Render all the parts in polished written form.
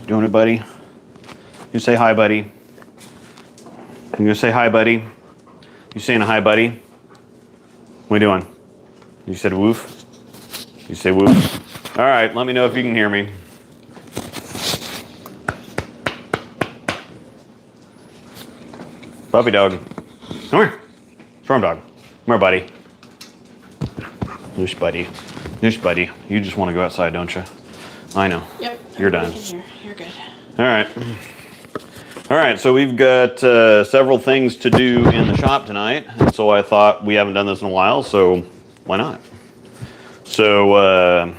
Doing it, buddy? You say hi, buddy. Can you say hi, buddy? You saying hi, buddy? What are you doing? You said woof? You say woof? All right, let me know if you can hear me. Puppy dog. Come here. Storm dog. Come here, buddy. Noosh, buddy. Noosh, buddy. You just want to go outside, don't you? I know. Yep. You're done. You're good. All right. All right, so we've got several things to do in the shop tonight. And so I thought we haven't done this in a while, so why not? So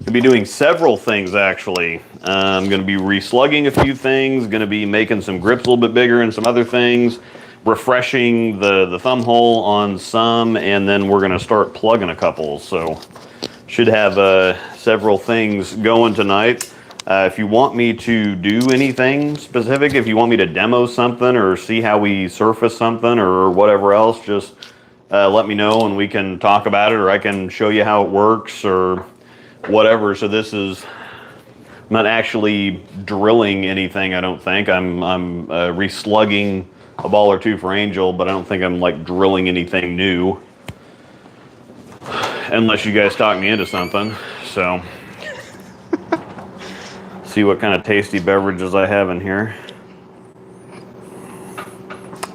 we'll be doing several things, actually. I'm going to be reslugging a few things, going to be making some grips a little bit bigger and some other things, refreshing the thumb hole on some, and then we're going to start plugging a couple. So should have several things going tonight. If you want me to do anything specific, if you want me to demo something or see how we surface something or whatever else, just let me know and we can talk about it, or I can show you how it works or whatever. So this is I'm not actually drilling anything, I don't think. I'm reslugging a ball or two for Angel, but I don't think I'm like drilling anything new. Unless you guys talk me into something. So see what kind of tasty beverages I have in here.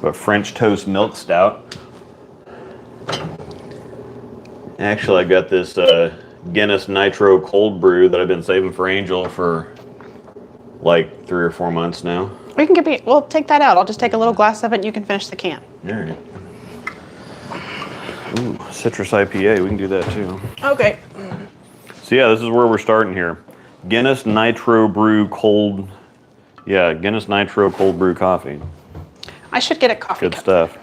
A French toast milk stout. Actually, I got this Guinness Nitro cold brew that I've been saving for Angel for like 3 or 4 months now. We can we'll take that out. I'll just take a little glass of it and you can finish the can. All right. Ooh, citrus IPA, we can do that too. Okay. So yeah, this is where we're starting here. Guinness Nitro Brew cold, yeah, Guinness Nitro cold brew coffee. I should get a coffee Good cup. stuff.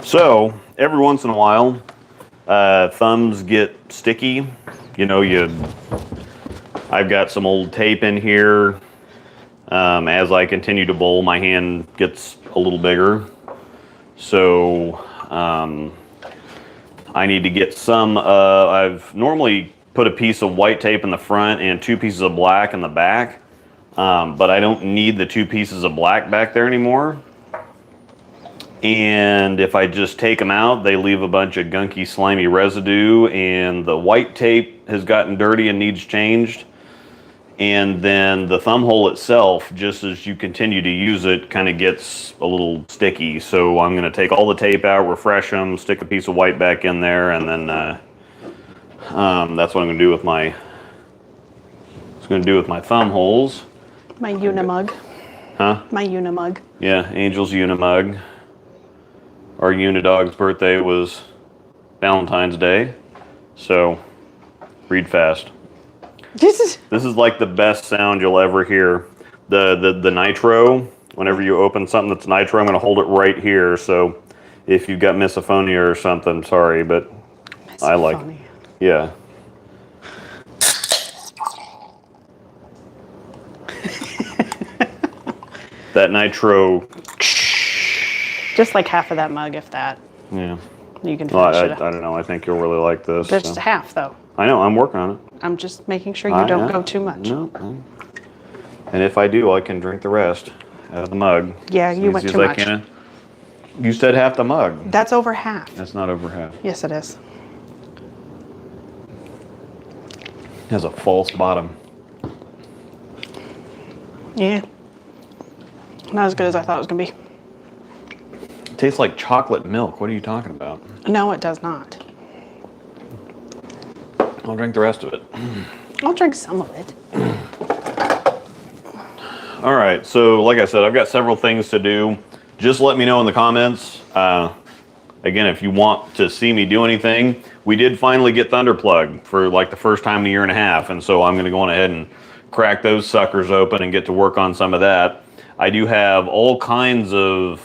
So every once in a while, thumbs get sticky. You know, I've got some old tape in here. As I continue to bowl, my hand gets a little bigger. So I need to get some, I've normally put a piece of white tape in the front and 2 pieces of black in the back. But I don't need the 2 pieces of black back there anymore. And if I just take them out, they leave a bunch of gunky, slimy residue, and the white tape has gotten dirty and needs changed. And then the thumb hole itself, just as you continue to use it, kind of gets a little sticky. So I'm going to take all the tape out, refresh them, stick a piece of white back in there, and then that's what I'm going to do with my thumb holes. My Unimug. Huh? My Unimug. Yeah, Angel's Unimug. Our Unidog's birthday was Valentine's Day, so read fast. This is like the best sound you'll ever hear. The nitro, whenever you open something that's nitro, I'm going to hold it right here. So if you've got misophonia or something, sorry, but I like it. Yeah. That nitro. Just like half of that mug, if that. Yeah. You can finish Well, I it up. don't know. I think you'll really like this. Just so. half, though. I know. I'm working on it. I'm just making sure you don't go too much. No. And if I do, I can drink the rest out of the mug. Yeah, you went too much. You said half the mug. That's over half. That's not over half. Yes, it is. It has a false bottom. Yeah. Not as good as I thought it was going to be. It tastes like chocolate milk. What are you talking about? No, it does not. I'll drink the rest of it. I'll drink some of it. All right. So, like I said, I've got several things to do. Just let me know in the comments. Again, if you want to see me do anything, we did finally get Thunderplug for like the first time in a year and a half. And so I'm going to go on ahead and crack those suckers open and get to work on some of that. I do have all kinds of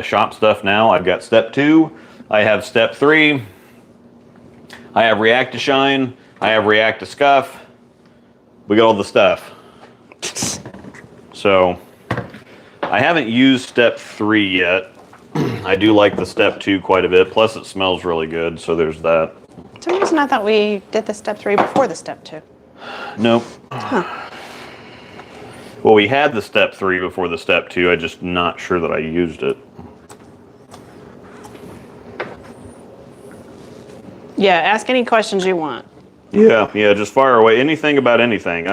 shop stuff now. I've got step 2. I have step 3. I have React to Shine. I have React to Scuff. We got all the stuff. So I haven't used step 3 yet. I do like the Step 2 quite a bit. Plus, it smells really good, so there's that. For some reason, I thought we did the Step 3 before the Step 2. Nope. Well, we had the Step 3 before the Step 2. I'm just not sure that I used it. Yeah, ask any questions you want. Yeah, just fire away. Anything about anything.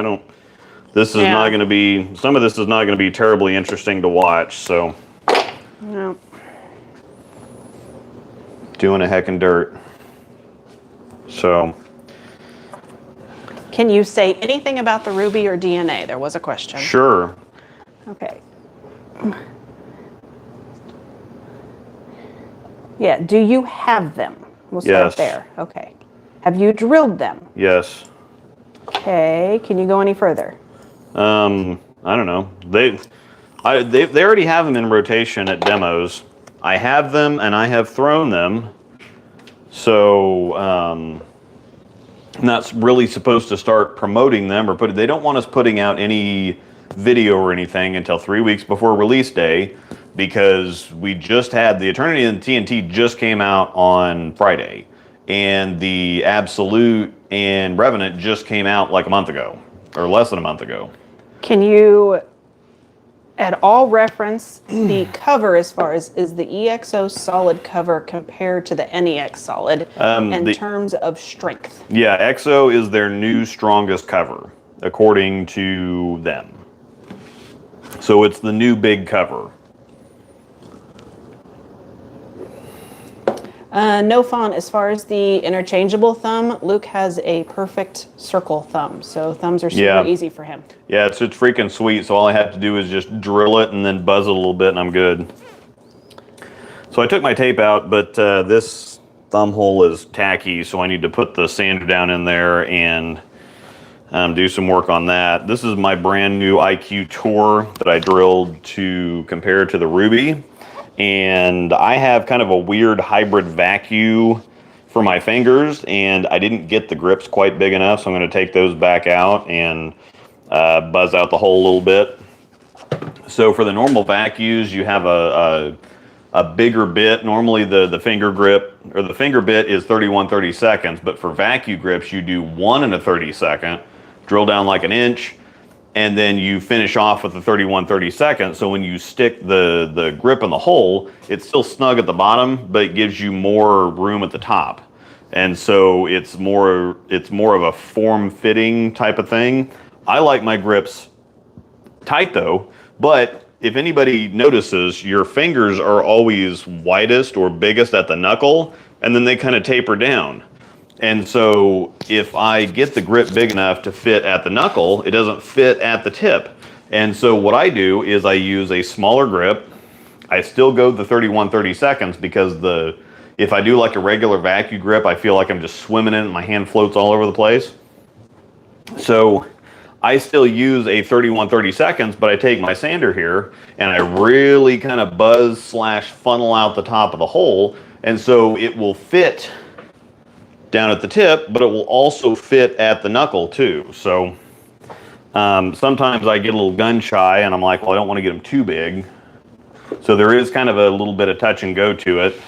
This is not going to be, some of this is not going to be terribly interesting to watch, so. No. Doing a heckin' dirt. So. Can you say anything about the ruby or DNA? There was a question. Sure. Okay. Yeah, do you have them? We'll start there. Okay. Have you drilled them? Yes. Okay. Can you go any further? I don't know. They already have them in rotation at demos. I have them and I have thrown them. So I'm not really supposed to start promoting them or they don't want us putting out any video or anything until 3 weeks before release day, because we just had the Eternity and TNT just came out on Friday, and the Absolute and Revenant just came out like a month ago, or less than a month ago. Can you at all reference the cover as far as is the EXO Solid cover compared to the NEX Solid in terms of strength? Yeah, EXO is their new strongest cover, according to them. So it's the new big cover. No font. As far as the interchangeable thumb, Luke has a perfect circle thumb, so thumbs are super easy for him. Yeah, it's freaking sweet. So all I have to do is just drill it and then buzz it a little bit, and I'm good. So I took my tape out, but this thumb hole is tacky, so I need to put the sander down in there and do some work on that. This is my brand new IQ Tour that I drilled to compare to the Ruby. And I have kind of a weird hybrid vacuum for my fingers, and I didn't get the grips quite big enough, so I'm going to take those back out and buzz out the hole a little bit. So for the normal vacuums, you have a bigger bit. Normally the finger grip or the finger bit is 31/32, but for vacuum grips, you do 1 1/32, drill down like an inch, and then you finish off with the 31/32. So when you stick the grip in the hole, it's still snug at the bottom, but it gives you more room at the top. And so it's more of a form-fitting type of thing. I like my grips tight though, but if anybody notices, your fingers are always widest or biggest at the knuckle, and then they kind of taper down. And so if I get the grip big enough to fit at the knuckle, it doesn't fit at the tip. And so what I do is I use a smaller grip. I still go the 31/32 because if I do like a regular vacuum grip, I feel like I'm just swimming in it and my hand floats all over the place. So I still use a 31/32, but I take my sander here and I really kind of buzz / funnel out the top of the hole. And so it will fit down at the tip, but it will also fit at the knuckle too. So sometimes I get a little gun shy and I'm like, well, I don't want to get them too big. So there is kind of a little bit of touch and go to it.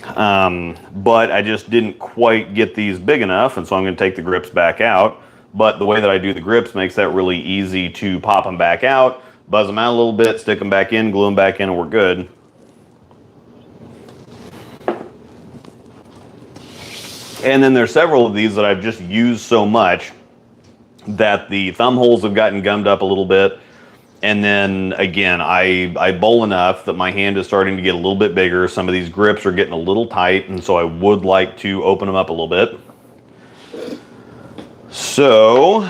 But I just didn't quite get these big enough, and so I'm going to take the grips back out. But the way that I do the grips makes that really easy to pop them back out, buzz them out a little bit, stick them back in, glue them back in, and we're good. And then there's several of these that I've just used so much that the thumb holes have gotten gummed up a little bit. And then again, I bowl enough that my hand is starting to get a little bit bigger. Some of these grips are getting a little tight, and so I would like to open them up a little bit. So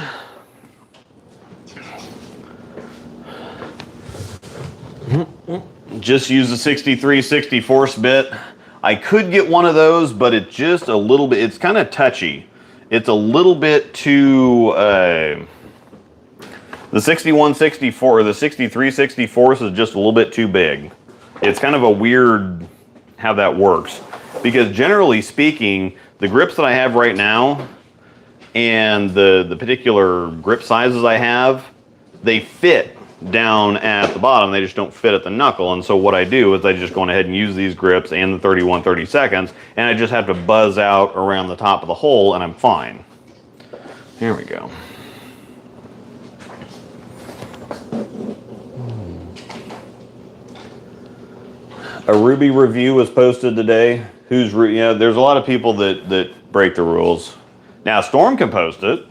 just use the 63/64 bit. I could get one of those, but it's just a little bit, it's kind of touchy. It's a little bit too, the 61/64, the 63/64 is just a little bit too big. It's kind of a weird how that works. Because generally speaking, the grips that I have right now and the particular grip sizes I have, they fit down at the bottom. They just don't fit at the knuckle. And so what I do is I just go ahead and use these grips and the 31/32, and I just have to buzz out around the top of the hole and I'm fine. Here we go. A Ruby review was posted today. There's a lot of people that break the rules. Now Storm can post it.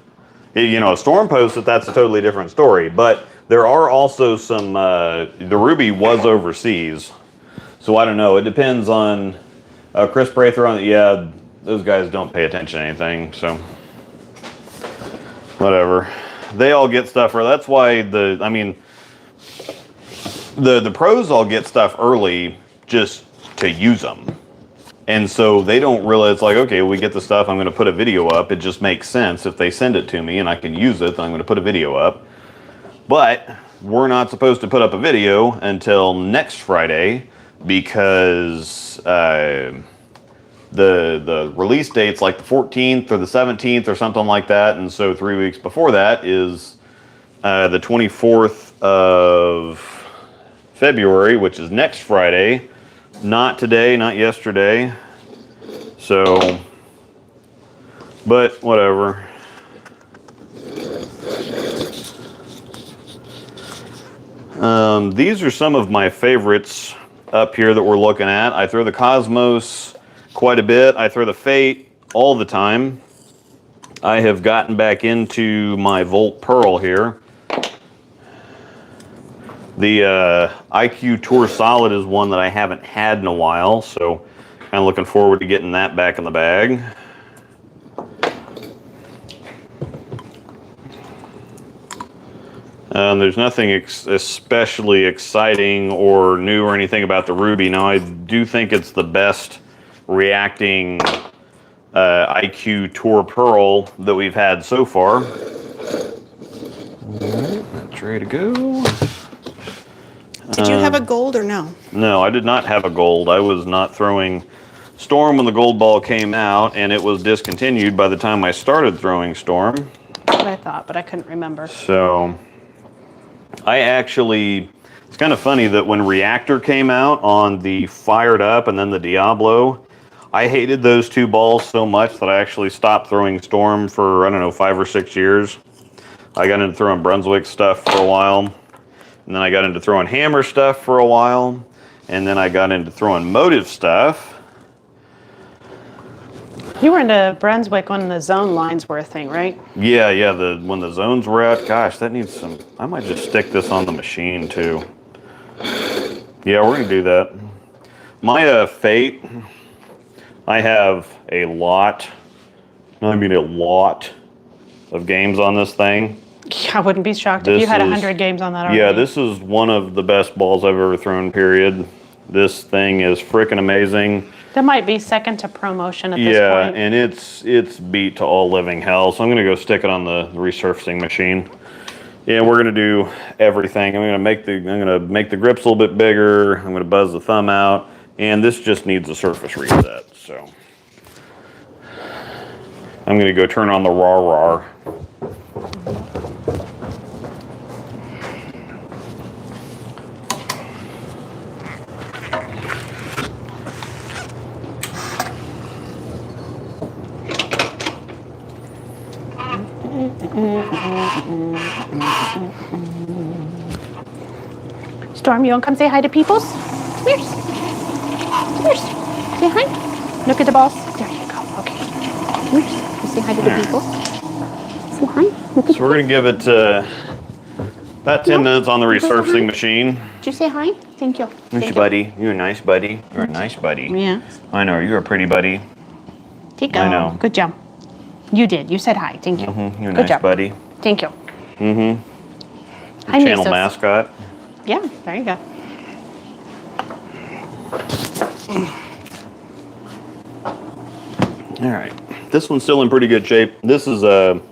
Storm posts it, that's a totally different story. But there are also some, the Ruby was overseas. So I don't know, it depends on, Chris Prather on, those guys don't pay attention to anything, so. Whatever. They all get stuff, that's why the pros all get stuff early just to use them. And so they don't realize, it's like, okay, we get the stuff, I'm going to put a video up. It just makes sense. If they send it to me and I can use it, then I'm going to put a video up. But we're not supposed to put up a video until next Friday because the release date's like the 14th or the 17th or something like that. And so 3 weeks before that is the 24th of February, which is next Friday. Not today, not yesterday. So, but whatever. These are some of my favorites up here that we're looking at. I throw the Cosmos quite a bit. I throw the Fate all the time. I have gotten back into my Volt Pearl here. The IQ Tour Solid is one that I haven't had in a while, so kind of looking forward to getting that back in the bag. There's nothing especially exciting or new or anything about the Ruby. Now, I do think it's the best reacting IQ Tour Pearl that we've had so far. That's ready to go. Did you have a gold or no? No, I did not have a gold. I was not throwing Storm when the gold ball came out, and it was discontinued by the time I started throwing Storm. That's what I thought, but I couldn't remember. So, it's kind of funny that when Reactor came out on the Fired Up and then the Diablo, I hated those two balls so much that I actually stopped throwing Storm for, 5 or 6 years. I got into throwing Brunswick stuff for a while. And then I got into throwing Hammer stuff for a while. And then I got into throwing Motive stuff. You were into Brunswick when the zone lines were a thing, right? Yeah, when the zones were out. Gosh, that needs some... I might just stick this on the machine, too. Yeah, we're going to do that. My Fate, I have a lot of games on this thing. I wouldn't be shocked if you had 100 games on that already. Yeah, this is one of the best balls I've ever thrown, period. This thing is freaking amazing. That might be second to ProMotion at this point. Yeah, and it's beat to all living hell. So I'm going to go stick it on the resurfacing machine. Yeah, we're going to do everything. I'm going to make the grips a little bit bigger. I'm going to buzz the thumb out. And this just needs a surface reset. So I'm going to go turn on the RAR. Storm, you want to come say hi to peoples? Come here. Come here. Say hi. Look at the balls. There you go. Okay. Come here. You say hi to the peoples. Say hi. Look at So we're going to give it about 10 minutes on the resurfacing machine. Did you say hi? Thank you. Thank you, buddy. You're a nice buddy. You're a nice buddy. Yeah. I know. You're a pretty buddy. Take go. I know. Good job. You did. You said hi. Thank you. Mm-hmm. You're a Good nice job. buddy. Thank you. Mm-hmm. Hi, Channel Mesos. mascot. Yeah, there you go. All right. This one's still in pretty good shape. This is an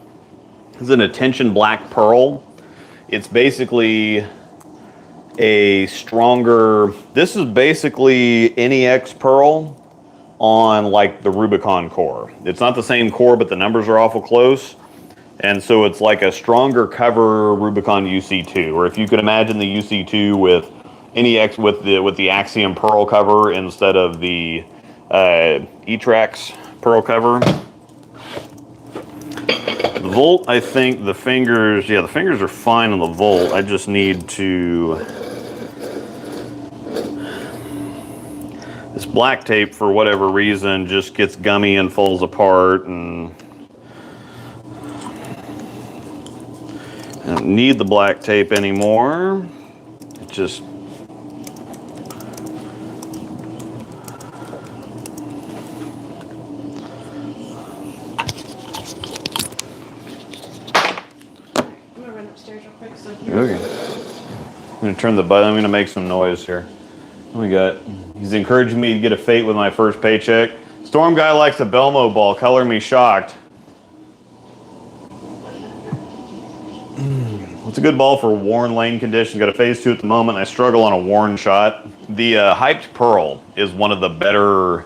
Attention Black Pearl. It's basically a stronger... This is basically NEX Pearl on like the Rubicon core. It's not the same core, but the numbers are awful close. And so it's like a stronger cover Rubicon UC2, or if you could imagine the UC2 with with the Axiom pearl cover instead of the E-Trax pearl cover. The Volt, I think the fingers are fine on the Volt. I just need to... This black tape, for whatever reason, just gets gummy and falls apart, and I don't need the black tape anymore. It just... Okay. I'm going to turn the button. I'm going to make some noise here. What we got? He's encouraging me to get a Fate with my first paycheck. Storm Guy likes a Belmo ball. Color me shocked. It's a good ball for worn lane conditions. Got a phase 2 at the moment. I struggle on a worn shot. The Hyped Pearl is one of the better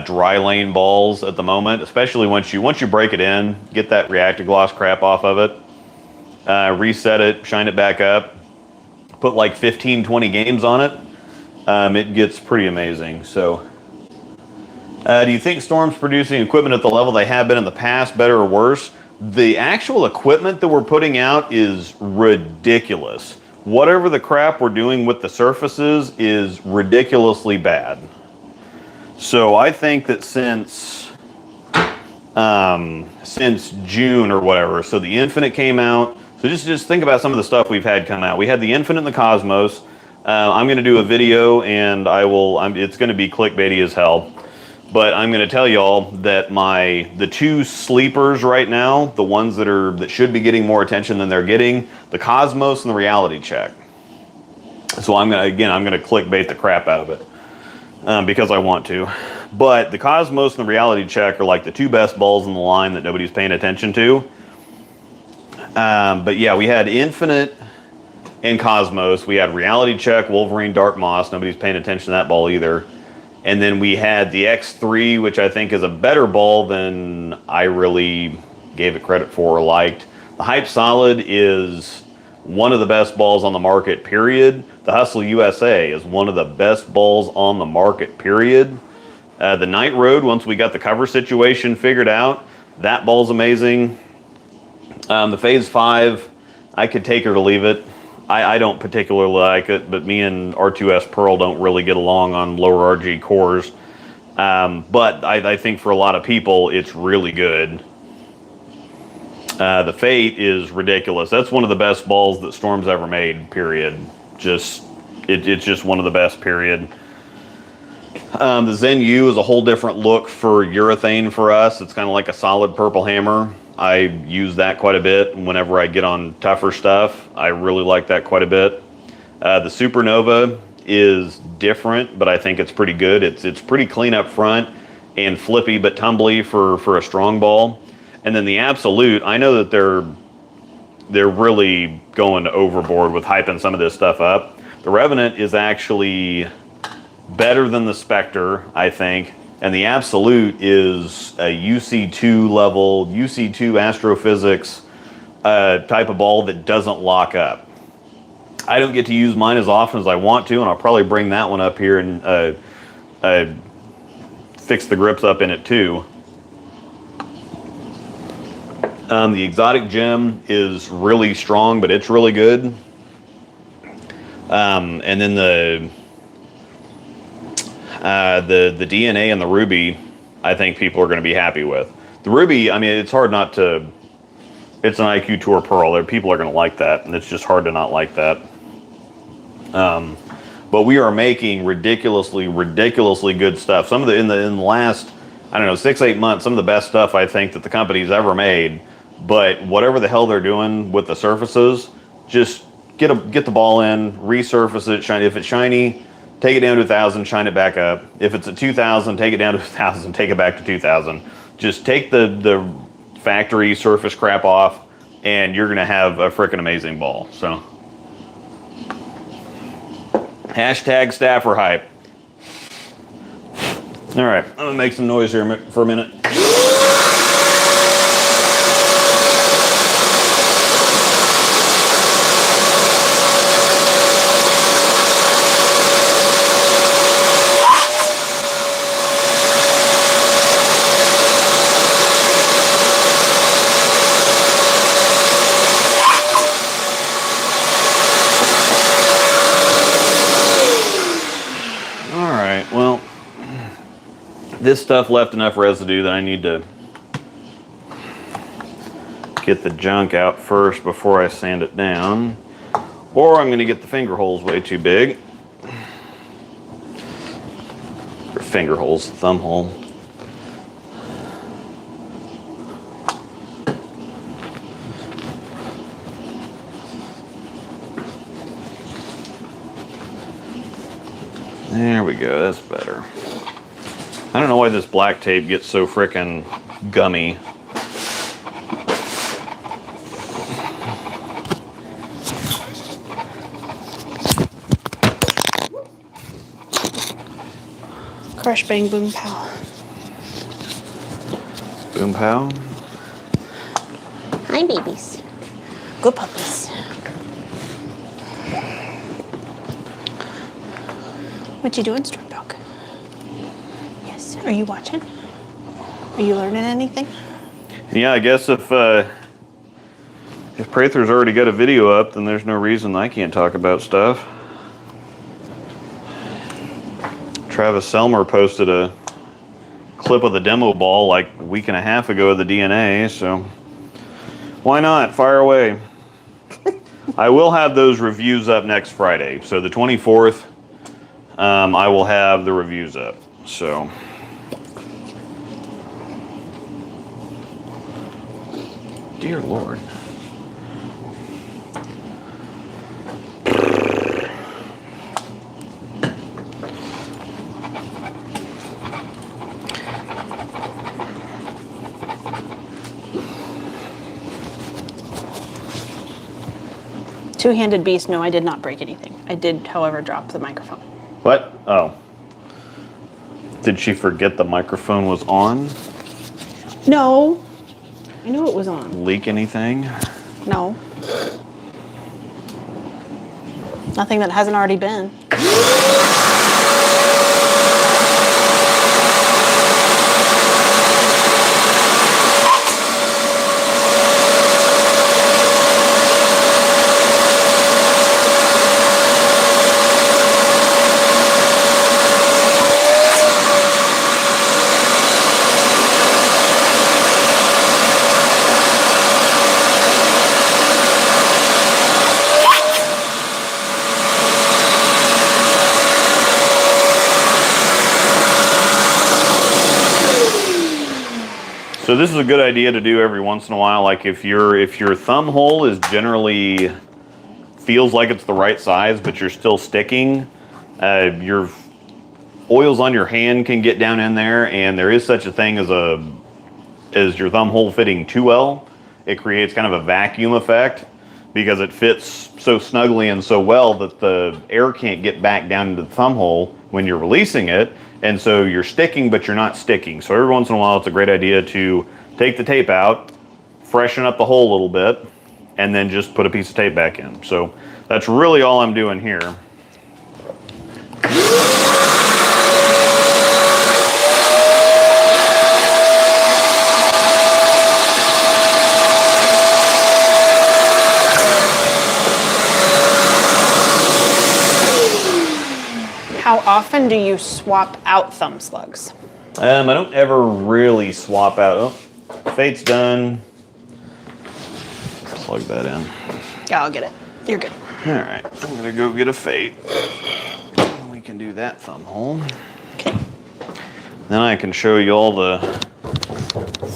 dry lane balls at the moment, especially once you break it in, get that reactive gloss crap off of it. Reset it, shine it back up, put like 15, 20 games on it. It gets pretty amazing. So, do you think Storm's producing equipment at the level they have been in the past, better or worse? The actual equipment that we're putting out is ridiculous. Whatever the crap we're doing with the surfaces is ridiculously bad. So I think that since June or whatever, so the Infinite came out. So just think about some of the stuff we've had come out. We had the Infinite and the Cosmos. I'm going to do a video, and it's going to be clickbaity as hell. But I'm going to tell y'all that the two sleepers right now, the ones that should be getting more attention than they're getting, the Cosmos and the Reality Check. So I'm going to clickbait the crap out of it because I want to. But the Cosmos and the Reality Check are like the two best balls in the line that nobody's paying attention to. But yeah, we had Infinite and Cosmos. We had Reality Check, Wolverine, Dark Moss. Nobody's paying attention to that ball either. And then we had the X3, which I think is a better ball than I really gave it credit for or liked. The Hype Solid is one of the best balls on the market, period. The Hustle USA is one of the best balls on the market, period. The Night Road, once we got the cover situation figured out, that ball's amazing. The Phase 5, I could take her to leave it. I don't particularly like it, but me and R2S Pearl don't really get along on lower RG cores. But I think for a lot of people, it's really good. The Fate is ridiculous. That's one of the best balls that Storm's ever made, period. It's just one of the best, period. The Zen U is a whole different look for urethane for us. It's kind of like a solid purple hammer. I use that quite a bit whenever I get on tougher stuff. I really like that quite a bit. The Supernova is different, but I think it's pretty good. It's pretty clean up front and flippy but tumbly for a strong ball. And then the Absolute, I know that they're really going overboard with hyping some of this stuff up. The Revenant is actually better than the Spectre, I think. And the Absolute is a UC2 level, UC2 astrophysics type of ball that doesn't lock up. I don't get to use mine as often as I want to, and I'll probably bring that one up here and fix the grips up in it too. The Exotic Gem is really strong, but it's really good. And then the DNA and the Ruby, I think people are going to be happy with. The Ruby, I mean, it's hard not to... It's an IQ Tour Pearl. People are going to like that, and it's just hard to not like that. But we are making ridiculously good stuff. Some of in the last, I don't know, 6-8 months, some of the best stuff I think that the company's ever made. But whatever the hell they're doing with the surfaces, just get the ball in, resurface it, shiny. If it's shiny, take it down to 1,000, shine it back up. If it's at 2,000, take it down to 1,000, take it back to 2,000. Just take the factory surface crap off, and you're gonna have a freaking amazing ball. So, hashtag Staffer hype. All right, I'm gonna make some noise here for a minute. This stuff left enough residue that I need to get the junk out first before I sand it down, or I'm going to get the finger holes way too big. Or finger holes, thumb hole. There we go, that's better. I don't know why this black tape gets so frickin' gummy. Crush, bang, boom, pow. Boom pow. Hi, babies. Good puppies. What you doing, Storm Dog? Yes. Are you watching? Are you learning anything? Yeah, I guess if Prather's already got a video up, then there's no reason I can't talk about stuff. Travis Selmer posted a clip of the demo ball like a week and a half ago of the DNA, so why not? Fire away. I will have those reviews up next Friday. So the 24th, I will have the reviews up. So. Dear Lord. Two-handed beast, no, I did not break anything. I did, however, drop the microphone. What? Oh. Did she forget the microphone was on? No. I knew it was on. Leak anything? No. Nothing that hasn't already been. So this is a good idea to do every once in a while. Like if your thumb hole is generally feels like it's the right size, but you're still sticking, your oils on your hand can get down in there, and there is such a thing as your thumb hole fitting too well. It creates kind of a vacuum effect because it fits so snugly and so well that the air can't get back down into the thumb hole when you're releasing it. And so you're sticking, but you're not sticking. So every once in a while, it's a great idea to take the tape out, freshen up the hole a little bit, and then just put a piece of tape back in. So that's really all I'm doing here. How often do you swap out thumb slugs? I don't ever really swap out. Oh, fate's done. Plug that in. Yeah, I'll get it. You're good. All right, I'm gonna go get a fate. We can do that thumb hole. Okay. Then I can show you all the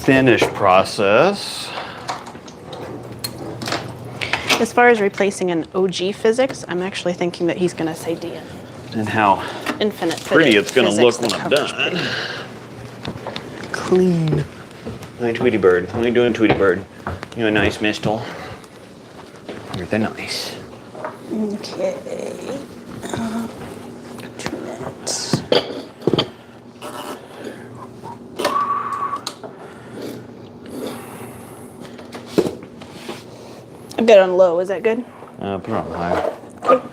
finish process. As far as replacing an OG physics, I'm actually thinking that he's going to say DN. And how Infinite pretty it's gonna physics look when that I'm covers done. pretty. Clean. Hi, Tweety Bird. How you doing, Tweety Bird? You a nice mistle? You're the nice. Okay. 2 minutes. I'm good on low. Is that good? Put it on high. Okay.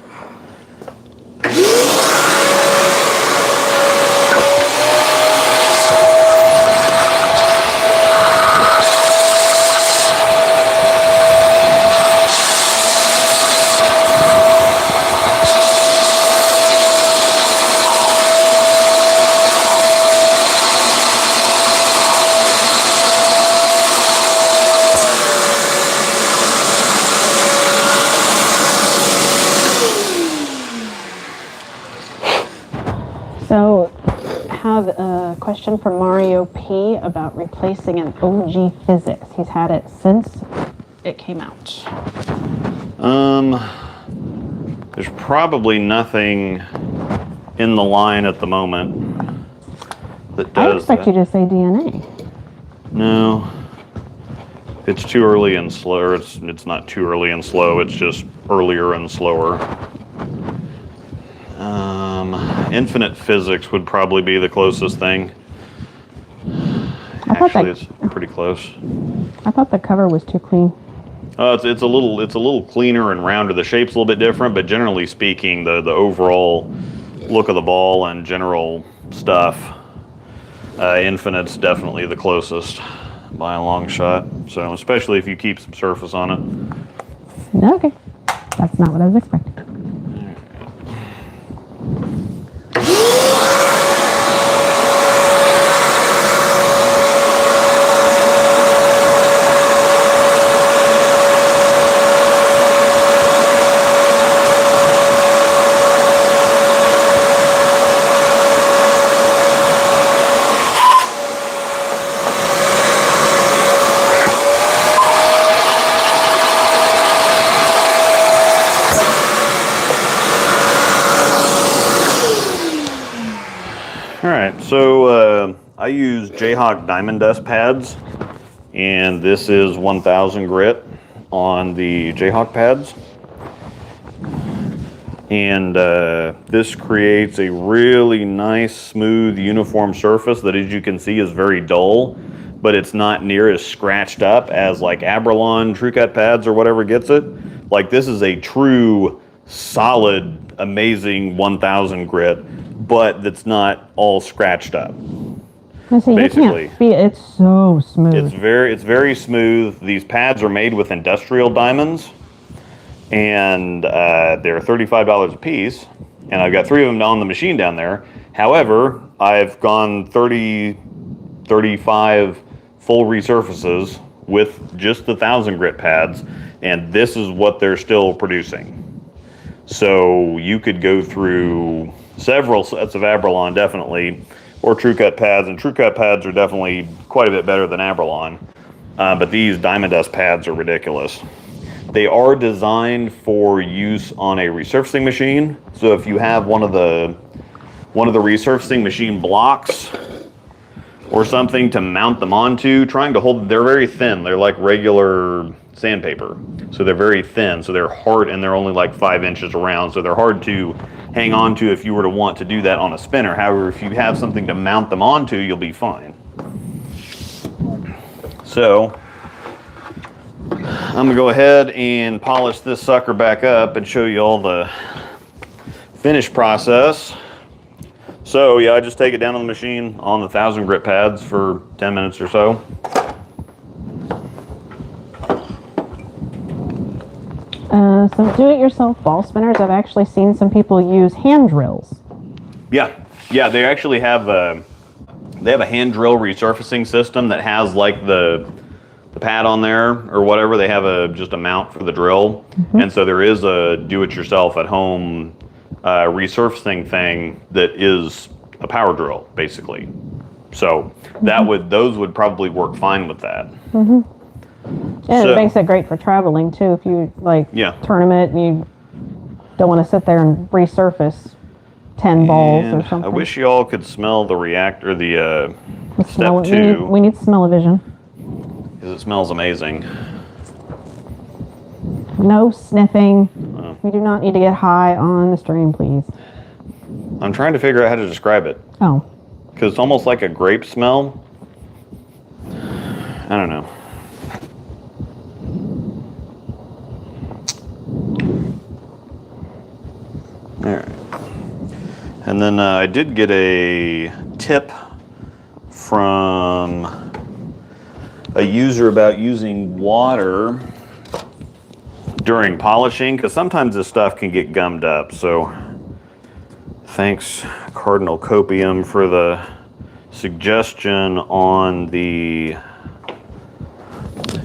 So, have a question from Mario P about replacing an OG Physics. He's had it since it came out. There's probably nothing in the line at the moment that does I expect that. you to say DNA. No. It's too early and slow. It's not too early and slow. It's just earlier and slower. Infinite Physics would probably be the closest thing. Actually, it's pretty close. I thought the cover was too clean. It's a little cleaner and rounder. The shape's a little bit different, but generally speaking, the overall look of the ball and general stuff, Infinite's definitely the closest by a long shot. So especially if you keep some surface on it. Okay, that's not what I was expecting. Alright, so I use Jayhawk Diamond Dust pads, and this is 1000 grit on the Jayhawk pads. And this creates a really nice, smooth, uniform surface that, as you can see, is very dull, but it's not near as scratched up as like Abralon TrueCut pads or whatever gets it. Like, this is a true, solid, amazing 1000 grit, but that's not all scratched up. Basically, it's so smooth. It's very smooth. These pads are made with industrial diamonds, and they're $35 a piece, and I've got 3 of them on the machine down there. However, I've gone 35 full resurfaces with just the 1000 grit pads, and this is what they're still producing. So you could go through several sets of Abralon, definitely, or TrueCut pads, and TrueCut pads are definitely quite a bit better than Abralon, but these Diamond Dust pads are ridiculous. They are designed for use on a resurfacing machine, so if you have one of the resurfacing machine blocks or something to mount them onto, they're very thin. They're like regular sandpaper, so they're very thin, so they're hard, and they're only like 5 inches around, so they're hard to hang on to if you were to want to do that on a spinner. However, if you have something to mount them onto, you'll be fine. So I'm gonna go ahead and polish this sucker back up and show you all the finish process. So yeah, I just take it down on the machine on the 1000 grit pads for 10 minutes or so. So do-it-yourself ball spinners, I've actually seen some people use hand drills. Yeah, they actually have a hand drill resurfacing system that has like the pad on there or whatever. They have just a mount for the drill, and so there is a do-it-yourself at home resurfacing thing that is a power drill basically. So those would probably work fine with that. And it makes it great for traveling too. If you tournament and you don't want to sit there and resurface 10 balls or something. I wish you all could smell the reactor, step 2. We need smell-o-vision. Because it smells amazing. No sniffing. We do not need to get high on the stream, please. I'm trying to figure out how to describe it. Oh. Because it's almost like a grape smell. I don't know. All right. And then I did get a tip from a user about using water during polishing, because sometimes this stuff can get gummed up. So thanks, Cardinal Copium, for the suggestion on the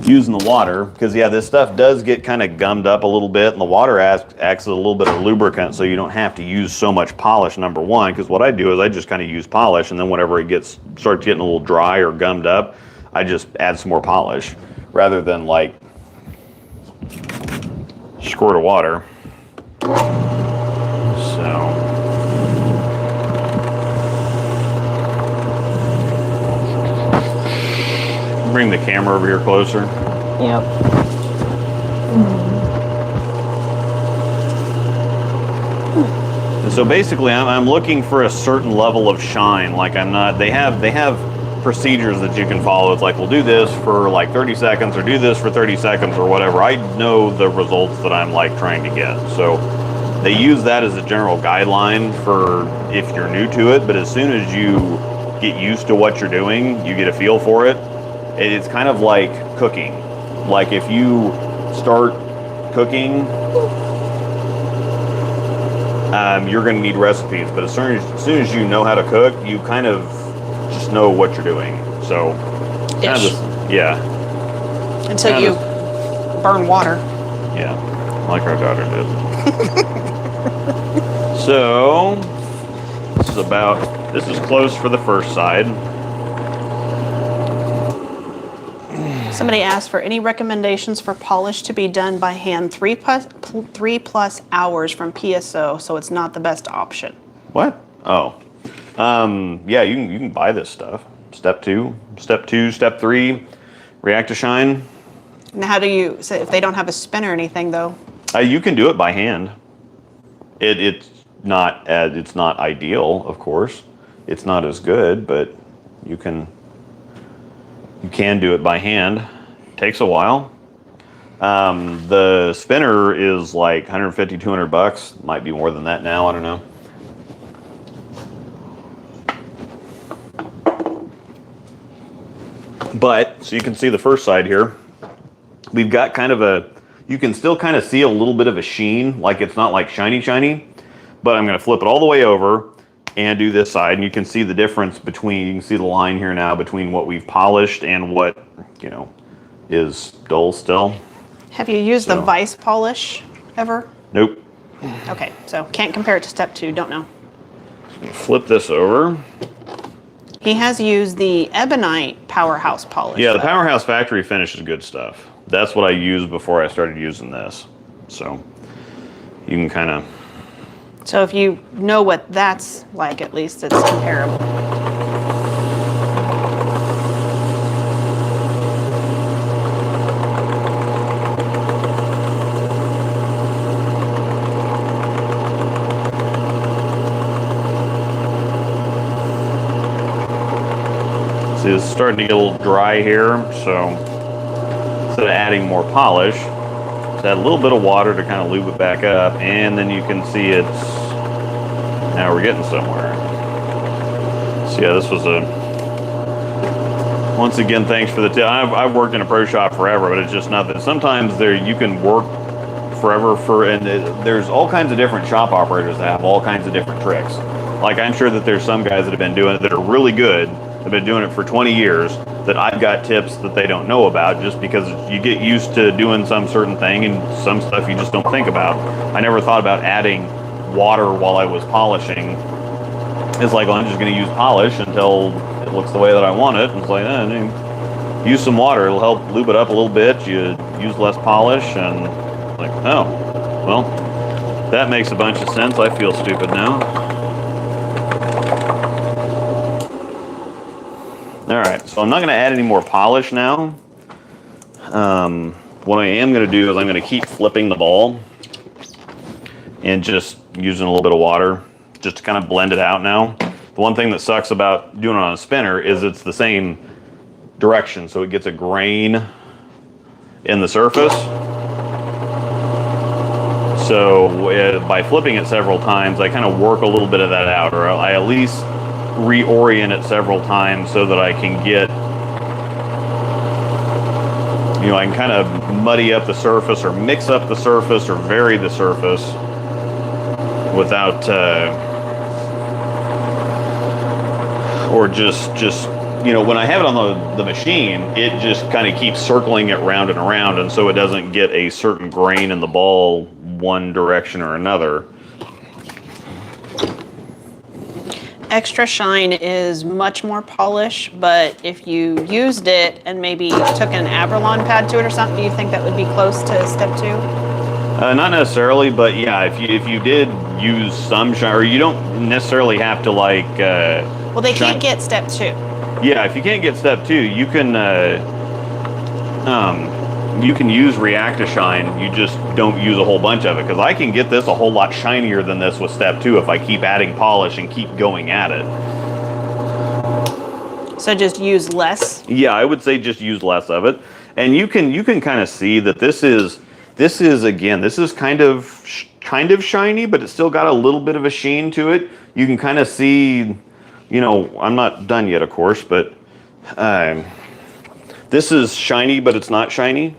using the water, because yeah, this stuff does get kind of gummed up a little bit, and the water acts as a little bit of lubricant, so you don't have to use so much polish, number one. Because what I do is I just kind of use polish, and then whenever it starts getting a little dry or gummed up, I just add some more polish rather than like squirt of water. So bring the camera over here closer. Yep. And so basically, I'm looking for a certain level of shine. Like I'm not. They have procedures that you can follow. It's like, we'll do this for like 30 seconds, or do this for 30 seconds, or whatever. I know the results that I'm like trying to get. So they use that as a general guideline for if you're new to it. But as soon as you get used to what you're doing, you get a feel for it. It's kind of like cooking. Like if you start cooking, you're going to need recipes. But as soon as you know how to cook, you kind of just know what you're doing. So, kind of just, yeah. Until you burn water. Yeah, like our daughter did. So, this is close for the first side. Somebody asked for any recommendations for polish to be done by hand 3+ hours from PSO, so it's not the best option. What? Oh. Yeah, you can buy this stuff. Step 2, step 3, React to Shine. Now, how do you say if they don't have a spin or anything though? You can do it by hand. It's not ideal, of course. It's not as good, but you can do it by hand. Takes a while. The spinner is like $150, $200. Might be more than that now. I don't know. But so you can see the first side here. We've got kind of you can still kind of see a little bit of a sheen, like it's not like shiny, but I'm going to flip it all the way over and do this side, and you can see the difference between, you can see the line here now between what we've polished and what, is dull still. Have you used the Vice polish ever? Nope. Okay, so can't compare it to step 2, don't know. Flip this over. He has used the Ebonite Powerhouse polish. Yeah, the though. Powerhouse Factory finish is good stuff. That's what I used before I started using this. So you can kind of. So if you know what that's like, at least it's comparable. See, it's starting to get a little dry here, so instead of adding more polish, just add a little bit of water to kind of lube it back up, and then you can see now we're getting somewhere. So yeah, this was once again, thanks for the tip. I've worked in a pro shop forever, but it's just not that. Sometimes you can work forever and there's all kinds of different shop operators that have all kinds of different tricks. Like I'm sure that there's some guys that have been doing it that are really good. I've been doing it for 20 years, that I've got tips that they don't know about just because you get used to doing some certain thing and some stuff you just don't think about. I never thought about adding water while I was polishing. It's like, well, I'm just going to use polish until it looks the way that I want it. And it's like, use some water. It'll help lube it up a little bit. You use less polish and like, oh, well, that makes a bunch of sense. I feel stupid now. All right, so I'm not going to add any more polish now. What I am going to do is I'm going to keep flipping the ball and just using a little bit of water just to kind of blend it out now. The one thing that sucks about doing it on a spinner is it's the same direction, so it gets a grain in the surface. So by flipping it several times, I kind of work a little bit of that out, or I at least reorient it several times so that I can get, I can kind of muddy up the surface or mix up the surface or vary the surface without, or just you know, when I have it on the machine, it just kind of keeps circling it round and around, and so it doesn't get a certain grain in the ball one direction or another. Extra Shine is much more polish, but if you used it and maybe took an Abralon pad to it or something, do you think that would be close to step 2? Not necessarily, but yeah, if you did use some shine, or you don't necessarily have to like. Well, they can't get step 2. Yeah, if you can't get step 2, you can use React-A-Shine. You just don't use a whole bunch of it, because I can get this a whole lot shinier than this with step 2 if I keep adding polish and keep going at it. So just use less. Yeah, I would say just use less of it, and you can kind of see that this is kind of shiny, but it's still got a little bit of a sheen to it. You can kind of see, you know, I'm not done yet, of course, but this is shiny, but it's not shiny.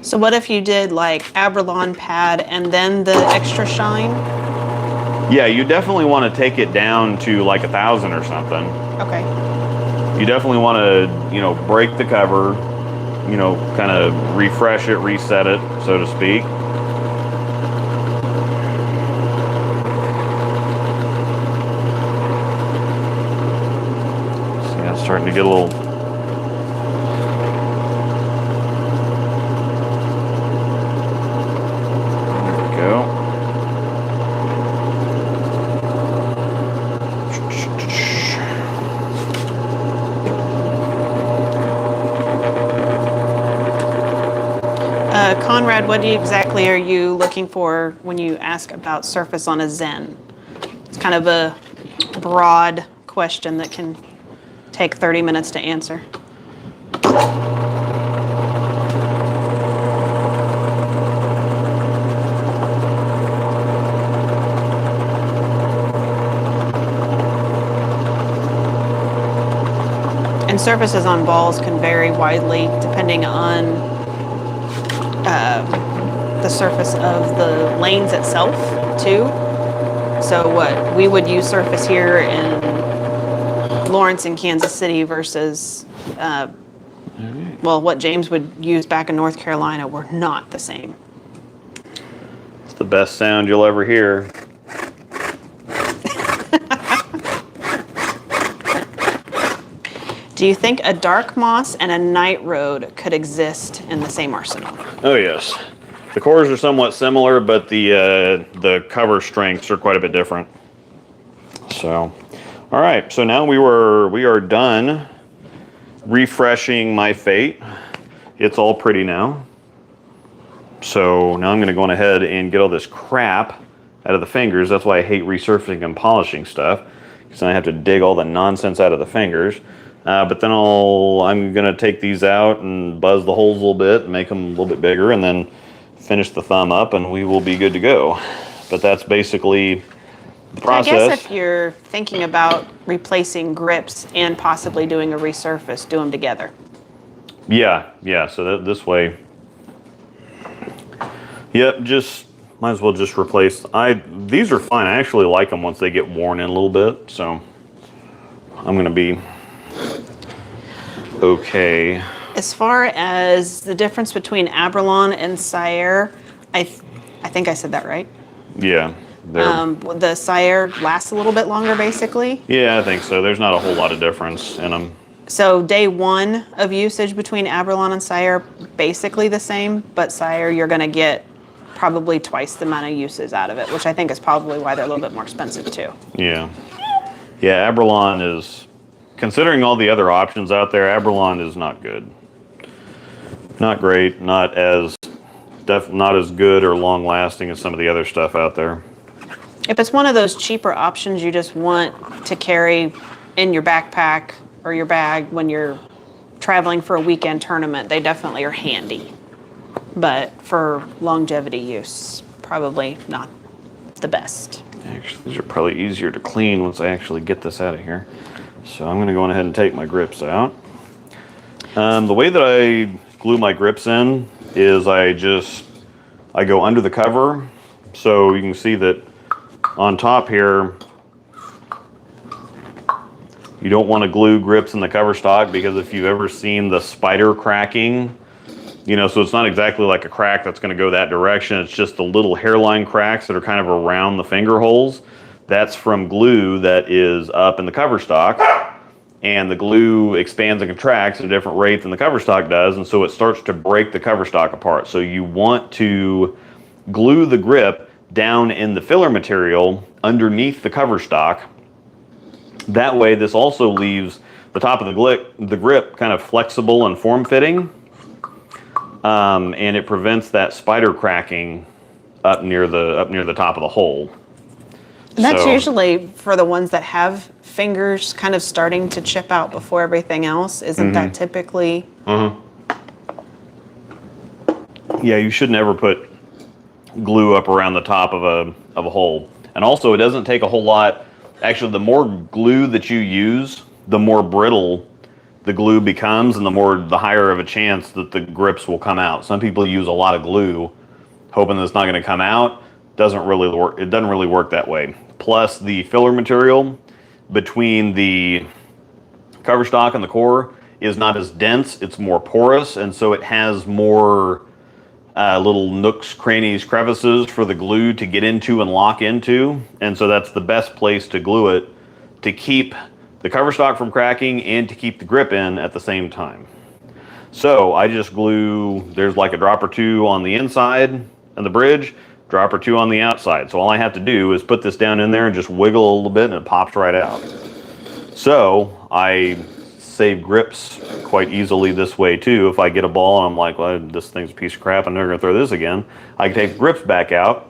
So what if you did like Abralon pad and then the Extra Shine? Yeah, you definitely want to take it down to like 1,000 or something. Okay. You definitely want to, you know, break the cover, you know, kind of refresh it, reset it, so to speak. So yeah, it's starting to get a little. Conrad, what exactly are you looking for when you ask about surface on a Zen? It's kind of a broad question that can take 30 minutes to answer. And surfaces on balls can vary widely depending on the surface of the lanes itself too. So what we would use surface here in Lawrence and Kansas City versus well, what James would use back in North Carolina were not the same. It's the best sound you'll ever hear. Do you think a dark moss and a night road could exist in the same arsenal? Oh yes, the cores are somewhat similar, but the cover strengths are quite a bit different. So, all right. So now we are done refreshing my Fate. It's all pretty now. So now I'm going to go on ahead and get all this crap out of the fingers. That's why I hate resurfacing and polishing stuff, because then I have to dig all the nonsense out of the fingers. But then I'm going to take these out and buzz the holes a little bit and make them a little bit bigger, and then finish the thumb up, and we will be good to go. But that's basically the process. I guess if you're thinking about replacing grips and possibly doing a resurface, do them together. Yeah. So this way, yep. Just might as well just replace. These are fine. I actually like them once they get worn in a little bit. So I'm going to be okay. As far as the difference between Abralon and Sire, I think I said that right. Yeah. The Sire lasts a little bit longer, basically. Yeah, I think so. There's not a whole lot of difference in them. So day 1 of usage between Abralon and Sire, basically the same, but Sire you're going to get probably twice the amount of uses out of it, which I think is probably why they're a little bit more expensive too. Yeah. Yeah, Abralon is, considering all the other options out there, Abralon is not good. Not great, not as good or long lasting as some of the other stuff out there. If it's one of those cheaper options you just want to carry in your backpack or your bag when you're traveling for a weekend tournament, they definitely are handy. But for longevity use, probably not the best. Actually, these are probably easier to clean once I actually get this out of here. So I'm going to go on ahead and take my grips out. The way that I glue my grips in is I go under the cover, so you can see that on top here You don't want to glue grips in the cover stock because if you've ever seen the spider cracking, so it's not exactly like a crack that's going to go that direction. It's just the little hairline cracks that are kind of around the finger holes. That's from glue that is up in the cover stock. And the glue expands and contracts at a different rate than the cover stock does. And so it starts to break the cover stock apart. So you want to glue the grip down in the filler material underneath the cover stock. That way, this also leaves the top of the grip kind of flexible and form-fitting. And it prevents that spider cracking up near the top of the hole. And that's So- usually for the ones that have fingers kind of starting to chip out before everything else. Isn't that typically? Yeah, you should never put glue up around the top of a hole. And also, it doesn't take a whole lot. Actually, the more glue that you use, the more brittle the glue becomes, and the higher of a chance that the grips will come out. Some people use a lot of glue, hoping that it's not going to come out. Doesn't really work. It doesn't really work that way. Plus, the filler material between the cover stock and the core is not as dense. It's more porous, and so it has more little nooks, crannies, crevices for the glue to get into and lock into. And so that's the best place to glue it to keep the cover stock from cracking and to keep the grip in at the same time. So I just glue, there's like a drop or two on the inside of the bridge, drop or two on the outside. So all I have to do is put this down in there and just wiggle a little bit and it pops right out. So I save grips quite easily this way too. If I get a ball and I'm like, well, this thing's a piece of crap, I'm never gonna throw this again, I can take the grips back out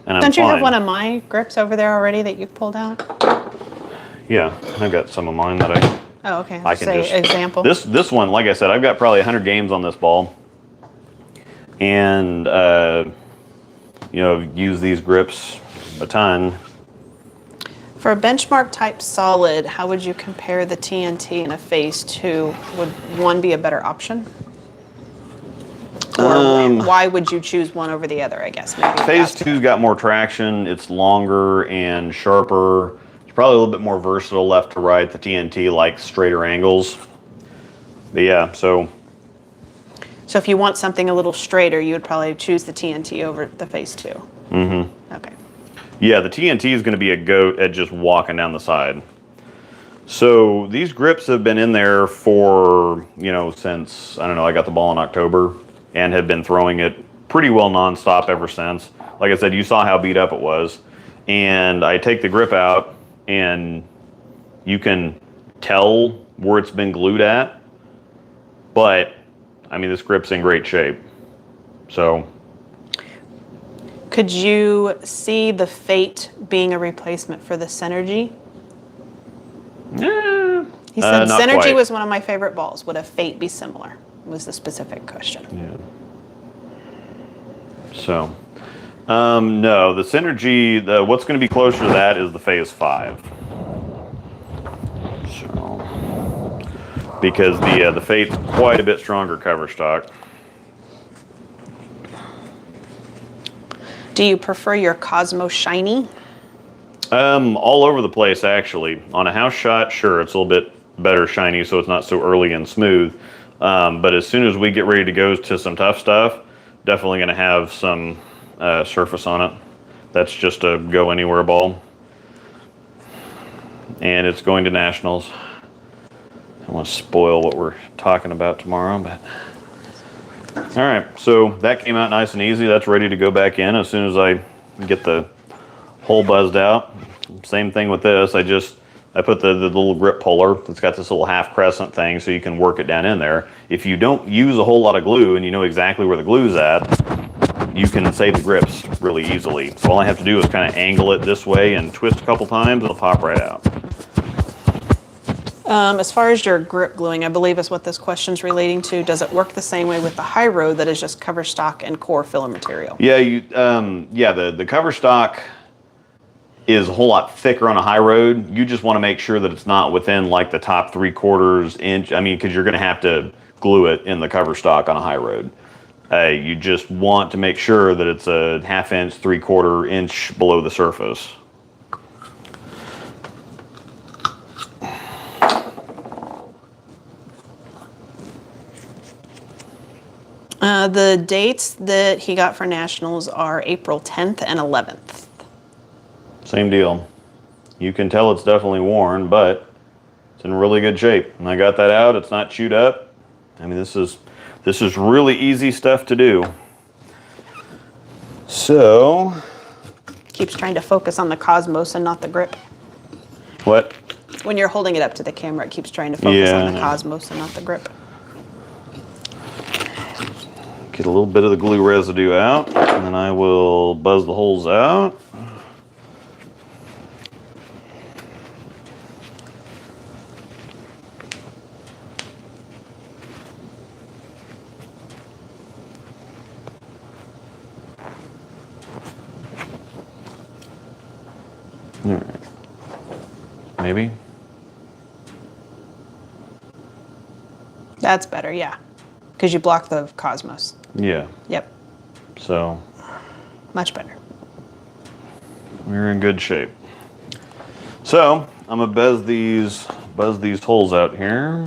and I'm Don't you fine. have one of my grips over there already that you've pulled out? Yeah, I've got some of mine that I Oh, okay. I can Say just example. This one, like I said, I've got probably 100 games on this ball, and use these grips a ton. For a benchmark type solid, how would you compare the TNT and a phase 2? Would one be a better option? Or why would you choose one over the other, I guess? Maybe Phase that's- 2's got more traction. It's longer and sharper. It's probably a little bit more versatile left to right. The TNT likes straighter angles. But yeah, so So if you want something a little straighter, you would probably choose the TNT over the phase 2. Mm-hmm. Okay. yeah, the TNT is going to be a goat at just walking down the side. So these grips have been in there for, since, I don't know, I got the ball in October and have been throwing it pretty well nonstop ever since. Like I said, you saw how beat up it was. And I take the grip out and you can tell where it's been glued at. But, this grip's in great shape. So, Could you see the Fate being a replacement for the Synergy? He said not Synergy quite. was one of my favorite balls. Would a Fate be similar? Was the specific question. So, no, the Synergy, what's going to be closer to that is the Phase 5. So, because the Fate's quite a bit stronger cover stock. Do you prefer your Cosmo shiny? All over the place, actually. On a house shot, sure, it's a little bit better shiny, so it's not so early and smooth. But as soon as we get ready to go to some tough stuff, definitely going to have some surface on it. That's just a go anywhere ball. And it's going to nationals. I don't want to spoil what we're talking about tomorrow, but all right. So that came out nice and easy. That's ready to go back in as soon as I get the hole buzzed out. Same thing with this. I put the little grip puller. It's got this little half crescent thing so you can work it down in there. If you don't use a whole lot of glue and you know exactly where the glue's at, you can save the grips really easily. So all I have to do is kind of angle it this way and twist a couple times, it'll pop right out. As far as your grip gluing, I believe is what this question's relating to. Does it work the same way with the High Road that is just cover stock and core filler material? Yeah, the cover stock is a whole lot thicker on a High Road. You just want to make sure that it's not within like the top 3/4 inch. Because you're going to have to glue it in the cover stock on a High Road. You just want to make sure that it's a 1/2 inch, 3/4 inch below the surface. The dates that he got for nationals are April 10th and 11th. Same deal. You can tell it's definitely worn, but it's in really good shape. And I got that out. It's not chewed up. I mean, this is really easy stuff to do. So, Keeps trying to focus on the Cosmos and not the grip. what? When you're holding it up to the camera, it keeps trying to focus Yeah, I on the know. Cosmos and not the grip. Get a little bit of the glue residue out, and then I will buzz the holes out. All right. Maybe. That's better, yeah. Because you block the Cosmos. Yeah. Yep, So much better. we're in good shape. So I'm gonna buzz these holes out here.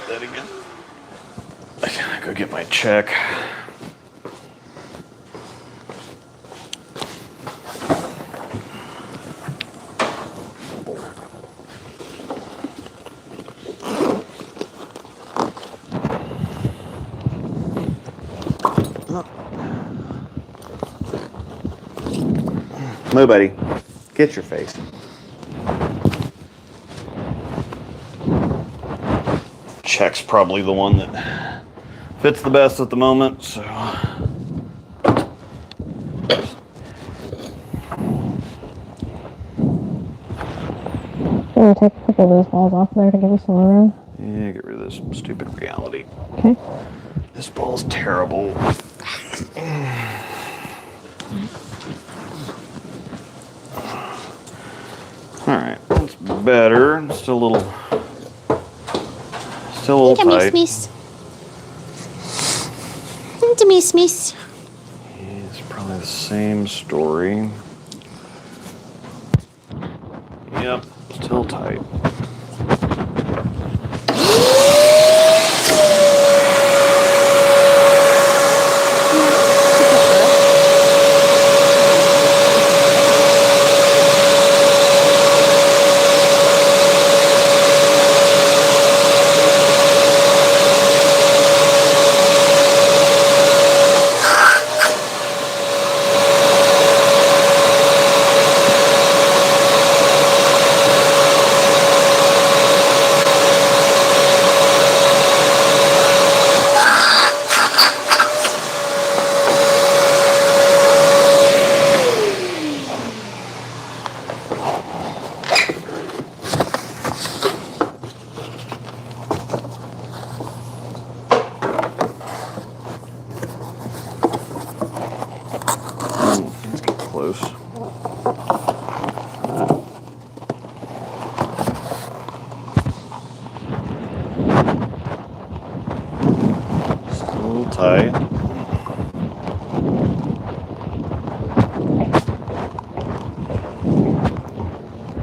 That again. I gotta go get my check. No, buddy. Get your face. Check's probably the one that fits the best at the moment, so. I'm going to take a couple of those balls off there to give you some room. Yeah, get rid of this stupid reality. Okay. This ball's terrible. Alright, that's better. Still a little tight. Miss. Miss, miss. It's probably the same story. Yep, still tight. Let's get close. Still a little tight.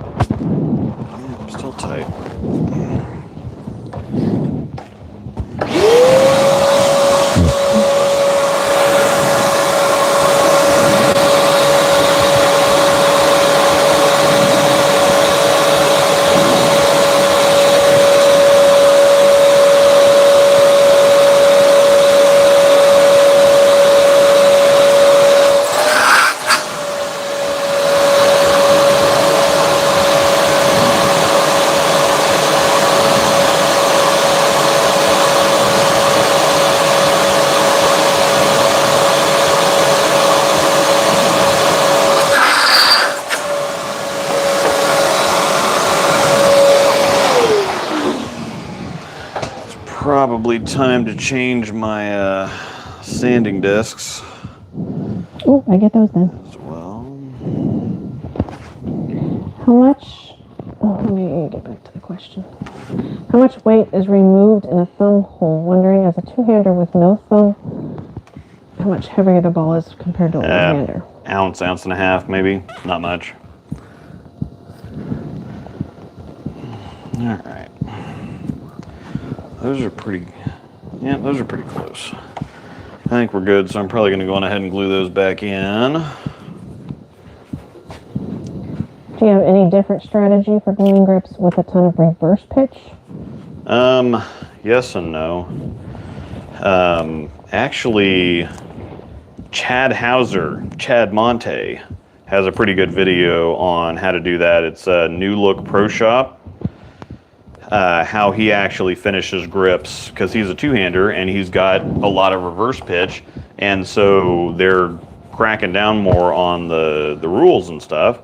Yeah, still tight. probably time to change my sanding discs Oh, I get those then. as well. How much? Oh, let me get back to the question. How much weight is removed in a thumb hole? Wondering, as a two-hander with no thumb, how much heavier the ball is compared to a one-hander. Ounce and a half, maybe. Not much. All right. Those are pretty. Yeah, those are pretty close. I think we're good, so I'm probably going to go on ahead and glue those back in. Do you have any different strategy for gluing grips with a ton of reverse pitch? Yes and no. Actually, Chad Monte, has a pretty good video on how to do that. It's a New Look Pro Shop. How he actually finishes grips, because he's a two-hander and he's got a lot of reverse pitch, and so they're cracking down more on the rules and stuff.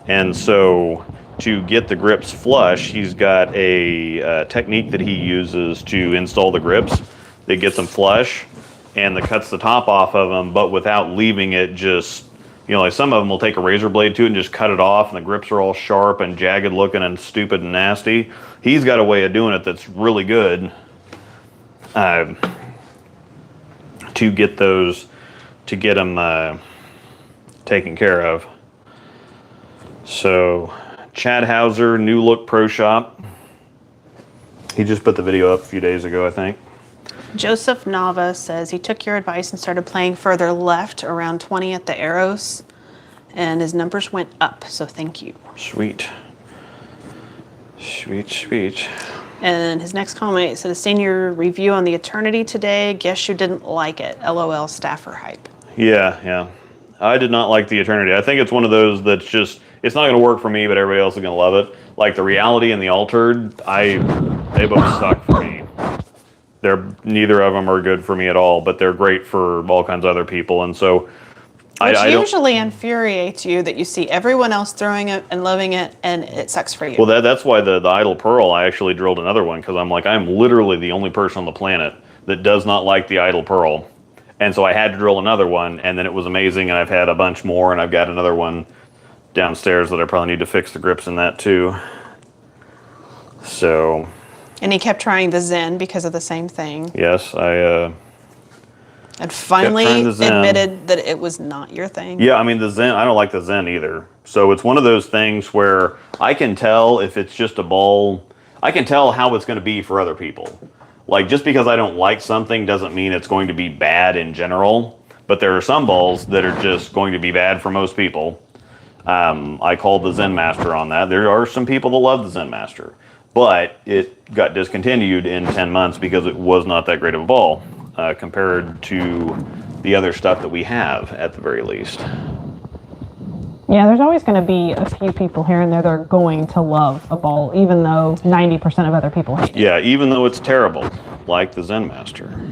And so to get the grips flush, he's got a technique that he uses to install the grips that gets them flush and that cuts the top off of them, but without leaving it just, you know, like some of them will take a razor blade to it and just cut it off, and the grips are all sharp and jagged looking and stupid and nasty. He's got a way of doing it that's really good to get those, to get them taken care of. So, Chad Hauser, New Look Pro Shop. He just put the video up a few days ago, I think. Joseph Nava says he took your advice and started playing further left around 20 at the arrows, and his numbers went up, so thank you. Sweet. Sweet, sweet. And his next comment said, "Seeing your review on the Eternity today, guess you didn't like it. LOL staffer hype." Yeah. I did not like the Eternity. I think it's one of those that's just, it's not going to work for me, but everybody else is going to love it. Like the Reality and the Altered, they both suck for me. Neither of them are good for me at all, but they're great for all kinds of other people. And so Which I don't, usually infuriates you that you see everyone else throwing it and loving it, and it sucks for you. well, that's why the Idle Pearl, I actually drilled another one, because I'm like, I'm literally the only person on the planet that does not like the Idle Pearl. And so I had to drill another one, and then it was amazing, and I've had a bunch more, and I've got another one downstairs that I probably need to fix the grips in that too. So, And he kept trying the Zen because of the same thing, yes, and finally trying the Zen. admitted that it was not your thing. yeah, I mean, the Zen, I don't like the Zen either. So it's one of those things where I can tell if it's just a ball, I can tell how it's going to be for other people. Like, just because I don't like something doesn't mean it's going to be bad in general. But there are some balls that are just going to be bad for most people. I called the Zen Master on that. There are some people that love the Zen Master, but it got discontinued in 10 months because it was not that great of a ball compared to the other stuff that we have, at the very least. Yeah, there's always going to be a few people here and there that are going to love a ball, even though 90% of other people hate it. Yeah, even though it's terrible, like the Zen Master.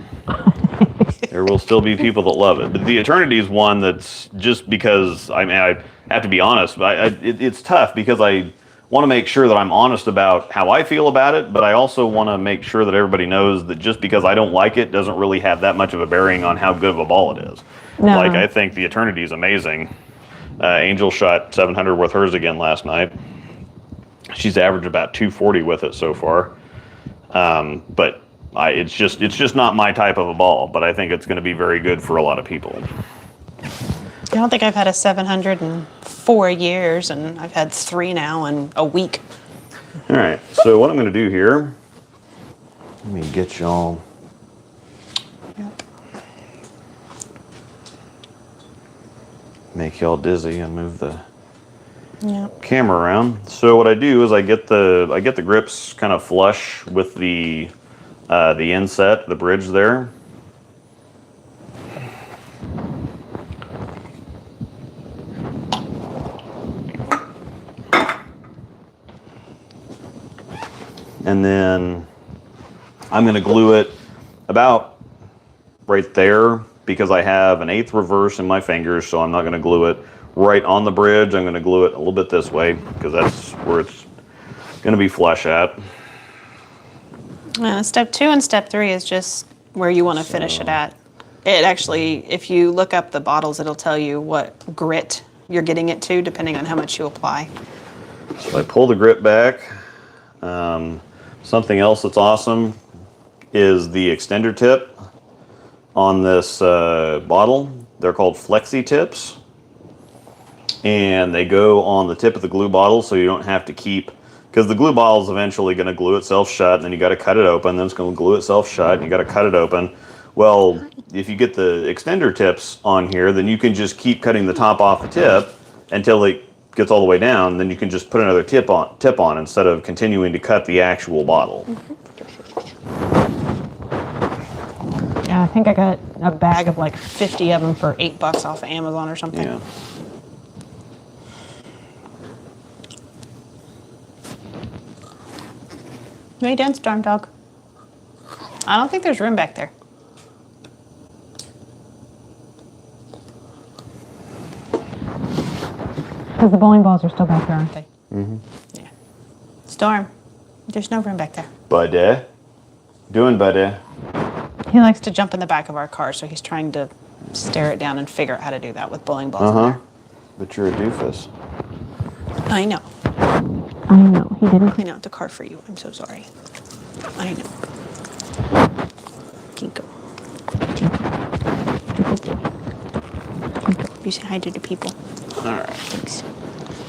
There will still be people that love it. But the Eternity is one that's just because, I mean, I have to be honest, but it's tough because I want to make sure that I'm honest about how I feel about it, but I also want to make sure that everybody knows that just because I don't like it doesn't really have that much of a bearing on how good of a ball it is. No. Like, I think the Eternity is amazing. Angel shot 700 with hers again last night. She's averaged about 240 with it so far. But it's just not my type of a ball, but I think it's going to be very good for a lot of people. I don't think I've had a 700 in 4 years, and I've had 3 now in a week. All right, so what I'm going to do here, let me get y'all. Make y'all dizzy and move the camera around. So what I do is I get the grips kind of flush with the inset, the bridge there. And then I'm going to glue it about right there because I have an 1/8 reverse in my fingers, so I'm not going to glue it right on the bridge. I'm going to glue it a little bit this way because that's where it's going to be flush at. Step 2 and step 3 is just where you want to finish it at. It actually, if you look up the bottles, it'll tell you what grit you're getting it to, depending on how much you apply. So I pull the grit back. Something else that's awesome is the extender tip on this bottle. They're called Flexi Tips. And they go on the tip of the glue bottle, so you don't have to keep, because the glue bottle is eventually going to glue itself shut, and then you got to cut it open, then it's going to glue itself shut, and you got to cut it open. Well, if you get the extender tips on here, then you can just keep cutting the top off the tip until it gets all the way down. Then you can just put another tip on instead of continuing to cut the actual bottle. Yeah, I think I got a bag of like 50 of them for $8 off of Amazon or something. Yeah. Are you done, Storm Dog? I don't think there's room back there. Because the bowling balls are still back there, aren't they? Yeah. Storm, there's no room back there. Buddy. Doing, buddy. He likes to jump in the back of our car, so he's trying to stare it down and figure out how to do that with bowling balls in there. But you're a doofus. I know. I know. He didn't. Clean out the car for you. I'm so sorry. I know. Kinko. You say hi to the people. All right. Thanks.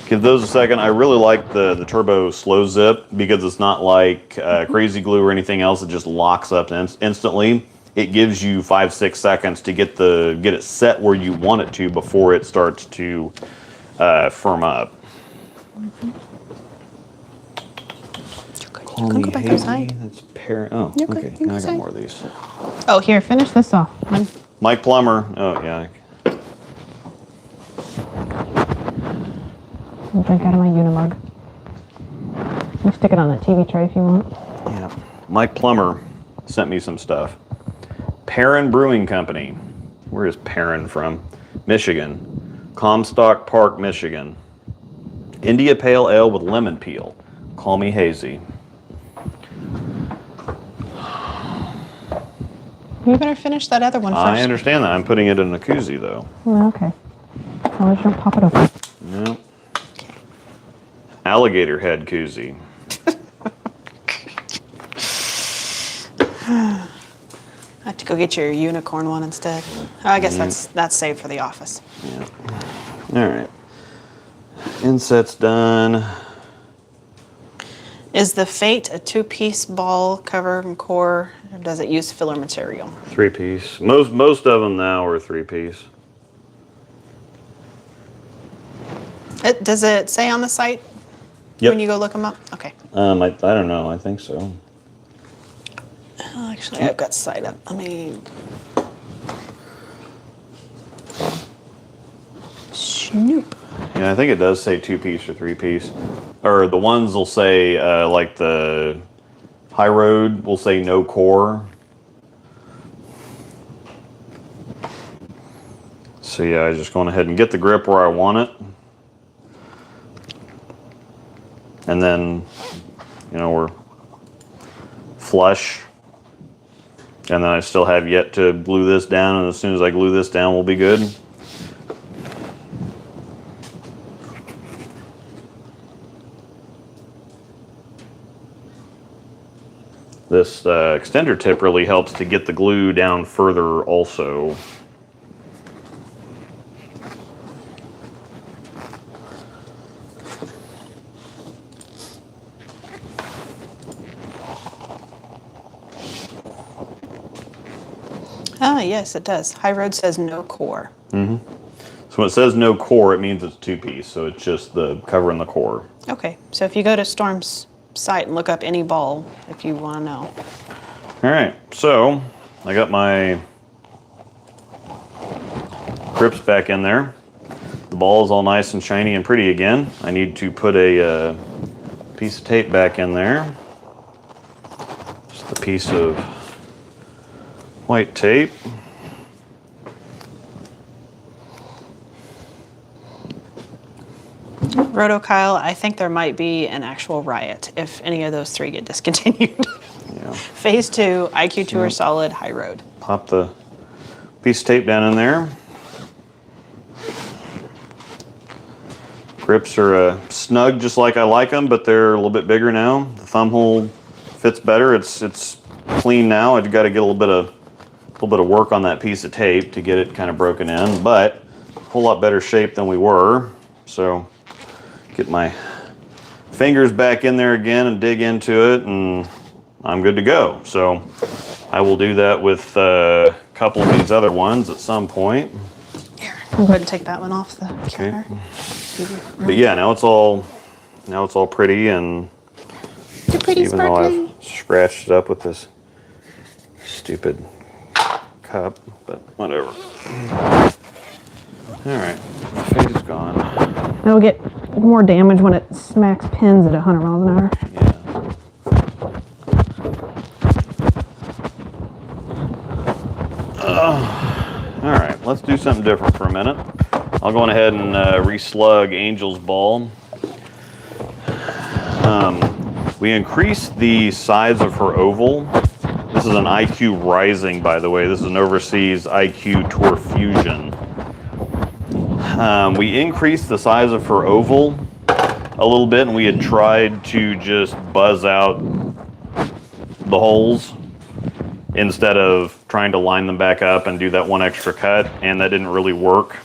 Give those a second. I really like the turbo slow zip because it's not like crazy glue or anything else. It just locks up instantly. It gives you 5-6 seconds to get it set where you want it to before it starts to firm up. You can go back outside. That's oh, You're good. okay. You Now I can got say. more of these. Oh, here, finish this off. Mike Plummer. Oh yeah. I'll drink out of my Unimug. You stick it on that TV tray if you want. Yeah. Mike Plummer sent me some stuff. Perrin Brewing Company. Where is Perrin from? Michigan. Comstock Park, Michigan. India Pale Ale with lemon peel. Call me hazy. You better finish that other one first. I understand that. I'm putting it in a koozie though. Oh, okay. As long as you don't pop it open. No. Alligator head koozie. I have to go get your unicorn one instead. Oh, I guess that's saved for the office. Yeah. All right. Inset's done. Is the Fate a 2-piece ball cover and core, or does it use filler material? 3-piece. Most of them now are 3-piece. Does it say on the site Yep. when you go look them up? Okay. I don't know. I think so. Oh, actually, I've got site up. Let me. Snoop. Yeah, I think it does say 2-piece or 3-piece. Or the ones will say, like the High Road will say no core. So yeah, I just going ahead and get the grip where I want it. And then, we're flush. And then I still have yet to glue this down, and as soon as I glue this down, we'll be good. This extender tip really helps to get the glue down further also. Ah, yes, it does. High Road says no core. So when it says no core, it means it's 2-piece, so it's just the cover and the core. Okay, so if you go to Storm's site and look up any ball, if you want to know. All right, so I got my grips back in there. The ball is all nice and shiny and pretty again. I need to put a piece of tape back in there. Just a piece of white tape. Roto Kyle, I think there might be an actual riot if any of those 3 get discontinued. Yeah. Phase 2, IQ Tour Solid High Road. Pop the piece of tape down in there. Grips are snug just like I like them, but they're a little bit bigger now. The thumb hole fits better. It's clean now. I've got to get a little bit of work on that piece of tape to get it kind of broken in, but a whole lot better shape than we were. So get my fingers back in there again and dig into it, and I'm good to go. So I will do that with a couple of these other ones at some point. Here, I'll go ahead and take that one off the counter. But yeah, now it's all pretty, and You're pretty even though sparkling. I've scratched it up with this stupid cup, but whatever. All right, fade is gone. It'll get more damage when it smacks pins at 100 miles an hour. Yeah. All right, let's do something different for a minute. I'll go on ahead and re-slug Angel's Ball. We increased the size of her oval. This is an IQ Rising, by the way. This is an overseas IQ Tour Fusion. We increased the size of her oval a little bit, and we had tried to just buzz out the holes instead of trying to line them back up and do that one extra cut, and that didn't really work.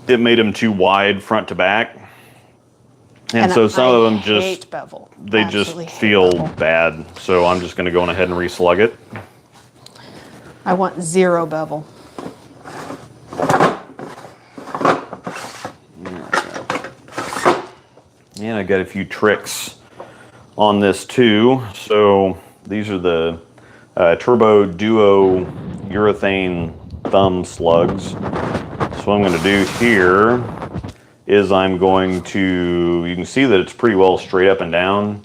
It made them too wide front to back. And so some of them just, bevel. they just feel bad. So I'm just gonna go on ahead and re-slug it. I want 0 bevel. And I got a few tricks on this too. So these are the Turbo Duo urethane thumb slugs. So what I'm going to do here is I'm going to, you can see that it's pretty well straight up and down.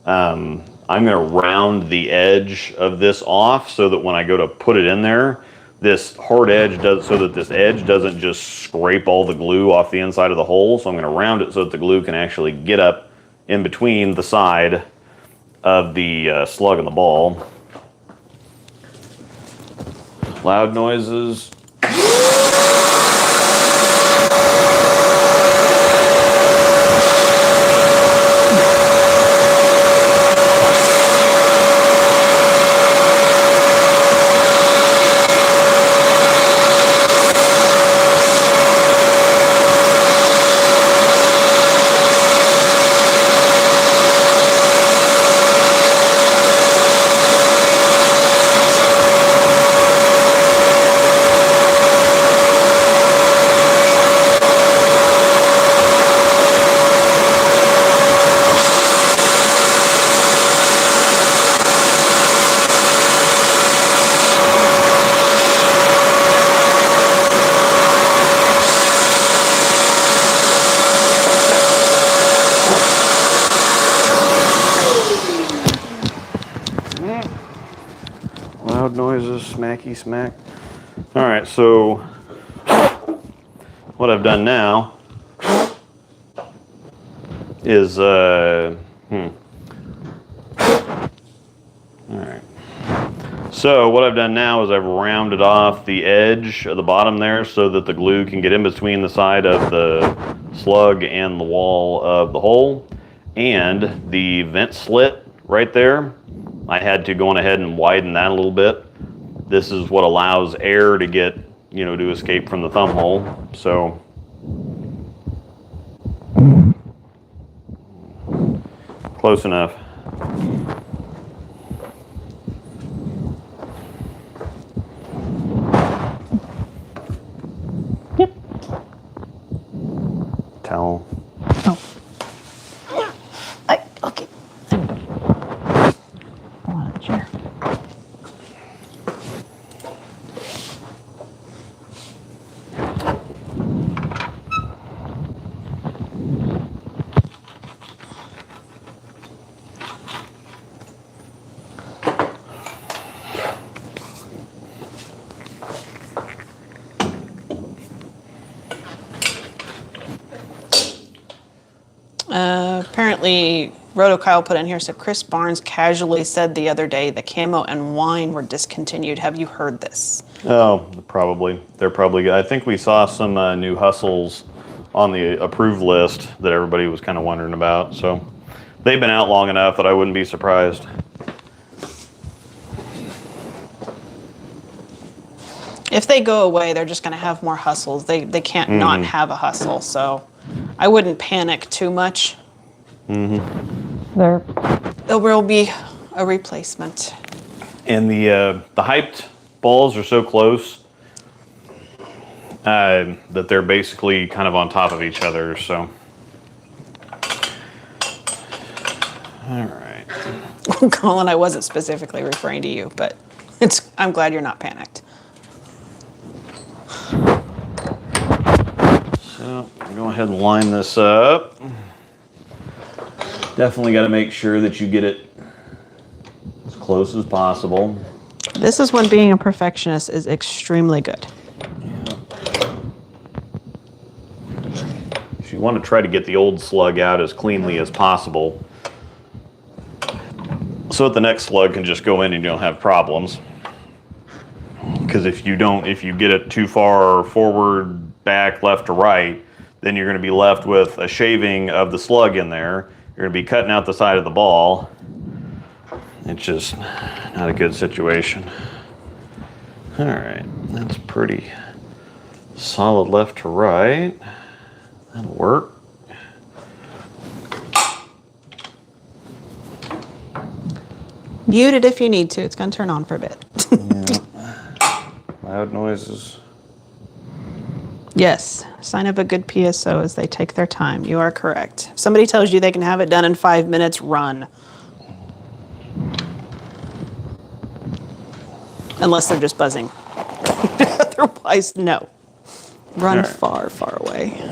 I'm going to round the edge of this off so that when I go to put it in there, this hard edge does, so that this edge doesn't just scrape all the glue off the inside of the hole. So I'm going to round it so that the glue can actually get up in between the side of the slug and the ball. Loud noises. Loud noises, smacky smack. All right, so what I've done now is, all right. So what I've done now is I've rounded off the edge of the bottom there so that the glue can get in between the side of the slug and the wall of the hole. And the vent slit right there, I had to go on ahead and widen that a little bit. This is what allows air to get, to escape from the thumb hole. So close enough. Yep. Towel. Oh. Okay. Go on a chair. Apparently, Roto Kyle put in here, so Chris Barnes casually said the other day the camo and wine were discontinued. Have you heard this? Oh, probably. They're probably. I think we saw some new hustles on the approved list that everybody was kind of wondering about. So they've been out long enough that I wouldn't be surprised. If they go away, they're just going to have more hustles. They can't not have a hustle, so I wouldn't panic too much. There will be a replacement. And the hyped balls are so close that they're basically kind of on top of each other. So, all right. Colin, I wasn't specifically referring to you, but I'm glad you're not panicked. So go ahead and line this up. Definitely got to make sure that you get it as close as possible. This is when being a perfectionist is extremely good. If you want to try to get the old slug out as cleanly as possible, so that the next slug can just go in and you don't have problems. Because if you get it too far forward, back, left to right, then you're going to be left with a shaving of the slug in there. You're going to be cutting out the side of the ball. It's just not a good situation. All right, that's pretty solid left to right. That'll work. Mute it if you need to. It's going to turn on for a bit. Loud noises. Yes, sign of a good PSO is they take their time. You are correct. If somebody tells you they can have it done in 5 minutes, run. Unless they're just buzzing. Otherwise, no. Run Right. far, far away.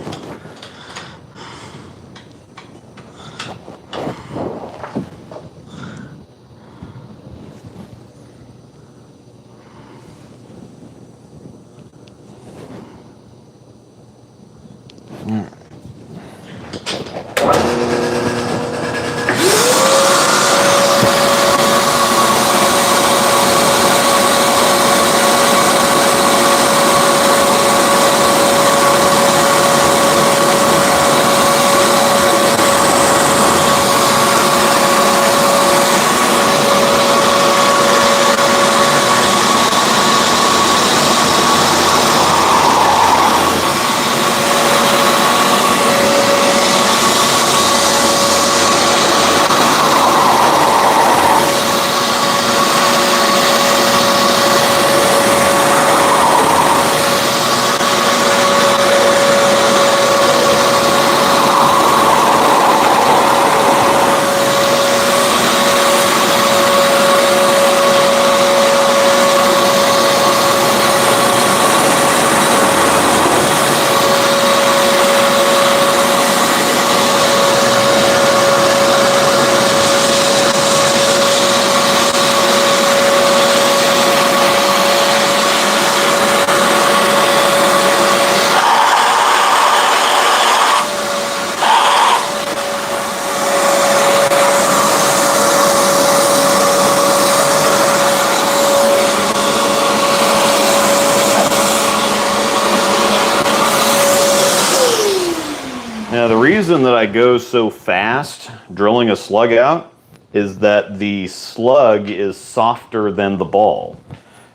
Now, the reason that I go so fast drilling a slug out is that the slug is softer than the ball.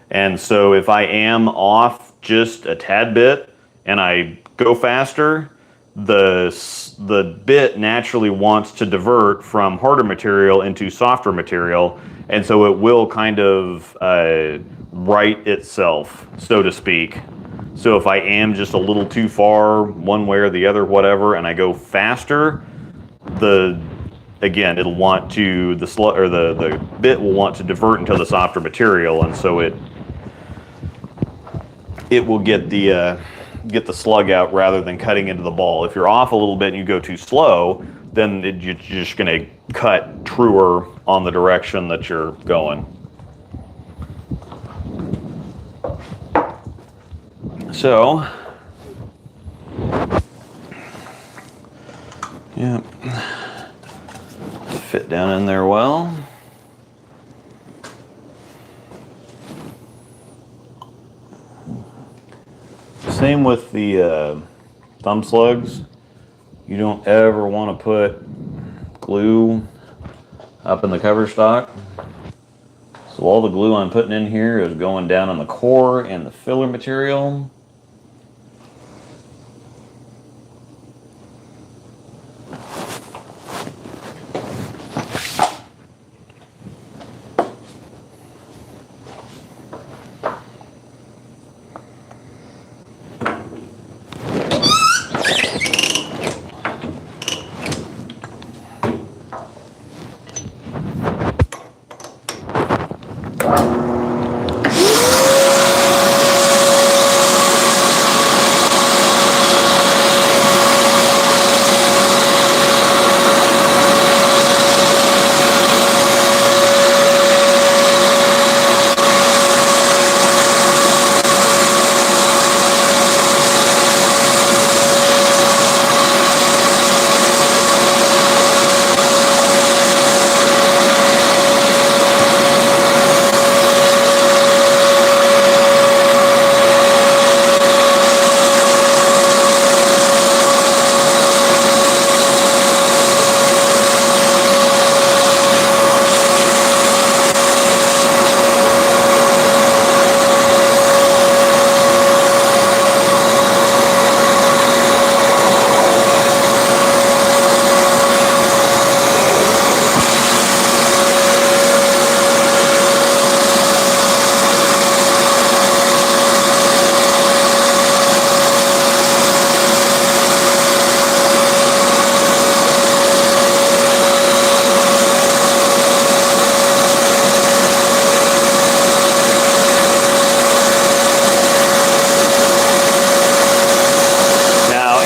And so if I am off just a tad bit and I go faster, the bit naturally wants to divert from harder material into softer material, and so it will kind of right itself, so to speak. So if I am just a little too far one way or the other, whatever, and I go faster, again, it'll want to the bit will want to divert into the softer material, and so it will get the slug out rather than cutting into the ball. If you're off a little bit and you go too slow, then you're just going to cut truer on the direction that you're going. So, yeah, fit down in there well. Same with the thumb slugs. You don't ever want to put glue up in the cover stock. So all the glue I'm putting in here is going down on the core and the filler material.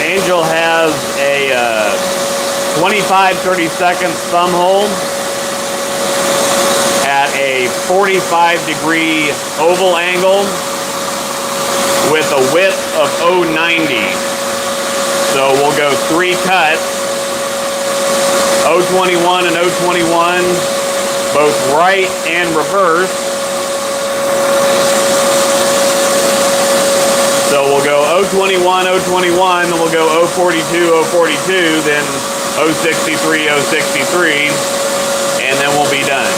Angel has a 25-30 seconds thumb hole at a 45-degree oval angle with a width of 0.90. So we'll go 3 cuts, 0.21 and 0.21, both right and reverse. So we'll go 0.21, 0.21, then we'll go 0.42, 0.42, then 0.63, 0.63, and then we'll be done.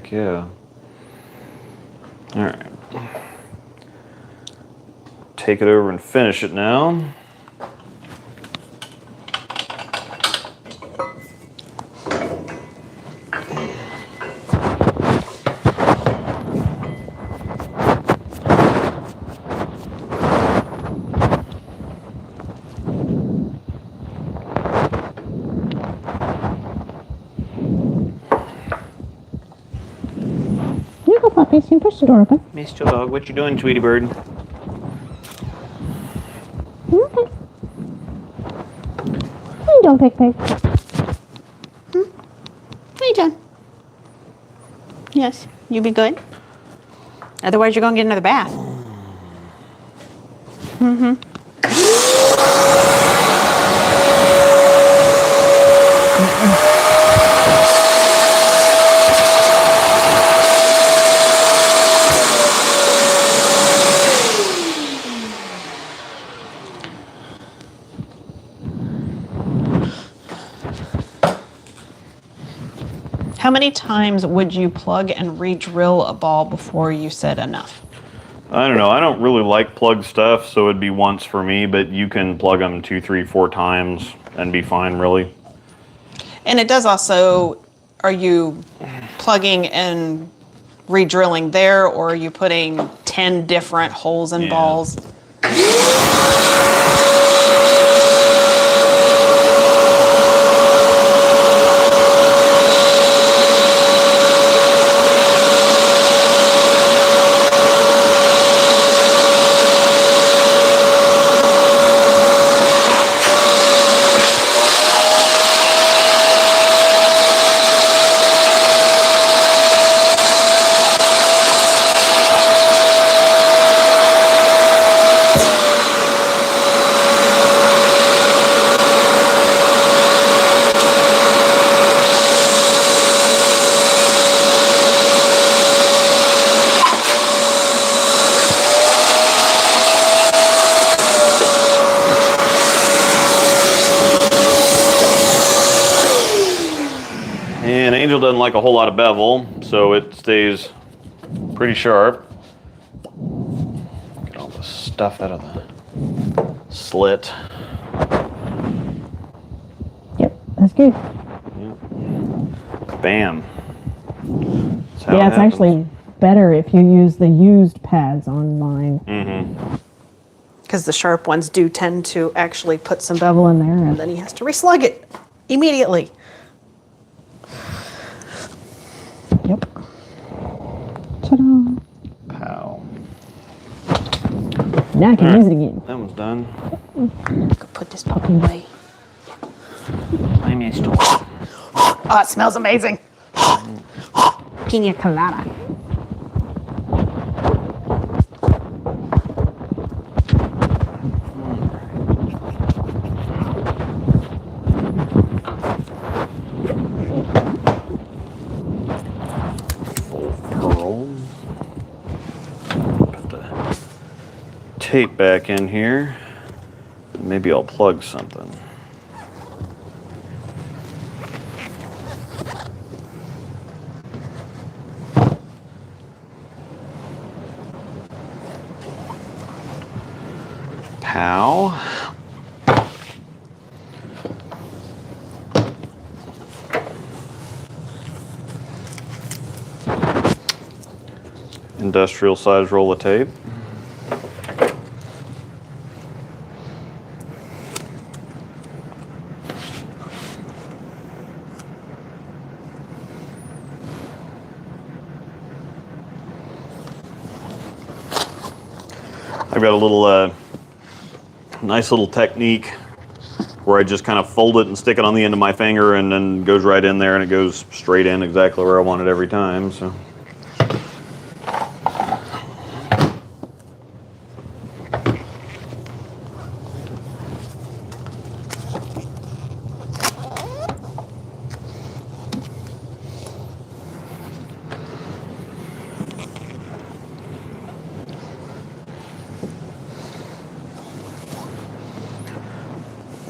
Heck yeah. All right. Take it over and finish it now. You go, puppy. You can push the door open. Mr. Dog, what you doing, Tweety Bird? Okay. Hey, dog, pig, pig. What are you doing? Yes, you be good. Otherwise, you're gonna get another bath. How many times would you plug and re-drill a ball before you said enough? I don't know. I don't really like plug stuff, so it'd be once for me, but you can plug them 2, 3, 4 times and be fine, really. And it does also, are you plugging and re-drilling there, or are you putting 10 different holes and Yeah. balls? And Angel doesn't like a whole lot of bevel, so it stays pretty sharp. Get all the stuff out of the slit. Yep, that's good. Bam. That's how Yeah, it it's happens. actually better if you use the used pads on mine. Because the sharp ones do tend to actually put some bevel Bevel in there. and then he has to reslug it immediately. Yep. Ta-da. Pow. Now I can use it again. That one's done. Go put this puppy away. I missed. Oh, it smells amazing. Pina colada. Pearl. Put the tape back in here. Maybe I'll plug something. Pow. Industrial size roll of tape. I've got a little nice little technique where I just kind of fold it and stick it on the end of my finger, and then goes right in there, and it goes straight in exactly where I want it every time. So.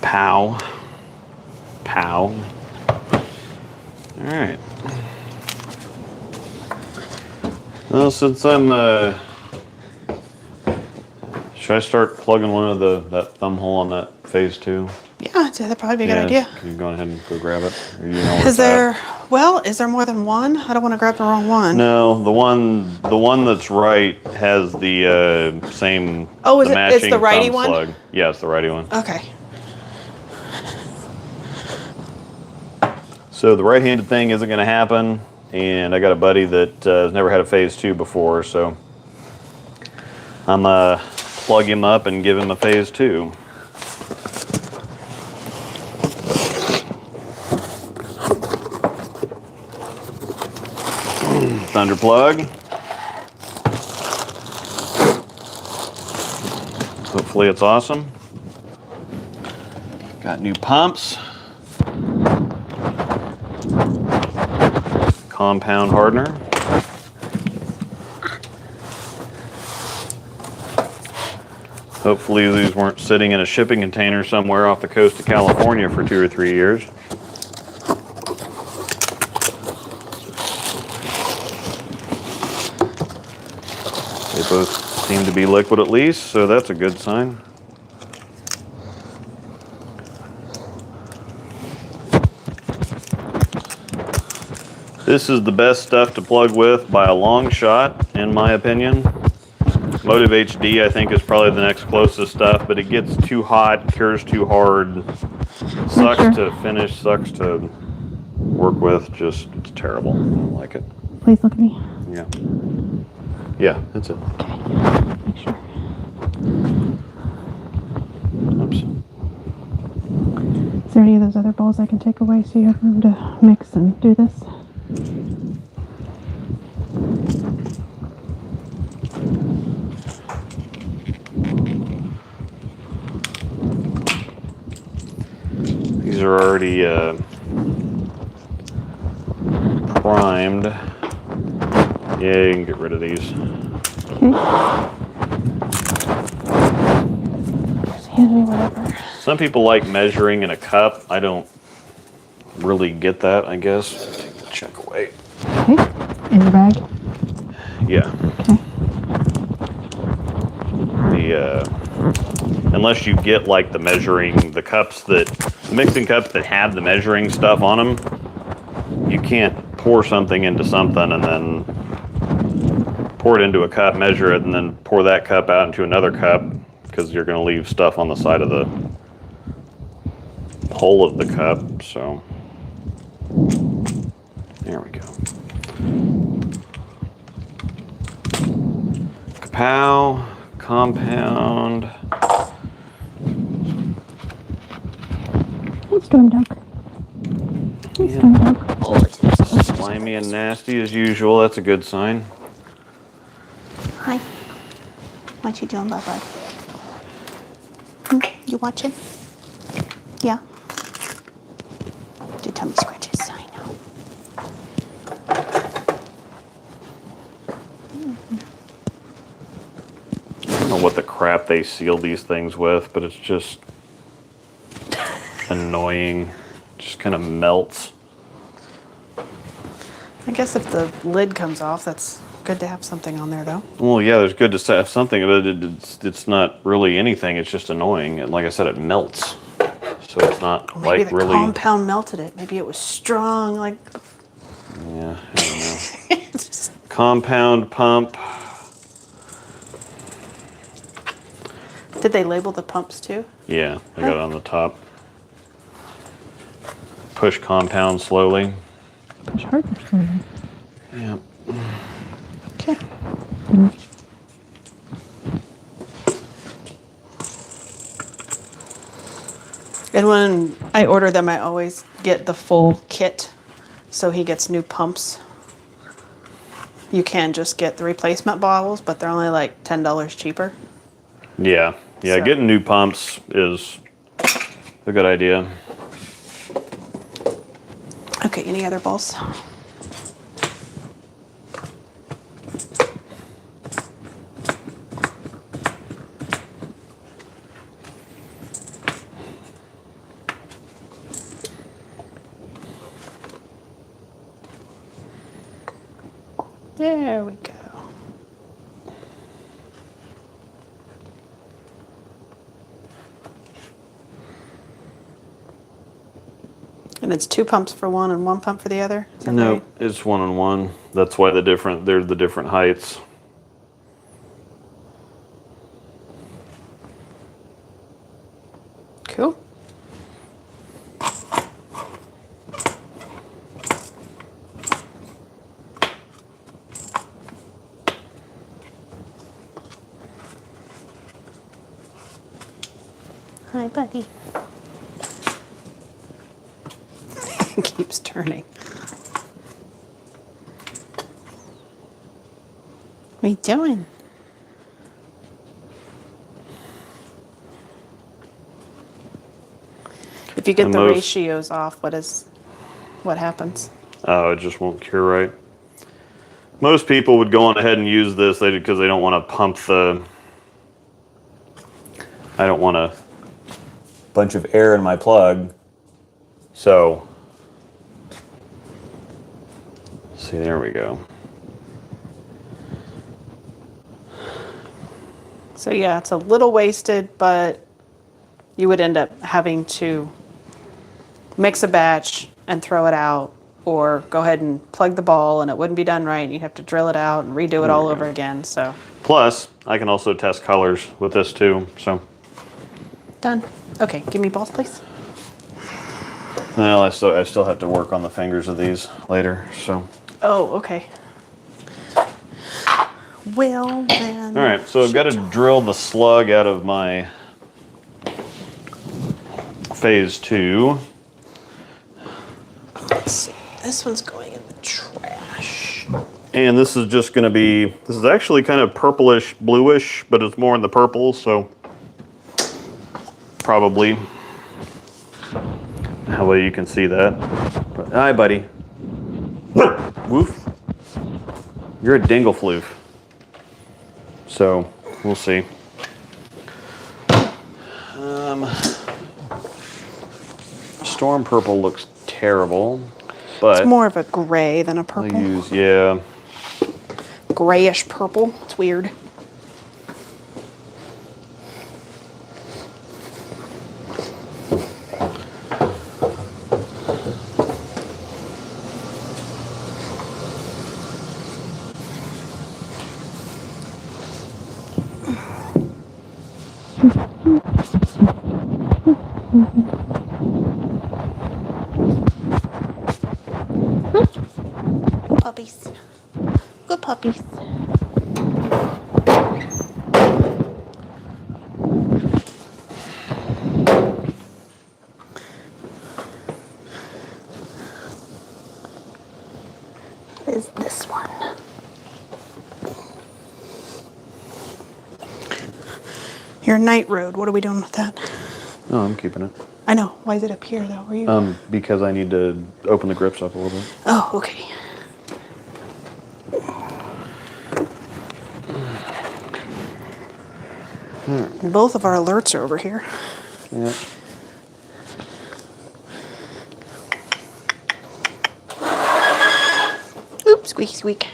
Pow. Pow. All right. Well, since I'm, should I start plugging one of that thumb hole on that phase 2? Yeah, that'd probably be a good idea. Can you go ahead and go grab it? Or you know where Is it's there, at? well, is there more than one? I don't want to grab the wrong one. No, the one that's right has the same. Oh, is the it- it's matching the righty thumb one? slug. Yeah, it's the righty one. Okay. So the right-handed thing isn't going to happen, and I got a buddy that has never had a phase 2 before, so I'm plug him up and give him a phase 2. Thunder plug. Hopefully it's awesome. Got new pumps. Compound hardener. Hopefully these weren't sitting in a shipping container somewhere off the coast of California for 2 or 3 years. They both seem to be liquid at least, so that's a good sign. This is the best stuff to plug with by a long shot, in my opinion. Motive HD, I think, is probably the next closest stuff, but it gets too hot, cures too hard, sucks to finish, sucks to work with. Just, it's terrible. I don't like it. Please look at me. Yeah. Yeah, that's it. Make sure. Oops. Is there any of those other balls I can take away so you have room to mix and do this? These are already primed. Yeah, you can get rid of these. Okay. Just hand me whatever. Some people like measuring in a cup. I don't really get that, I guess. Take the check away. Okay. In your bag. Yeah. Okay. Unless you get like the measuring, the mixing cups that have the measuring stuff on them, you can't pour something into something and then pour it into a cup, measure it, and then pour that cup out into another cup, because you're going to leave stuff on the side of the hole of the cup. So there we go. Kapow, compound. Hey, Storm Dog. Hey, Storm Dog. Slimy and nasty as usual. That's a good sign. Hi. What you doing, bud? You watching? Yeah. Do tummy scratches. I know. I don't know what the crap they seal these things with, but it's just annoying. Just kind of melts. I guess if the lid comes off, that's good to have something on there, though. Well, yeah, there's good to have something, but it's not really anything. It's just annoying. And like I said, it melts. So it's not Maybe like the really. compound melted it. Maybe it was strong, like. Yeah, I don't know. Compound pump. Did they label the pumps too? Yeah, I got it on the top. Push compound slowly. Push harder. Yeah. Okay. And when I order them, I always get the full kit, so he gets new pumps. You can just get the replacement bottles, but they're only like $10 cheaper. Yeah. Yeah, So- getting new pumps is a good idea. Okay, any other balls? There we go. And it's 2 pumps for one and 1 pump for the other? Is that No, right? it's 1-on-1. That's why they're the different heights. Cool. Hi, buddy. Keeps turning. What are you doing? If you get And the most- ratios off, what happens? Oh, it just won't cure right. Most people would go on ahead and use this because they don't want to pump the. I don't want a bunch of air in my plug. So, see, there we go. So yeah, it's a little wasted, but you would end up having to mix a batch and throw it out, or go ahead and plug the ball and it wouldn't be done right, and you'd have to drill it out and redo it all over again. So Plus, I can also test colors with this too. So, done. Okay, give me balls, please. well, I still have to work on the fingers of these later. So, Oh, okay. Well then. all right. So I've got to drill the slug out of my phase 2. Let's see. This one's going in the trash. And this is just going to be, this is actually kind of purplish bluish, but it's more in the purple, so probably. That way you can see that. But, hi, buddy. Woof. You're a dinglefloof. So, we'll see. Storm purple looks terrible, but It's more of a gray than a I'll purple. use, yeah. Grayish purple. It's weird. Puppies. Good puppies. What is this one? Your night road. What are we doing with that? No, I'm keeping it. I know. Why is it up here though? Were you? Because I need to open the grips up a little bit. Oh, okay. Both of our alerts are over here. Yeah. Oops, squeak, squeak.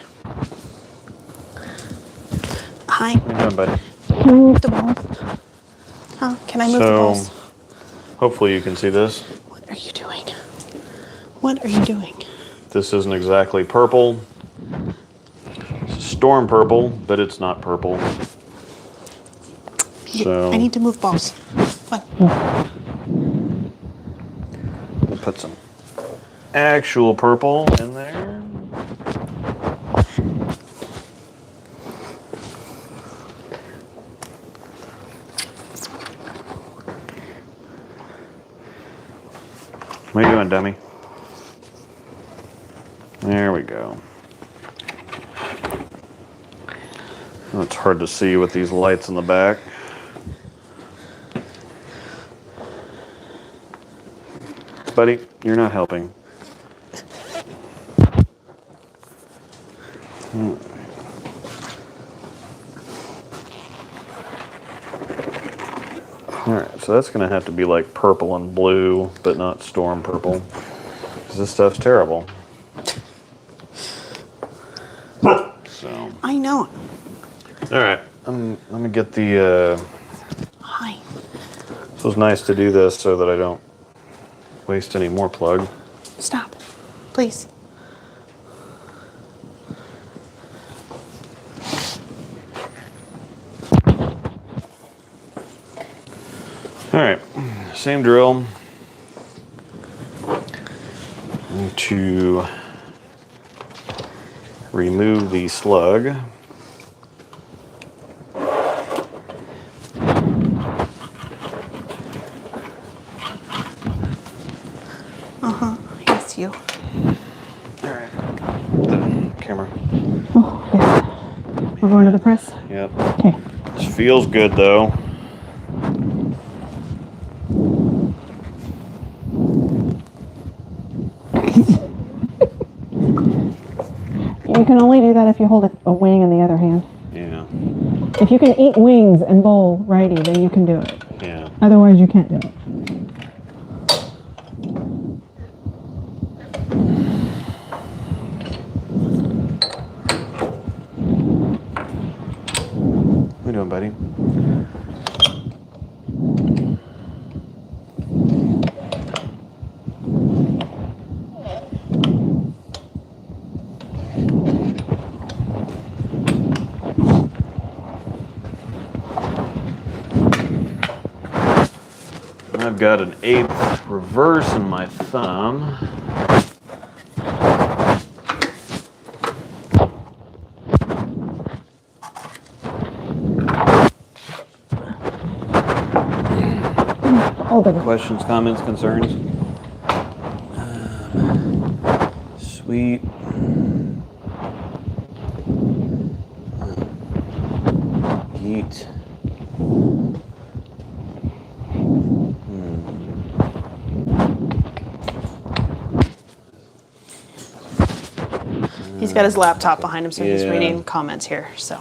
Hi. How you doing, buddy? Can I move the balls? Huh? Can I move the balls? Hopefully you can see this. What are you doing? What are you doing? This isn't exactly purple. It's storm purple, but it's not purple. So I need to move balls. What? put some actual purple in there. What are you doing, dummy? There we go. Oh, it's hard to see with these lights in the back. Buddy, you're not helping. Alright, so that's going to have to be like purple and blue, but not storm purple. Because this stuff's terrible. So, I know. alright, let me get the, Hi. it was nice to do this so that I don't waste any more plug. Stop, please. All right, same drill. To remove the slug. Yes, you. All right. The camera. Oh, yes. We're going to the press? Yep. Okay. This feels good though. You can only do that if you hold a wing in the other hand. Yeah. If you can eat wings and bowl righty, then you can do it. Yeah. Otherwise, you can't do it. What you doing, buddy? I've got an 1/8 reverse in my thumb. Hold it. Questions, comments, concerns? Sweet. Eat. He's got his laptop behind him, so he's Yeah. reading comments here. So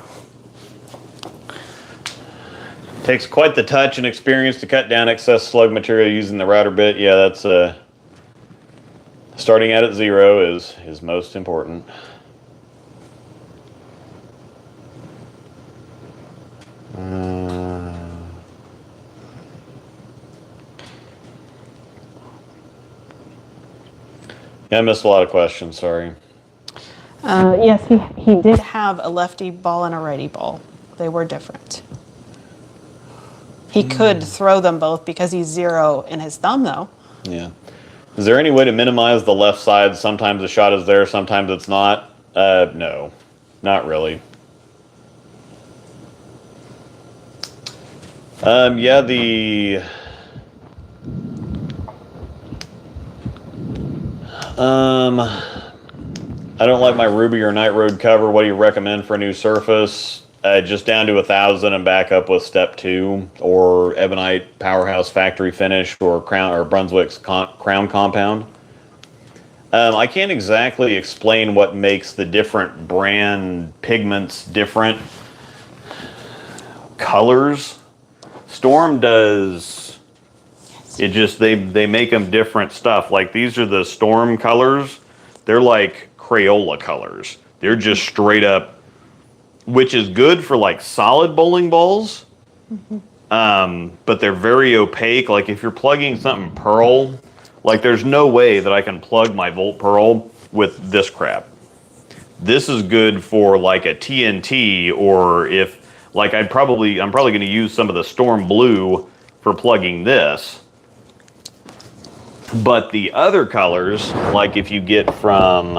Takes quite the touch and experience to cut down excess slug material using the router bit. Yeah, that's starting out at 0 is most important. Yeah, I missed a lot of questions. Sorry. Yes, he did. have a lefty ball and a righty ball. They were different. He could throw them both because he's 0 in his thumb, though. Yeah. Is there any way to minimize the left side? Sometimes the shot is there, sometimes it's not. No, not really. Yeah, I don't like my Ruby or Night Road cover. What do you recommend for a new surface? Just down to 1,000 and back up with step 2, or Ebonite Powerhouse Factory Finish, or Crown or Brunswick's Crown Compound. I can't exactly explain what makes the different brand pigments different. Colors. Storm does. It just they make them different stuff. Like these are the Storm colors. They're like Crayola colors. They're just straight up, which is good for like solid bowling balls. But they're very opaque. Like if you're plugging something pearl, like there's no way that I can plug my Volt Pearl with this crap. This is good for like a TNT, or if like I'm probably going to use some of the Storm Blue for plugging this. But the other colors, like if you get from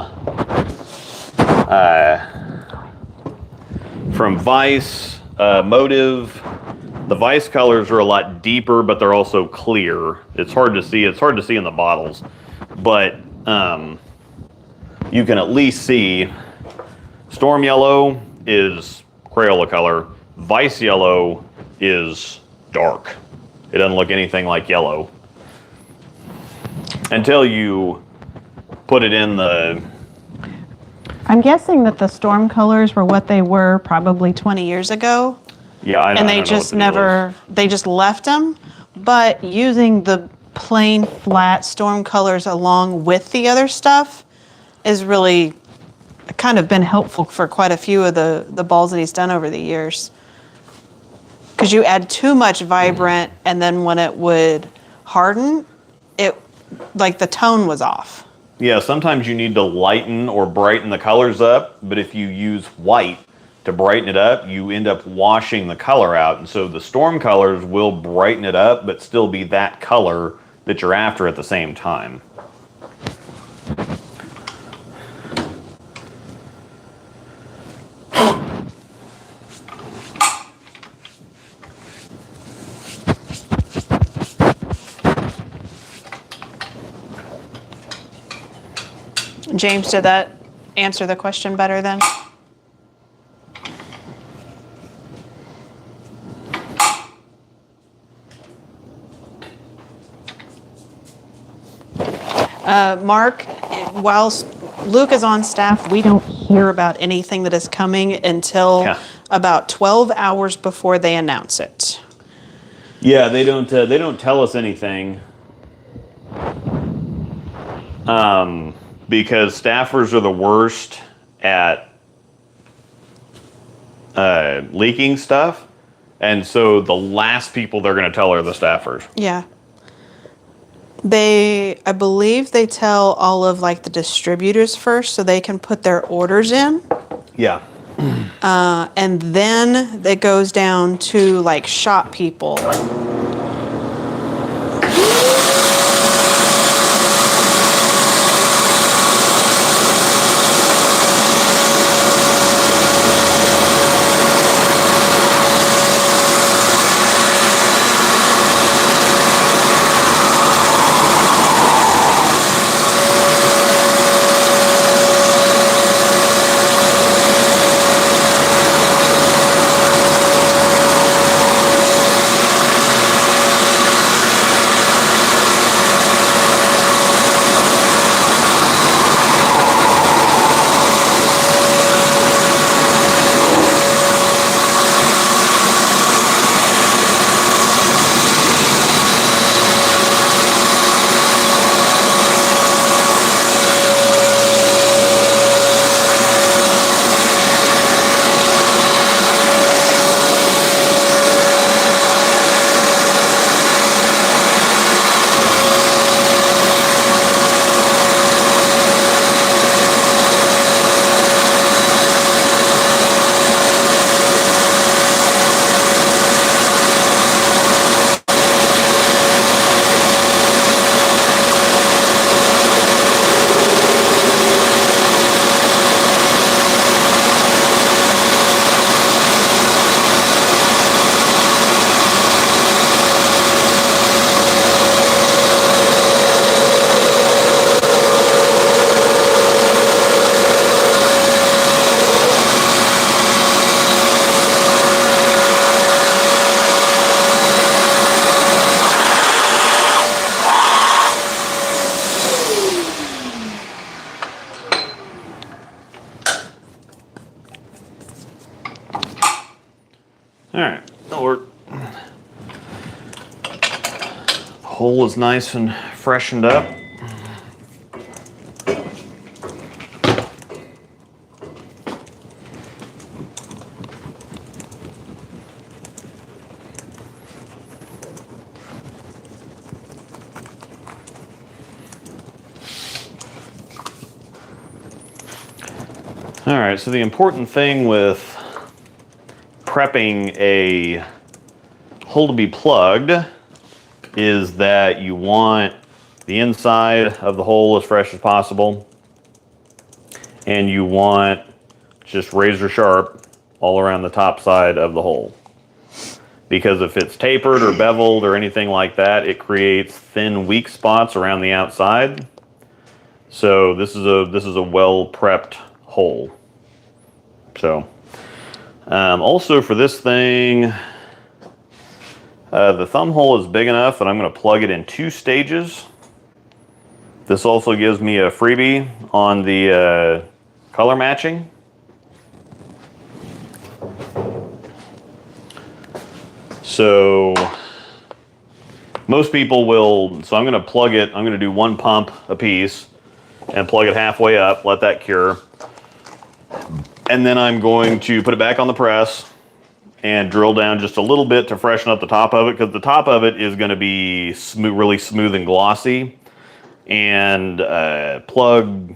Vice, Motive, the Vice colors are a lot deeper, but they're also clear. It's hard to see. It's hard to see in the bottles, but you can at least see. Storm Yellow is Crayola color. Vice Yellow is dark. It doesn't look anything like yellow until you put it in the. I'm guessing that the Storm colors were what they were probably 20 years ago. Yeah, I know. And I they don't know just what the deal never, they just left them. But using the plain flat Storm colors along with the other stuff is really kind of been helpful for quite a few of the balls that he's done over the years. Because you add too much vibrant, and then when it would harden, it like the tone was off. Yeah, sometimes you need to lighten or brighten the colors up, but if you use white to brighten it up, you end up washing the color out. And so the storm colors will brighten it up, but still be that color that you're after at the same time. James, did that answer the question better then? Mark, whilst Luke is on staff, we don't hear about anything that is coming until about 12 hours before they announce it. Yeah, they don't tell us anything. Because staffers are the worst at leaking stuff. And so the last people they're going to tell are the staffers. Yeah. I believe they tell all of like the distributors first so they can put their orders in. Yeah. And then it goes down to like shop people. All right. Hole is nice and freshened up. All right, so the important thing with prepping a hole to be plugged is that you want the inside of the hole as fresh as possible, and you want just razor sharp all around the top side of the hole. Because if it's tapered or beveled or anything like that, it creates thin, weak spots around the outside. So this is a well prepped hole. So also for this thing, the thumb hole is big enough that I'm going to plug it in 2 stages. This also gives me a freebie on the color matching. So most people will, so I'm going to plug it, I'm going to do 1 pump a piece and plug it halfway up, let that cure. And then I'm going to put it back on the press and drill down just a little bit to freshen up the top of it, because the top of it is going to be smooth, really smooth and glossy. and plug,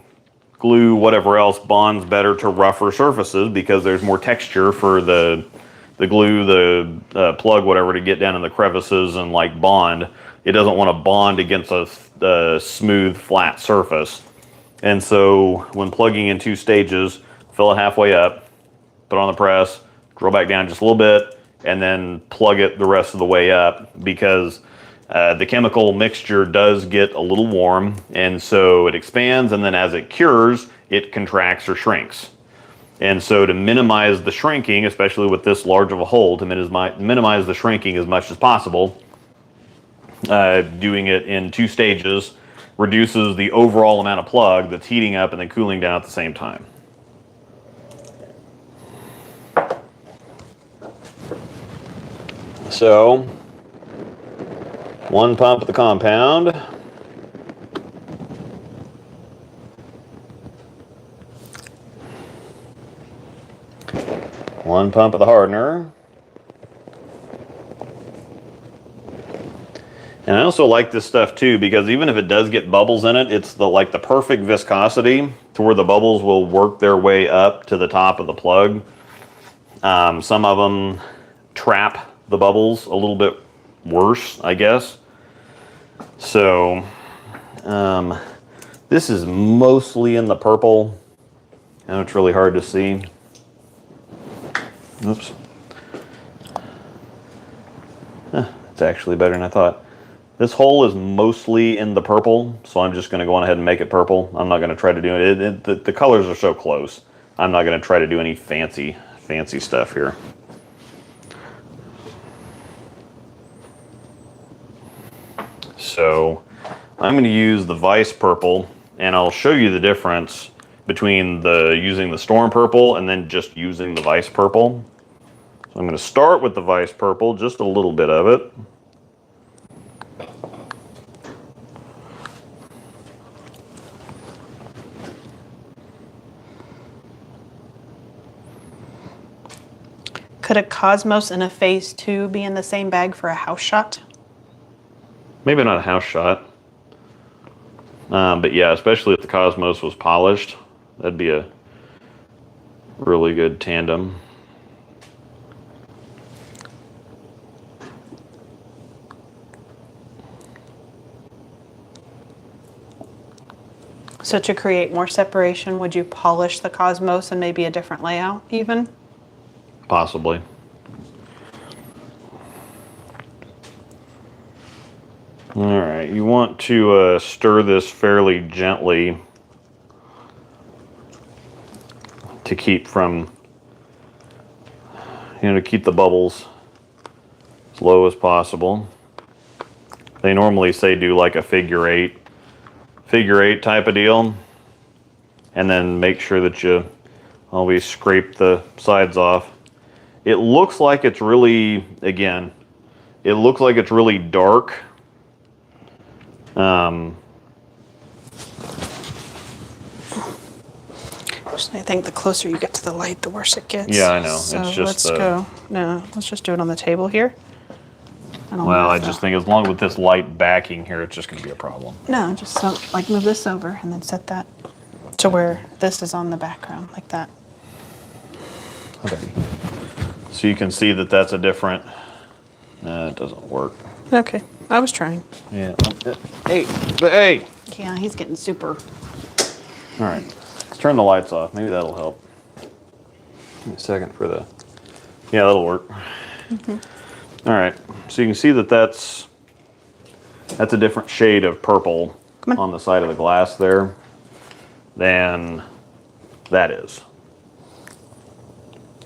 glue, whatever else bonds better to rougher surfaces because there's more texture for the glue, the plug, whatever, to get down in the crevices and like bond. It doesn't want to bond against a smooth, flat surface. And so when plugging in 2 stages, fill it halfway up, put it on the press, drill back down just a little bit, and then plug it the rest of the way up because the chemical mixture does get a little warm, and so it expands, and then as it cures, it contracts or shrinks. And so to minimize the shrinking, especially with this large of a hole, to minimize the shrinking as much as possible, doing it in 2 stages reduces the overall amount of plug that's heating up and then cooling down at the same time. So, 1 pump of the compound. One pump of the hardener. And I also like this stuff too because even if it does get bubbles in it, it's like the perfect viscosity to where the bubbles will work their way up to the top of the plug. Some of them trap the bubbles a little bit worse, I guess. So this is mostly in the purple. I know it's really hard to see. Oops. It's actually better than I thought. This hole is mostly in the purple, so I'm just going to go on ahead and make it purple. I'm not going to try to do it. The colors are so close. I'm not going to try to do any fancy stuff here. So I'm going to use the Vice purple, and I'll show you the difference between using the Storm purple and then just using the Vice purple. So I'm going to start with the Vice purple, just a little bit of it. Could a Cosmos and a Phase 2 be in the same bag for a house shot? Maybe not a house shot. But yeah, especially if the Cosmos was polished, that'd be a really good tandem. So to create more separation, would you polish the Cosmos and maybe a different layout even? Possibly. All right, you want to stir this fairly gently to keep to keep the bubbles as low as possible. They normally say do like a figure eight type of deal, and then make sure that you always scrape the sides off. It looks like it's really, again, it looks like it's really dark. I think the closer you get to the light, the worse it gets. Yeah, I know. So it's just let's just do it on the table here. Well, I just think as long with this light backing here, it's just going to be a problem. No, just like move this over and then set that to where this is on the background, like that. Okay. So you can see that that's a different. It doesn't work. Okay, I was trying. Yeah. Hey. Yeah, he's getting super. All right. Let's turn the lights off. Maybe that'll help. Give me a second for the. Yeah, that'll work. Mm-hmm. All right. So you can see that that's a different shade of purple on the side of the glass there than that is.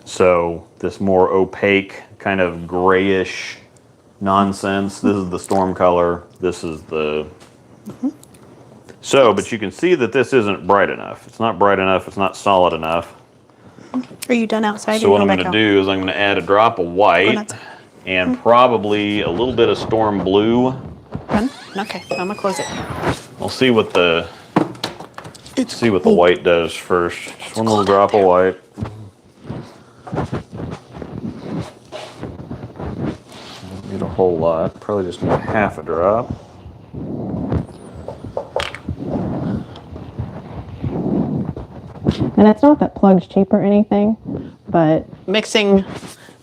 So this more opaque, kind of grayish nonsense. This is the Storm color. This is the... So, but you can see that this isn't bright enough. It's not bright enough. It's not solid enough. Are you done outside? So what I'm going to do is I'm going to add a drop of white and probably a little bit of Storm blue. Okay, I'm going to close it. We'll see what the white does first. Just one little drop of white. Don't need a whole lot. Probably just need half a drop. And it's not that plug's cheap or anything, but Mixing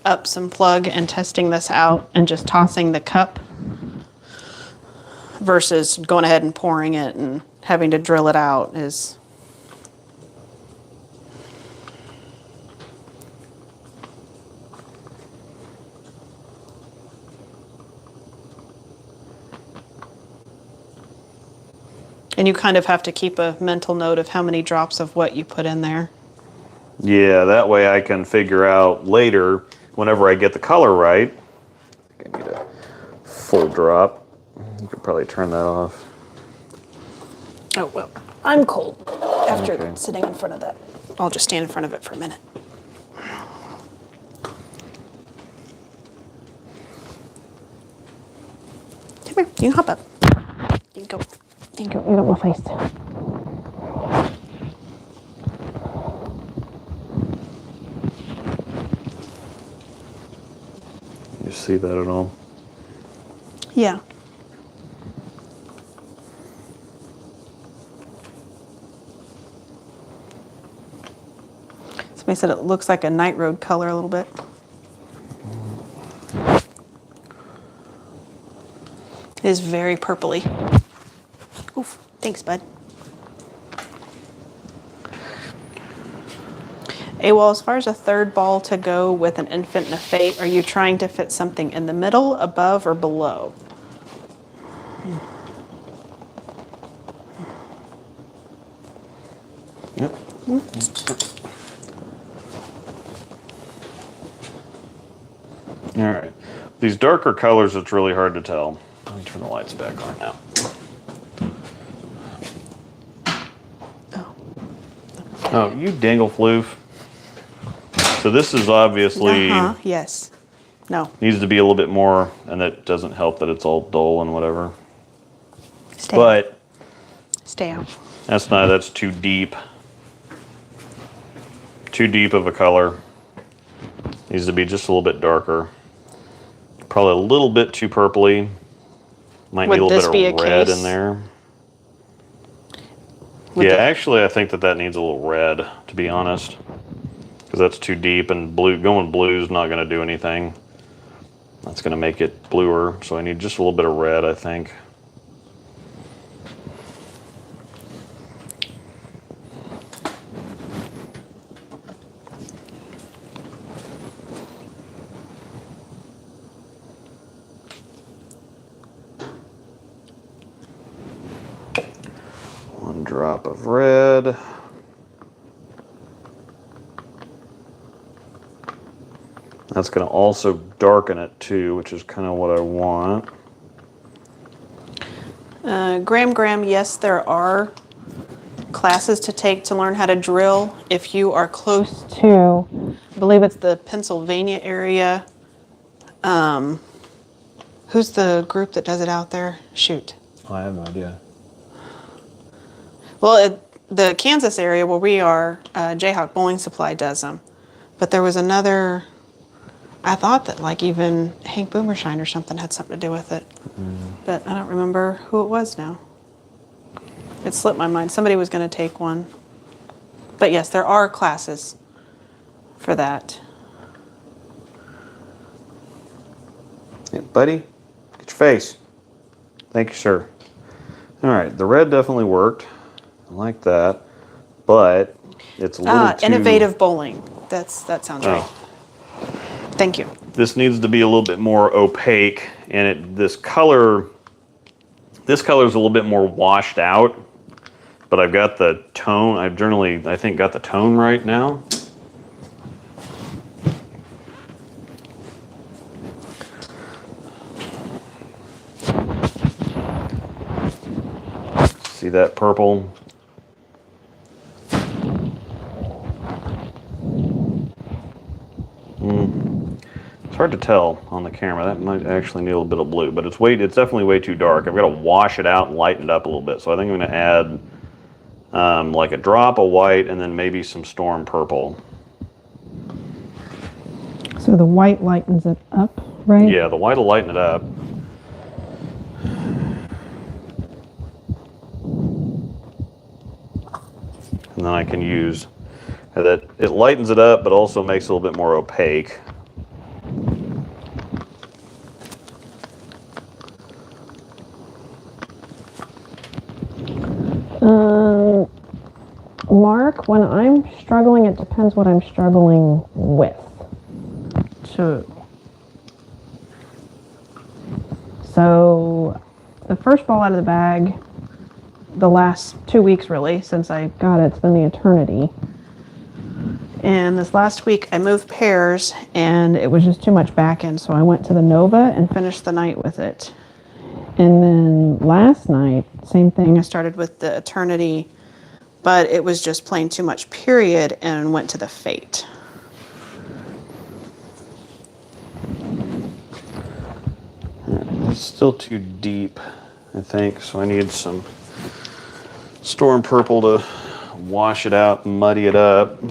up some plug and testing this out and just tossing the cup versus going ahead and pouring it and having to drill it out is. And you kind of have to keep a mental note of how many drops of what you put in there. Yeah, that way I can figure out later, whenever I get the color right. I need a full drop. You could probably turn that off. Oh, well, I'm cold after Okay. sitting in front of that. I'll just stand in front of it for a minute. Come here, you can hop up. You can go. you got my face. You see that at all? Yeah. Somebody said it looks like a night road color a little bit. It is very purpley. Oof, thanks, bud. AWOL, as far as a third ball to go with an infant and a fate, are you trying to fit something in the middle, above, or below? Yep. All right. These darker colors, it's really hard to tell. Let me turn the lights back on now. Oh, you dangle floof. So this is obviously Yes. No. needs to be a little bit more, and that doesn't help that it's all dull and whatever. Stay out. But Stay out. that's too deep. Too deep of a color. Needs to be just a little bit darker. Probably a little bit too purpley. Might Would need a this little be bit of a red case? in there. Would Yeah, the- actually, I think that needs a little red, to be honest, because that's too deep, and blue going blue is not going to do anything. That's going to make it bluer, so I need just a little bit of red, I think. One drop of red. That's going to also darken it too, which is kind of what I want. Graham, yes, there are classes to take to learn how to drill. If you are close to, I believe it's the Pennsylvania area. Who's the group that does it out there? Shoot. I have no idea. Well, the Kansas area where we are, Jayhawk Bowling Supply does them. But there was another, I thought that like even Hank Boomershine or something had something to do with it. But I don't remember who it was now. It slipped my mind. Somebody was going to take one. But yes, there are classes for that. Hey, buddy, get your face. Thank you, sir. All right, the red definitely worked. I like that, but it's a little too... Innovative bowling. That sounds right. Oh. Thank you. This needs to be a little bit more opaque, and this color is a little bit more washed out, but I've got the tone, I think, got the tone right now. See that purple? It's hard to tell on the camera. That might actually need a little bit of blue, but it's definitely way too dark. I've got to wash it out and lighten it up a little bit. So I think I'm going to add like a drop of white and then maybe some storm purple. So the white lightens it up, right? Yeah, the white will lighten it up. And then I can use that it lightens it up, but also makes it a little bit more opaque. Mark, when I'm struggling, it depends what I'm struggling with. So the first ball out of the bag, the last 2 weeks really, since I got it, it's been the Eternity. And this last week I moved pairs and it was just too much back end, so I went to the Nova and finished the night with it. And then last night, same thing. I started with the Eternity, but it was just plain too much period and went to the Fate. It's still too deep, I think, so I need some Storm Purple to wash it out and muddy it up.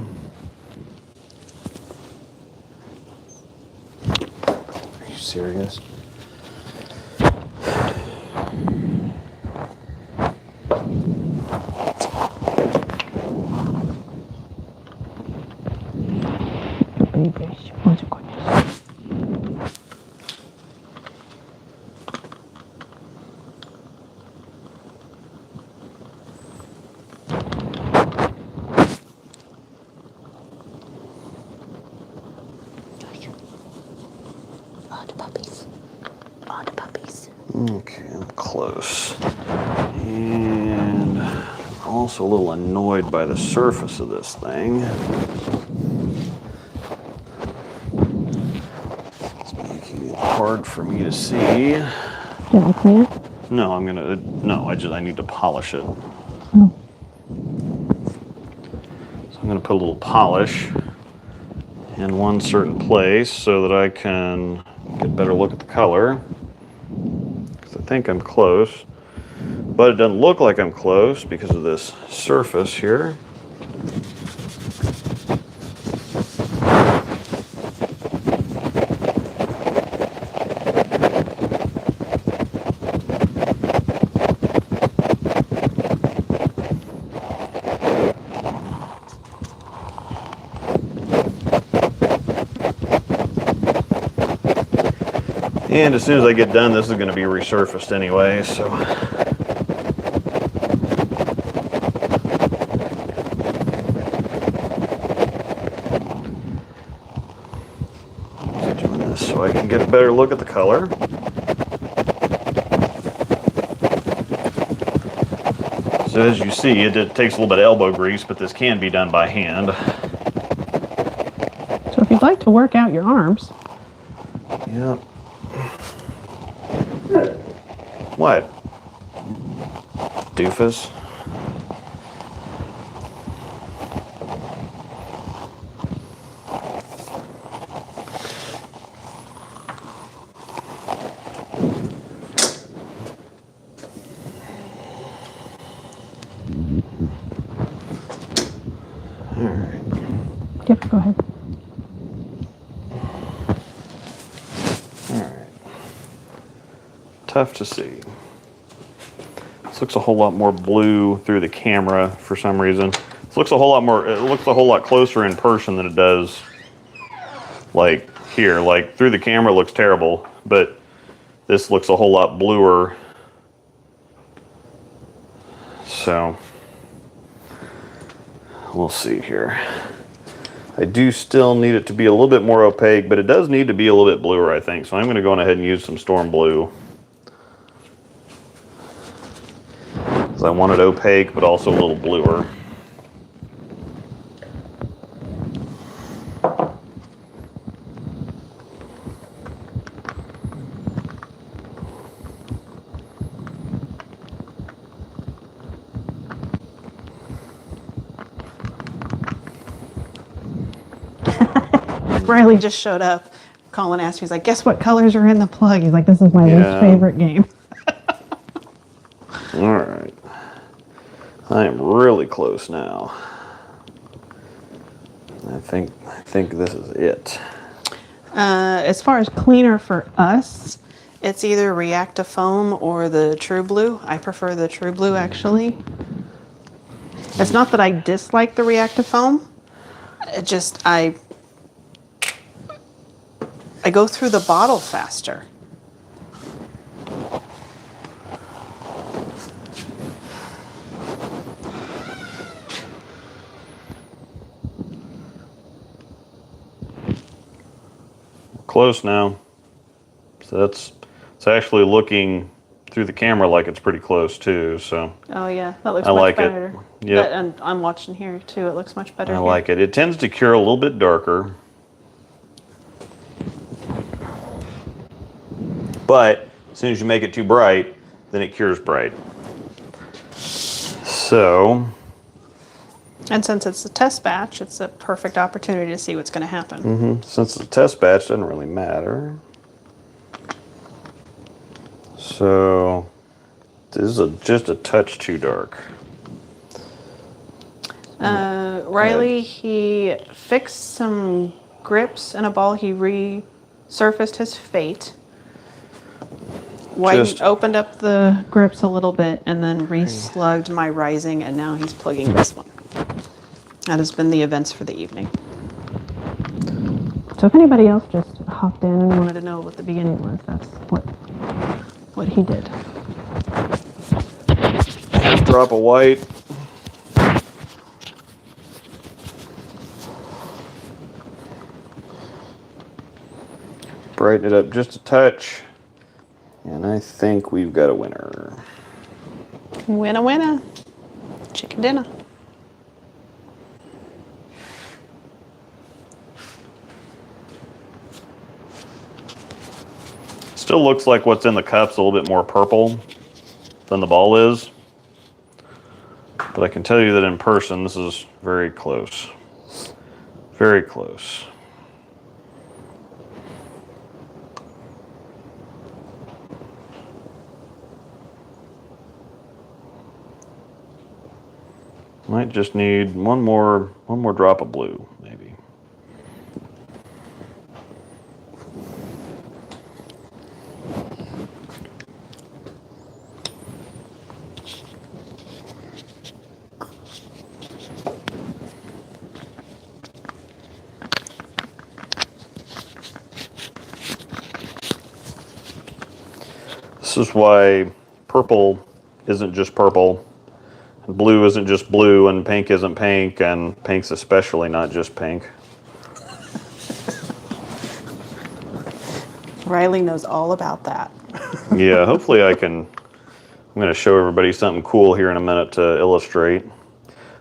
Are you serious? Oh, the puppies. Oh, the puppies. Okay, I'm close. And I'm also a little annoyed by the surface of this thing. It's making it hard for me to see. Did I clean it? No, I need to polish it. Oh. So I'm gonna put a little polish in one certain place so that I can get a better look at the color. Because I think I'm close, but it doesn't look like I'm close because of this surface here. And as soon as I get done, this is going to be resurfaced anyway, so. Just doing this so I can get a better look at the color. So as you see, it takes a little bit of elbow grease, but this can be done by hand. So if you'd like to work out your arms. Yep. What? Doofus? Yep, go ahead. Tough to see. This looks a whole lot more blue through the camera for some reason. This looks a whole lot more, it looks a whole lot closer in person than it does like here. Like through the camera it looks terrible, but this looks a whole lot bluer. So we'll see here. I do still need it to be a little bit more opaque, but it does need to be a little bit bluer, I think. So I'm going to go on ahead and use some Storm Blue. Because I want it opaque, but also a little bluer. Riley just showed up. Colin asked me, he's like, guess what colors are in the plug? He's like, this is my Yeah. least favorite game. All right. I am really close now. I think this is it. As far as cleaner for us, it's either Reactifoam or the True Blue. I prefer the True Blue, actually. It's not that I dislike the Reactifoam, I go through the bottle faster. Close now. So it's actually looking through the camera like it's pretty close too. So Oh yeah, that looks I much like it. better. Yep. And I'm watching here too. It looks much better. I here. like it. It tends to cure a little bit darker. But as soon as you make it too bright, then it cures bright. So, And since it's a test batch, it's a perfect opportunity to see what's going to happen. since it's a test batch, doesn't really matter. So, this is just a touch too dark. Riley, he fixed some grips in a ball. He resurfaced his fate. Just- Opened up the grips a little bit and then re-slugged my rising, and now he's plugging this one. That has been the events for the evening. So if anybody else just hopped in and wanted to know what the beginning was, that's what he did. Half drop of white. Brighten it up just a touch. And I think we've got a winner. Winner, winner. Chicken dinner. Still looks like what's in the cup's a little bit more purple than the ball is. But I can tell you that in person, this is very close. Very close. Might just need one more drop of blue, maybe. This is why purple isn't just purple. Blue isn't just blue, and pink isn't pink, and pink's especially not just pink. Riley knows all about that. Yeah, hopefully I'm going to show everybody something cool here in a minute to illustrate.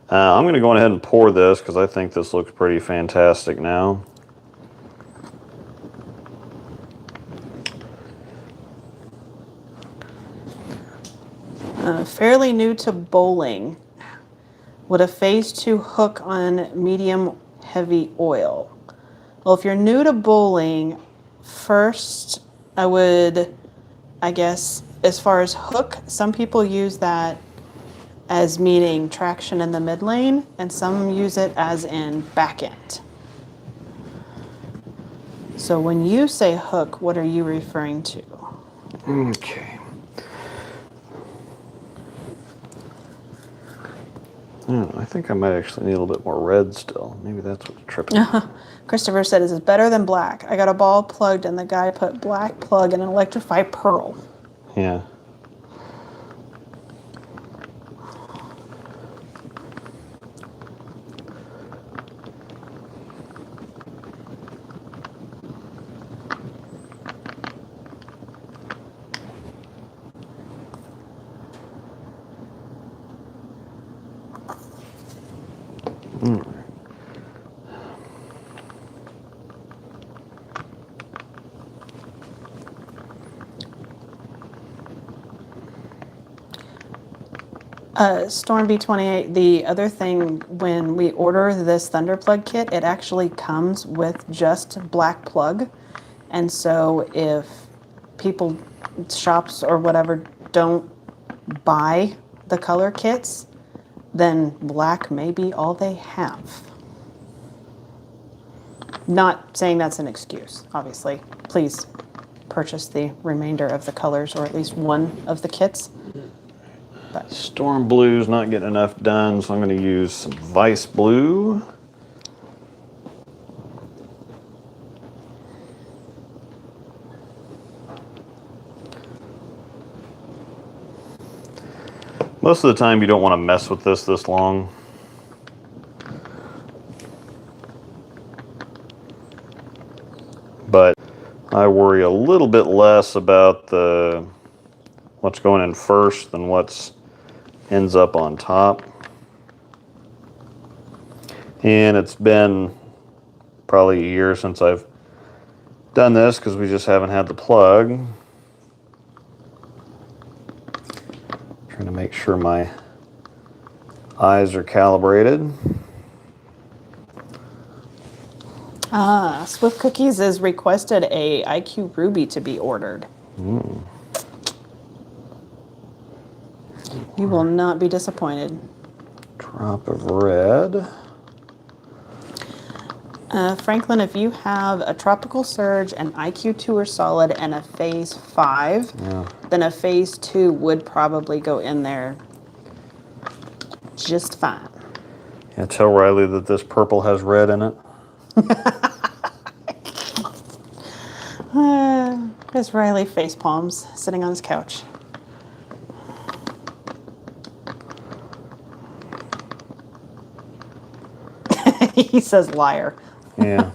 I'm going to go ahead and pour this because I think this looks pretty fantastic now. Fairly new to bowling. Would a phase 2 hook on medium heavy oil? Well, if you're new to bowling, first I guess, as far as hook, some people use that as meaning traction in the mid lane, and some use it as in back end. So when you say hook, what are you referring to? Okay. I don't know, I think I might actually need a little bit more red still. Maybe that's what's tripping. Christopher said, "Is it better than black? I got a ball plugged and the guy put black plug and an electrified pearl." Yeah. Storm B28, the other thing, when we order this Thunderplug kit, it actually comes with just black plug. And so if people, shops or whatever, don't buy the color kits, then black may be all they have. Not saying that's an excuse, obviously. Please purchase the remainder of the colors, or at least one of the kits. But Storm Blue's not getting enough done, so I'm going to use some Vice Blue. Most of the time you don't want to mess with this long. But I worry a little bit less about what's going in first than what's ends up on top. And it's been probably a year since I've done this because we just haven't had the plug. Trying to make sure my eyes are calibrated. Swift Cookies has requested a IQ Ruby to be ordered. You will not be disappointed. Drop of red. Franklin, if you have a Tropical Surge, an IQ Tour Solid, and a Phase 5, then a Phase 2 would probably go in there just fine. Yeah, tell Riley that this purple has red in it. There's Riley face palms sitting on his couch. He says liar. Yeah.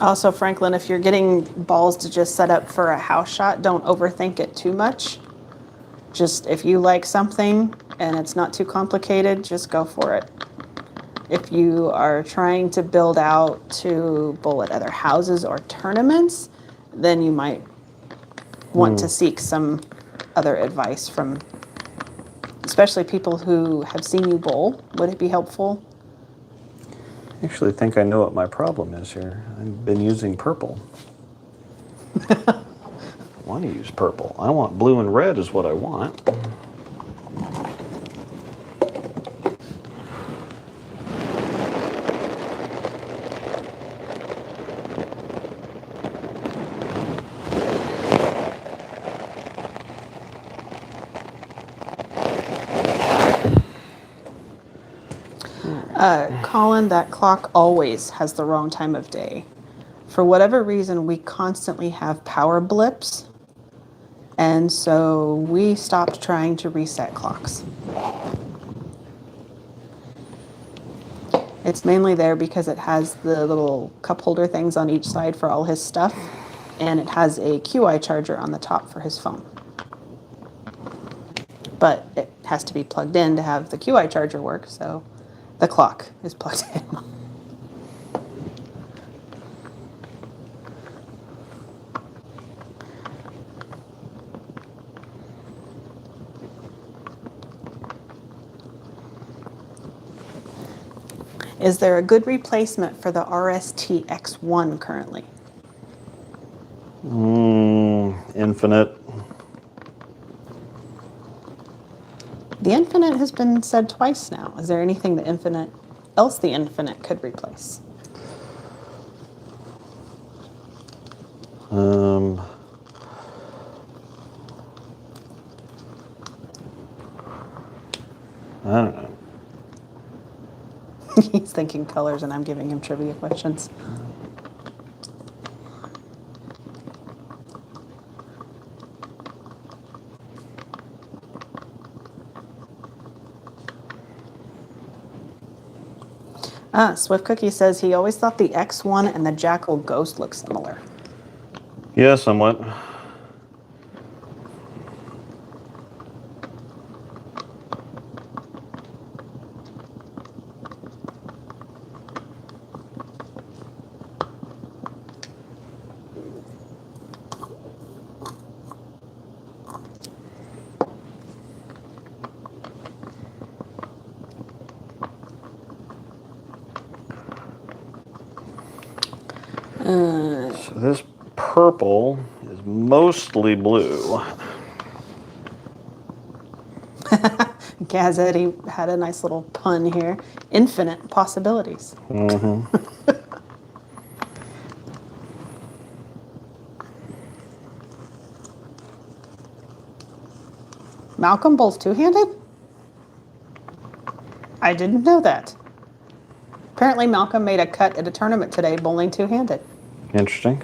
Also, Franklin, if you're getting balls to just set up for a house shot, don't overthink it too much. Just if you like something and it's not too complicated, just go for it. If you are trying to build out to bowl at other houses or tournaments, then you might want to seek some other advice from, especially people who have seen you bowl. Would it be helpful? I actually think I know what my problem is here. I've been using purple. I want to use purple. I want blue and red is what I want. Colin, that clock always has the wrong time of day. For whatever reason, we constantly have power blips, and so we stopped trying to reset clocks. It's mainly there because it has the little cup holder things on each side for all his stuff, and it has a QI charger on the top for his phone. But it has to be plugged in to have the QI charger work, so the clock is plugged in. Is there a good replacement for the RST X1 currently? Infinite. The Infinite has been said twice now. Is there anything the Infinite could replace? I don't know. He's thinking colors and I'm giving him trivia questions. Swift Cookie says he always thought the X1 and the Jackal Ghost look similar. Yeah, somewhat. So this purple is mostly blue. Gaz Eddie had a nice little pun here. Infinite possibilities. Malcolm bowls two-handed? I didn't know that. Apparently Malcolm made a cut at a tournament today bowling two-handed. Interesting.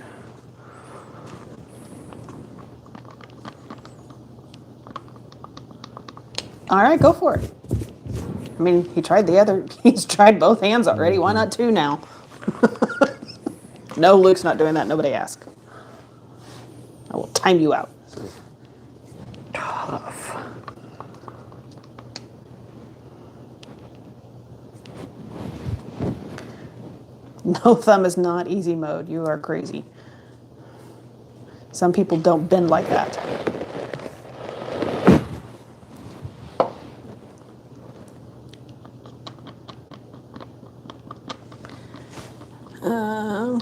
All right, go for it. I mean, he's tried both hands already. Why not two now? No, Luke's not doing that. Nobody asked. I will time you out. Tough. No thumb is not easy mode. You are crazy. Some people don't bend like that.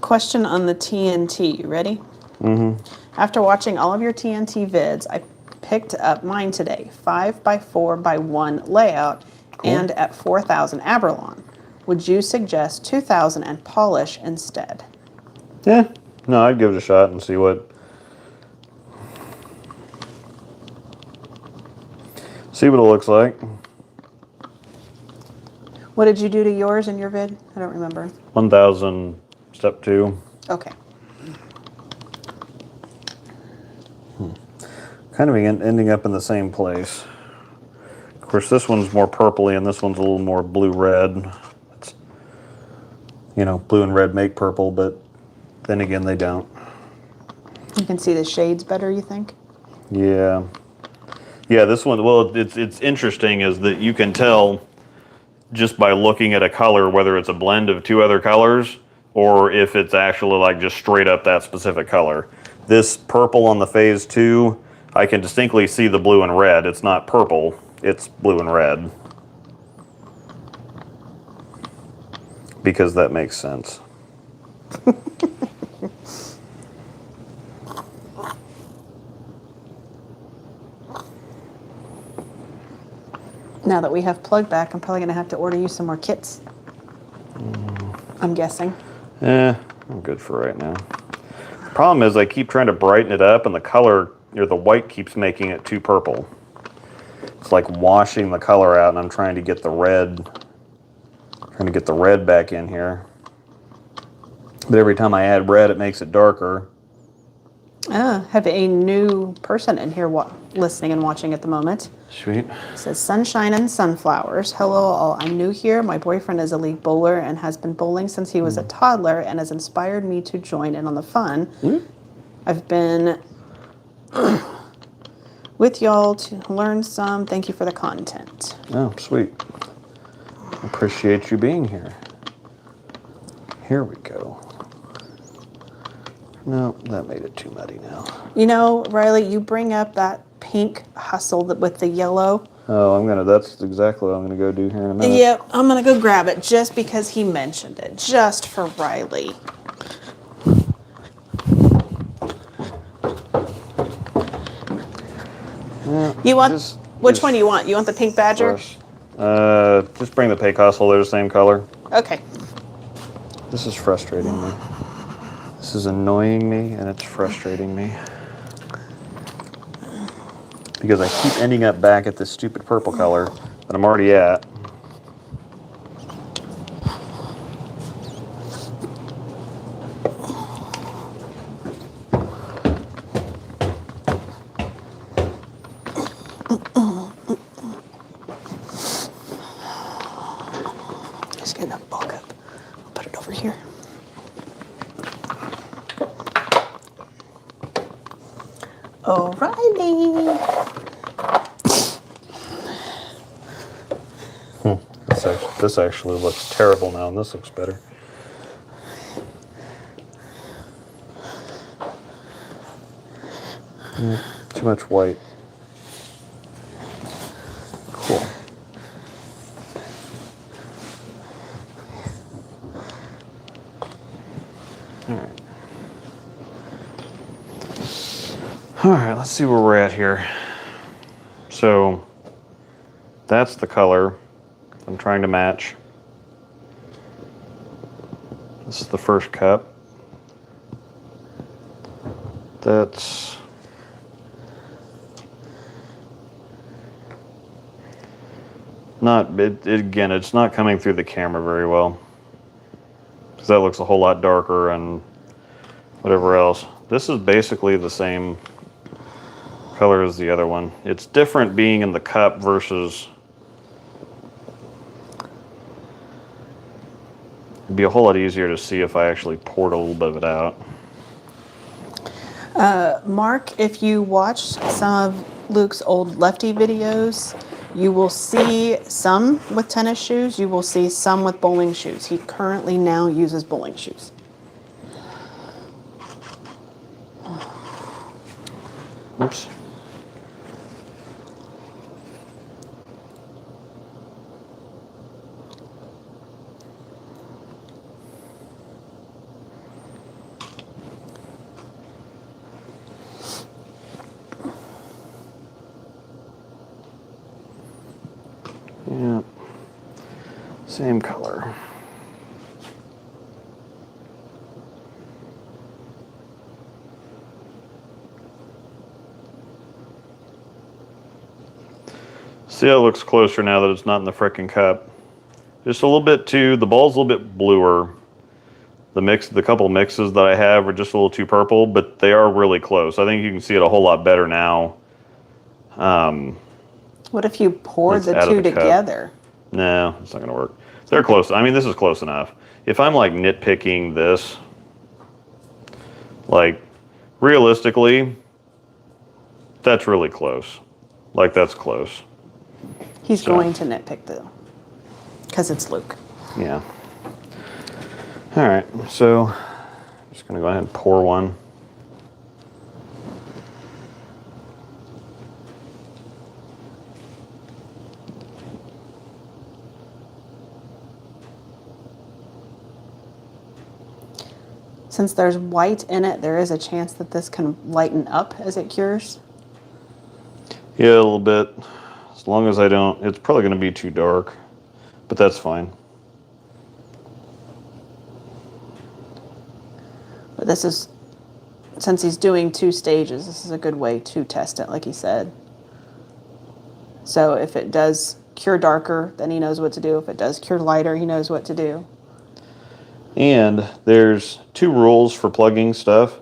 Question on the TNT. You ready? Mm-hmm. After watching all of your TNT vids, I picked up mine today. 5x4x1 layout and at 4,000 Aberlon. Would you suggest 2,000 and polish instead? Yeah. No, I'd give it a shot and see what it looks like. What did you do to yours in your vid? I don't remember. 1,000 step 2. Okay. Kind of ending up in the same place. Of course, this one's more purpley and this one's a little more blue-red. It's, blue and red make purple, but then again, they don't. You can see the shades better, you think? Yeah. Yeah, this one, well, it's interesting is that you can tell just by looking at a color whether it's a blend of two other colors or if it's actually like just straight up that specific color. This purple on the phase 2, I can distinctly see the blue and red. It's not purple, it's blue and red. Because that makes sense. Now that we have plug back, I'm probably going to have to order you some more kits. I'm guessing. I'm good for right now. Problem is I keep trying to brighten it up and the color, or the white keeps making it too purple. It's like washing the color out and I'm trying to get the red back in here. But every time I add red, it makes it darker. Have a new person in here listening and watching at the moment. Sweet. It says Sunshine and Sunflowers. Hello all, I'm new here. My boyfriend is a league bowler and has been bowling since he was a toddler and has inspired me to join in on the fun. I've been with y'all to learn some. Thank you for the content. Oh, sweet. Appreciate you being here. Here we go. No, that made it too muddy now. You know, Riley, you bring up that pink hustle with the yellow. Oh, that's exactly what I'm gonna go do here in a minute. Yep, I'm gonna go grab it just because he mentioned it, just for Riley. You want, which one do you want? You want the pink badger? Just bring the pink hustle, they're the same color. Okay. This is frustrating me. This is annoying me and it's frustrating me. Because I keep ending up back at this stupid purple color that I'm already at. Just get enough bulk up. I'll put it over here. O'Reilly. This actually looks terrible now, and this looks better. Too much white. Cool. All right, let's see where we're at here. So, That's the color I'm trying to match. This is the first cup. That's not, again, it's not coming through the camera very well. Because that looks a whole lot darker and whatever else. This is basically the same color as the other one. It's different being in the cup versus... It'd be a whole lot easier to see if I actually poured a little bit of it out. Mark, if you watch some of Luke's old Lefty videos, you will see some with tennis shoes. You will see some with bowling shoes. He currently now uses bowling shoes. Oops. Yeah, same color. See how it looks closer now that it's not in the frickin' cup. Just a little bit too, the ball's a little bit bluer. The couple mixes that I have are just a little too purple, but they are really close. I think you can see it a whole lot better now. What if you poured It's the out of two the cup. together? No, it's not gonna work. They're close. I mean, this is close enough. If I'm like nitpicking this, like realistically, that's really close. Like that's close. He's So- going to nitpick though, because it's Luke. Yeah. All right, so I'm just gonna go ahead and pour one. Since there's white in it, there is a chance that this can lighten up as it cures. Yeah, a little bit. As long as I don't, it's probably gonna be too dark, but that's fine. But this is, since he's doing 2 stages, this is a good way to test it, like he said. So if it does cure darker, then he knows what to do. If it does cure lighter, he knows what to do. And there's 2 rules for plugging stuff.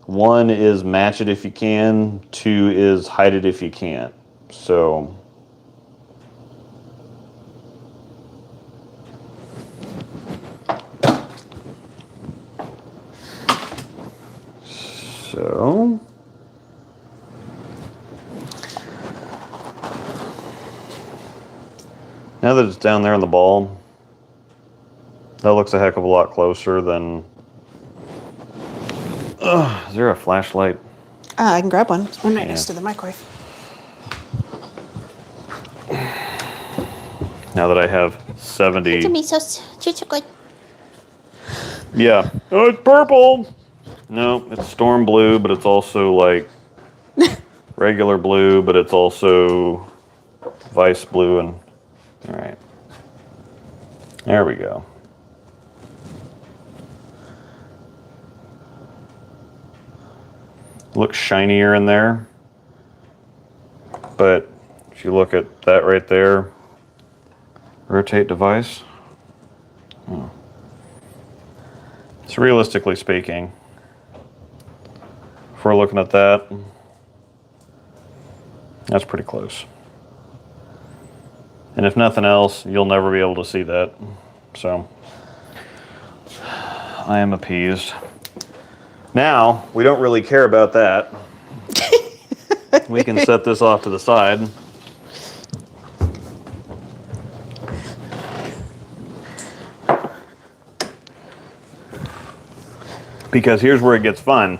One is match it if you can. 2 is hide it if you can't. So now that it's down there on the ball, that looks a heck of a lot closer than... Is there a flashlight? I can grab one. There's one right Yeah. next to the microwave. Now that I have 70... good. Yeah. Oh, it's purple! No, it's storm blue, but it's also like regular blue, but it's also vice blue and... All right. There we go. Looks shinier in there, but if you look at that right there, rotate device. So realistically speaking, if we're looking at that, that's pretty close. And if nothing else, you'll never be able to see that. So I am appeased. Now, we don't really care about that. We can set this off to the side. Because here's where it gets fun.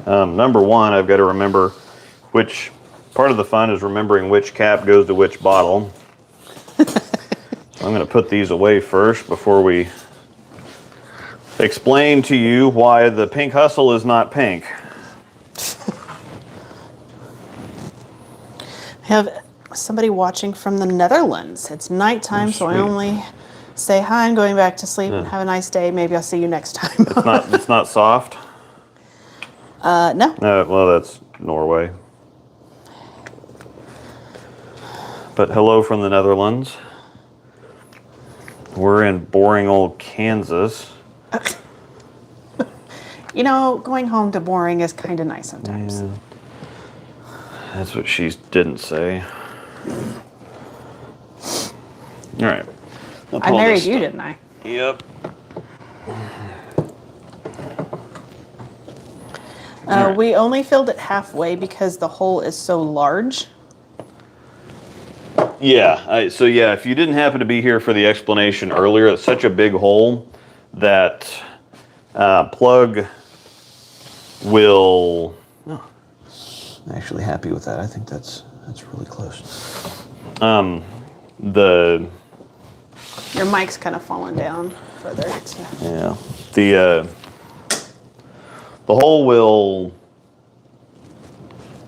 Number one, I've got to remember which part of the fun is remembering which cap goes to which bottle. I'm going to put these away first before we explain to you why the Pink Hustle is not pink. have somebody watching from the Netherlands. It's nighttime, so I sweet. only say hi, I'm going back to sleep, and have a nice day. Maybe I'll see you next time. It's not soft. No. Well, that's Norway. But hello from the Netherlands. We're in boring old Kansas. You know, going home to boring is kind of nice sometimes. Yeah. That's what she didn't say. All right. I married you, didn't I? Yep. We only filled it halfway because the hole is so large. Yeah. So yeah, if you didn't happen to be here for the explanation earlier, it's such a big hole that plug will. Oh, I'm actually happy with that. I think that's really close. The Your mic's kind of fallen down further. So. yeah the hole will,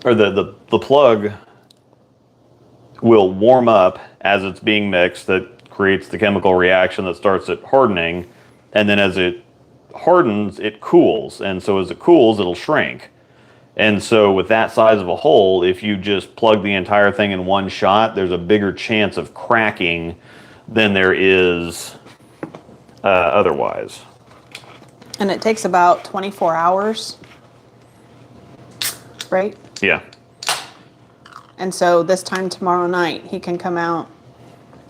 or the plug will warm up as it's being mixed. That creates the chemical reaction that starts it hardening, and then as it hardens, it cools, and so as it cools, it'll shrink. And so with that size of a hole, if you just plug the entire thing in one shot, there's a bigger chance of cracking than there is otherwise. And it takes about 24 hours, right? Yeah. And so this time tomorrow night, he can come out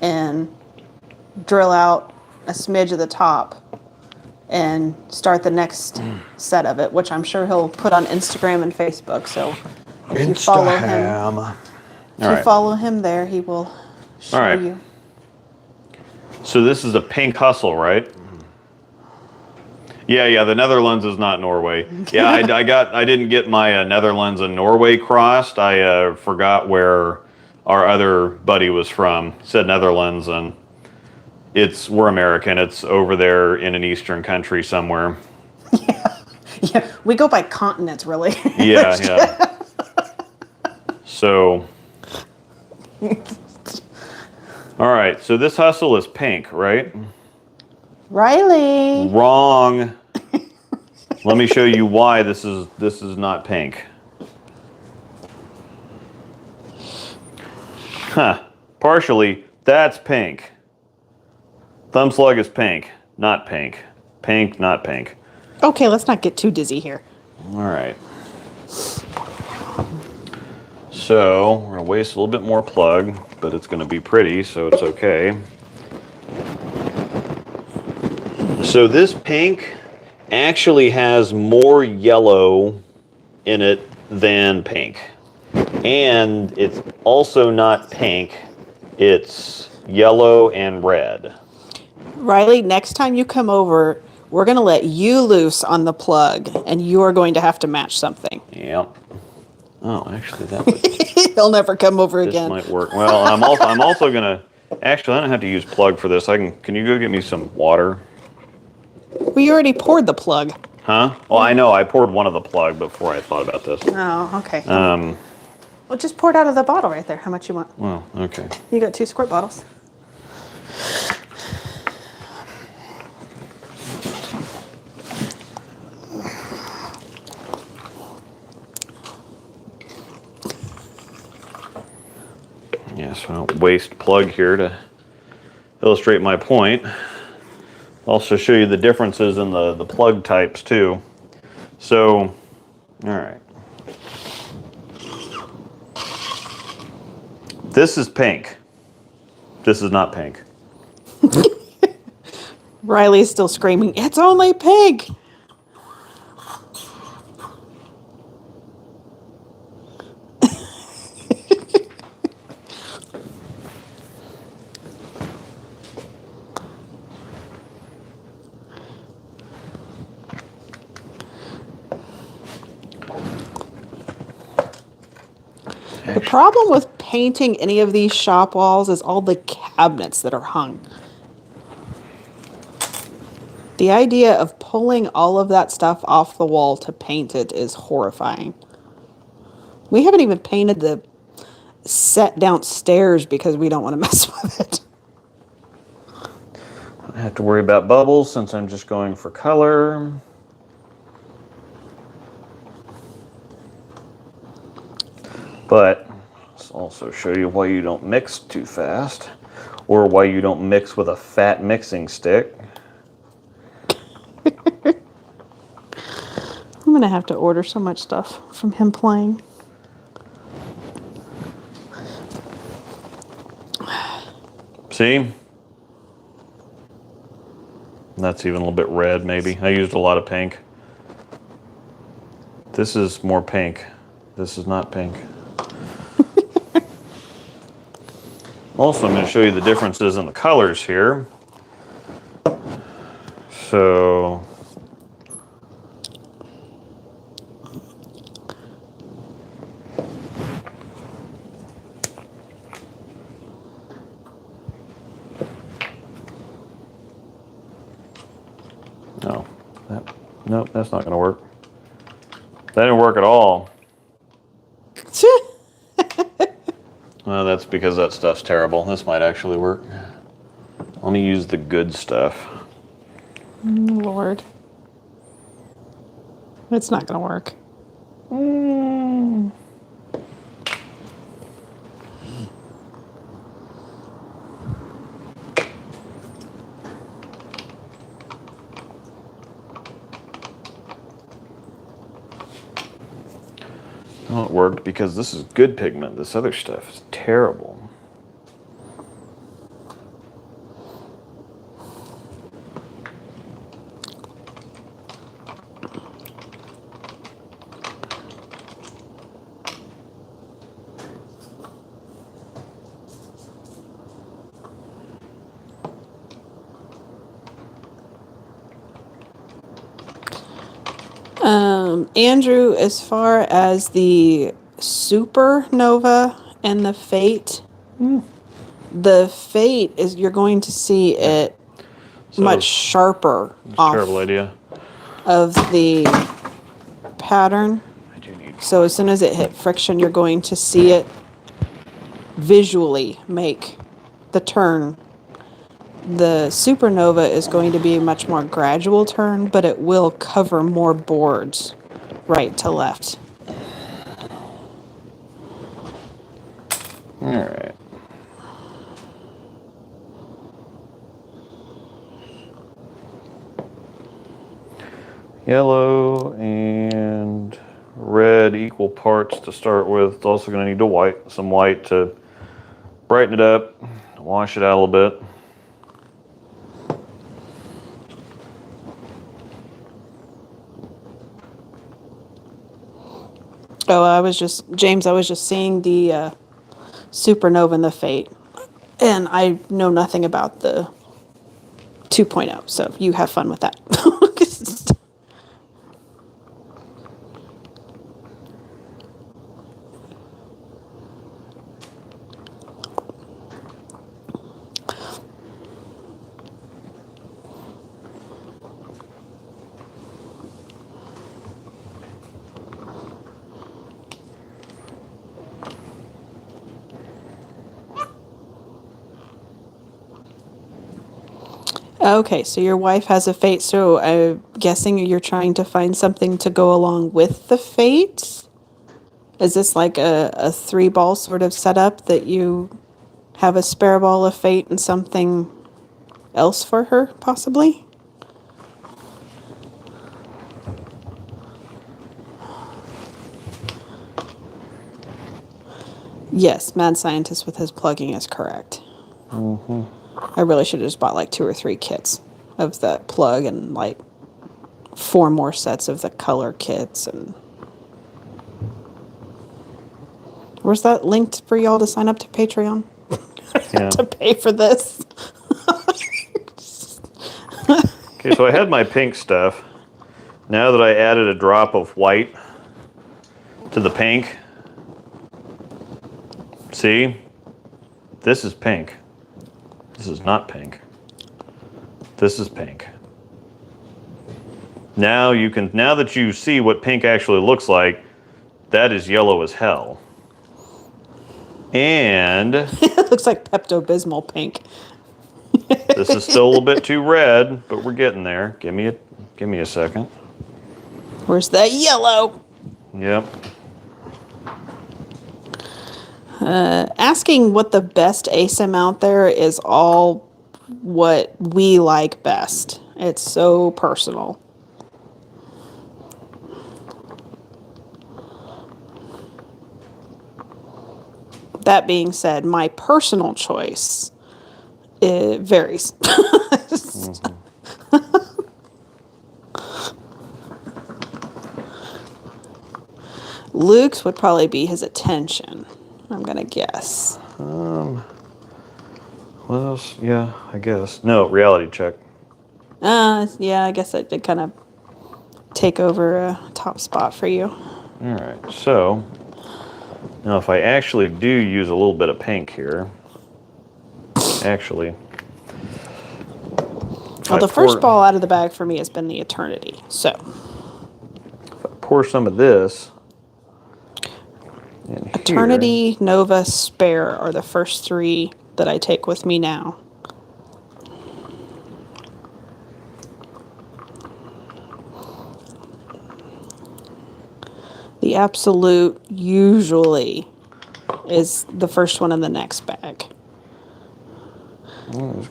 and drill out a smidge of the top and start the next set of it, which I'm sure he'll put on Instagram and Facebook. So if you follow him, follow him there, he will show you. So this is a pink hustle, right? Yeah. The Netherlands is not Norway. Yeah, I didn't get my Netherlands and Norway crossed. I forgot where our other buddy was from. He said Netherlands, and we're American. It's over there in an eastern country somewhere. Yeah, we go by continents, really. Yeah. So, all right. So this hustle is pink, right? Riley. Wrong. Let me show you why this is not pink. Huh. Partially, that's pink. Thumb slug is pink, not pink. Pink, not pink. Okay, let's not get too dizzy here. All right. So we're gonna waste a little bit more plug, but it's gonna be pretty, so it's okay. So this pink actually has more yellow in it than pink. And it's also not pink, it's yellow and red. Riley, next time you come over, we're going to let you loose on the plug, and you are going to have to match something. Yep. Oh, actually, that would, He'll never come over this again. might work. Well, I'm also gonna. Actually, I don't have to use plug for this. Can you go get me some water? We already poured the plug. Huh? Well, I know. I poured one of the plug before I thought about this. Oh, okay. Well, just pour it out of the bottle right there. How much you want? Well, okay. You got 2 squirt bottles. Yeah, so I don't waste plug here to illustrate my point. Also show you the differences in the plug types too. So, all right. This is pink. This is not pink. Riley's still screaming, "It's only pink!" The problem with painting any of these shop walls is all the cabinets that are hung. The idea of pulling all of that stuff off the wall to paint it is horrifying. We haven't even painted set downstairs because we don't want to mess with it. I have to worry about bubbles since I'm just going for color. But let's also show you why you don't mix too fast, or why you don't mix with a fat mixing stick. I'm gonna have to order so much stuff from him playing. See? That's even a little bit red, maybe. I used a lot of pink. This is more pink. This is not pink. Also, I'm going to show you the differences in the colors here. So, no, nope, that's not going to work. That didn't work at all. Well, that's because that stuff's terrible. This might actually work. Let me use the good stuff. Lord. It's not going to work. Oh, it worked because this is good pigment. This other stuff is terrible. Andrew, as far as the Supernova and the Fate, the Fate is you're going to see it much sharper off Terrible idea. of the pattern. I do need. So as soon as it hit friction, you're going to see it visually make the turn. The Supernova is going to be a much more gradual turn, but it will cover more boards right to left. All right. Yellow and red equal parts to start with. It's also going to need some white to brighten it up, wash it out a little bit. Oh, James, I was just seeing the Supernova and the Fate, and I know nothing about the 2.0, so you have fun with that. Okay, so your wife has a Fate, so I'm guessing you're trying to find something to go along with the Fate? Is this like a three ball sort of setup that you have a spare ball of Fate and something else for her, possibly? Yes, Mad Scientist with his plugging is correct. I really should have just bought like 2 or 3 kits of that plug and like 4 more sets of the color kits. And where's that linked for y'all to sign up to Patreon? Yeah. To pay for this? Okay, so I had my pink stuff. Now that I added a drop of white to the pink, see? This is pink. This is not pink. This is pink. Now that you see what pink actually looks like, that is yellow as hell. And It looks like Pepto-Bismol pink. this is still a little bit too red, but we're getting there. Give me a second. Where's that yellow? Yep. Asking what the best ASIM out there is all what we like best. It's so personal. That being said, my personal choice, it varies. Luke's would probably be his attention, I'm gonna guess. What else? Yeah, I guess. No, reality check. Yeah, I guess that did kind of take over a top spot for you. All right, so now if I actually do use a little bit of pink here, actually. Well, the first ball out of the bag for me has been the Eternity, so. If I pour some of this in here. Eternity, Nova, Spare are the first three that I take with me now. The Absolute usually is the first one in the next bag.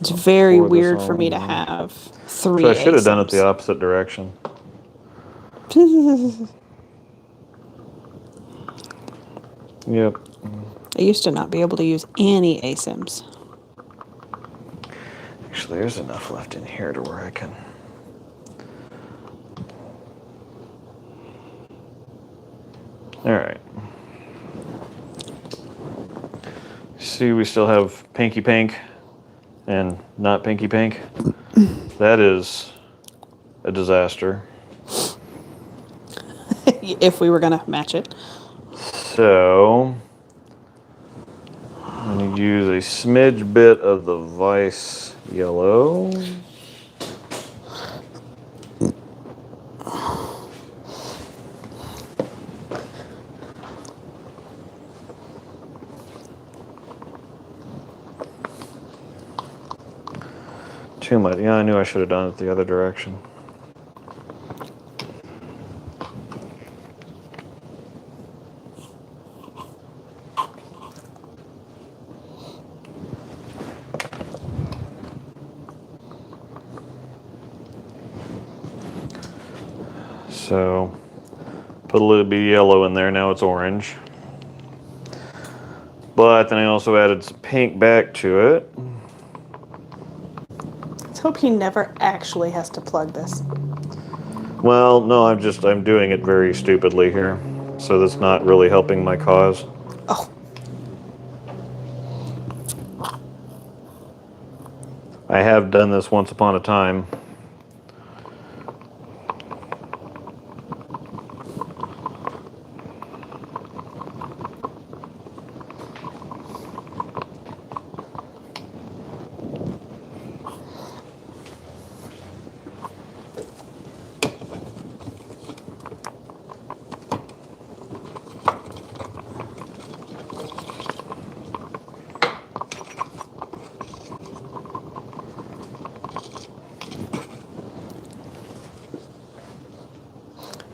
It's very pour this weird for all me to in. have three. So I should have done it the ASIMs. opposite direction. Yep. I used to not be able to use any ASIMs. Actually, there's enough left in here to where I can. All right. See, we still have Pinky Pink and not Pinky Pink. That is a disaster. If we were going to match it. So, I'm going to use a smidge bit of the Vice Yellow. Too much. Yeah, I knew I should have done it the other direction. So, put a little bit of yellow in there. Now it's orange. But then I also added some pink back to it. Let's hope he never actually has to plug this. Well, no, I'm doing it very stupidly here. So that's not really helping my cause. Oh, I have done this once upon a time.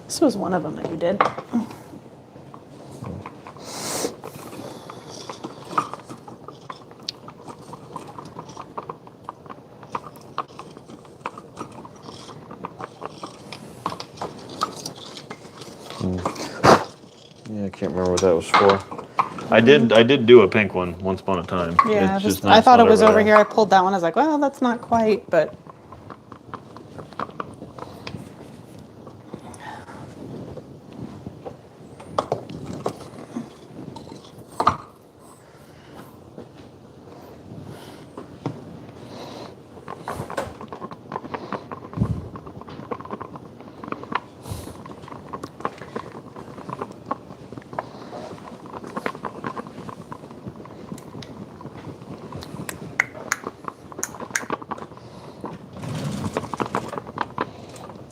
this was one of them that you did. Yeah, I can't remember what that was for. I did do a pink one once upon a time. Yeah, It's just I not thought it was over there. here. I pulled that one. I was like, well, that's not quite, but.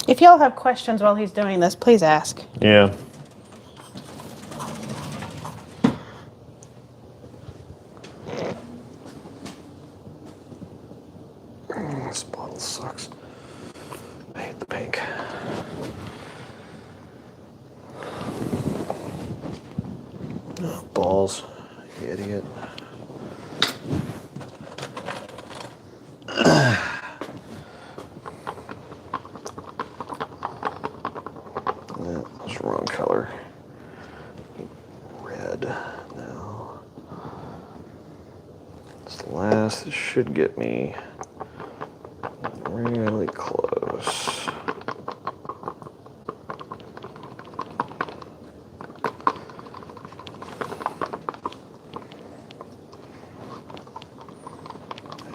If y'all have questions while he's doing this, please ask. Yeah. This bottle sucks. I hate the pink. Oh, balls. You idiot. That's the wrong color. Red now. This last should get me really close.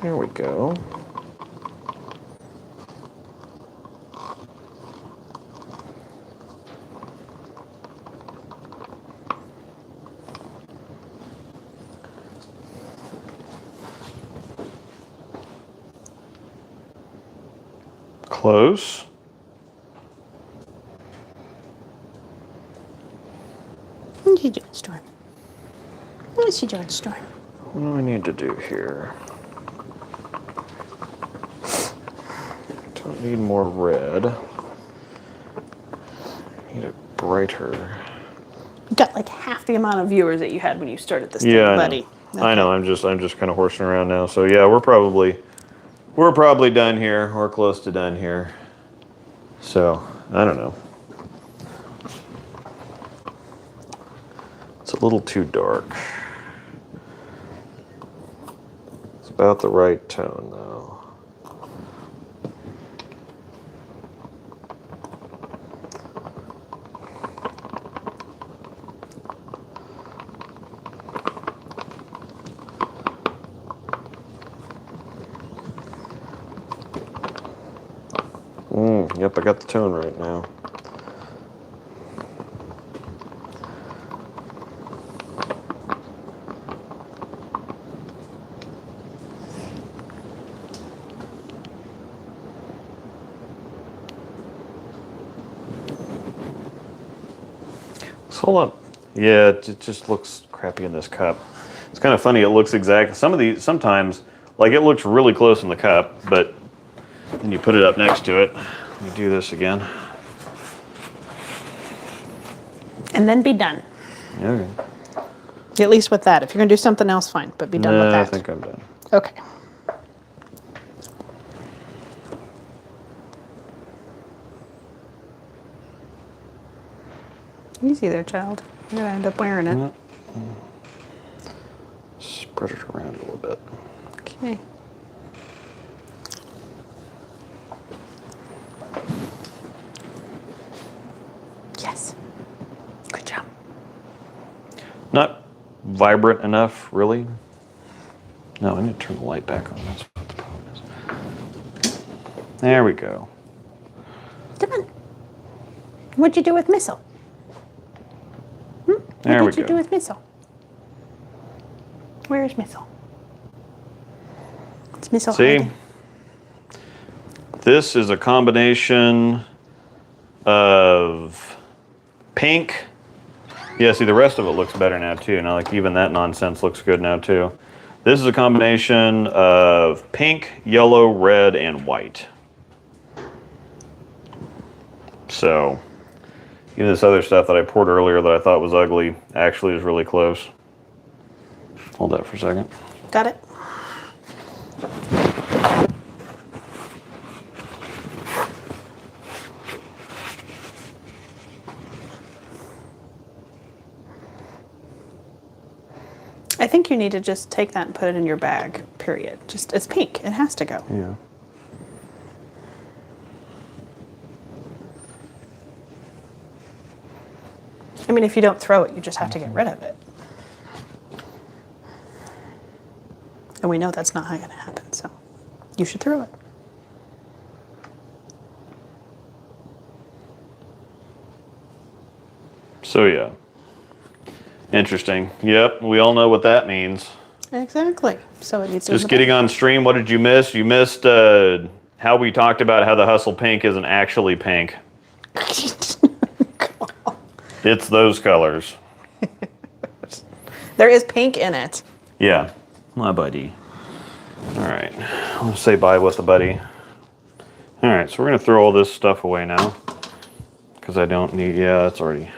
There we go. Close. What are you doing, Storm? What's she doing, Storm? What do I need to do here? Don't need more red. Need it brighter. You got like half the amount of viewers that you had when you started this Yeah, thing, I buddy. know. I know. I'm just kind of horsing around now. So yeah, we're probably done here. We're close to done here. So I don't know. It's a little too dark. It's about the right tone though. Yep, I got the tone right now. Hold up. Yeah, it just looks crappy in this cup. It's kind of funny. It looks exact. Sometimes, like it looks really close in the cup, but then you put it up next to it. Let me do this again. And then be done. Okay. At least with that. If you're going to do something else, fine, but be done with that. I think I'm done. Okay. Easy there, child. You're going to end up wearing it. Spread it around a little bit. Okay. Yes. Good job. Not vibrant enough, really. No, I need to turn the light back on. That's what the problem is. There we go. Come on. What'd you do with Missile? There What we did you do go. with Missile? Where's Missile? It's Missile See? hiding. This is a combination of pink. Yeah, see, the rest of it looks better now, too. Now, like, even that nonsense looks good now, too. This is a combination of pink, yellow, red, and white. So, even this other stuff that I poured earlier that I thought was ugly actually is really close. Hold that for a second. Got it? I think you need to just take that and put it in your bag, period. Just, it's pink. It has to go. Yeah. I mean, if you don't throw it, you just have to get rid of it. And we know that's not going to happen, so you should throw it. So, yeah. Interesting. Yep, we all know what that means. Exactly. So it needs to Just getting on stream, what did you miss? You missed how we talked about how the Hustle Pink isn't actually pink. It's those colors. There is pink in it. Yeah, my buddy. All right, let's say bye with the buddy. All right, so we're gonna throw all this stuff away now because I don't need. Yeah, it's already.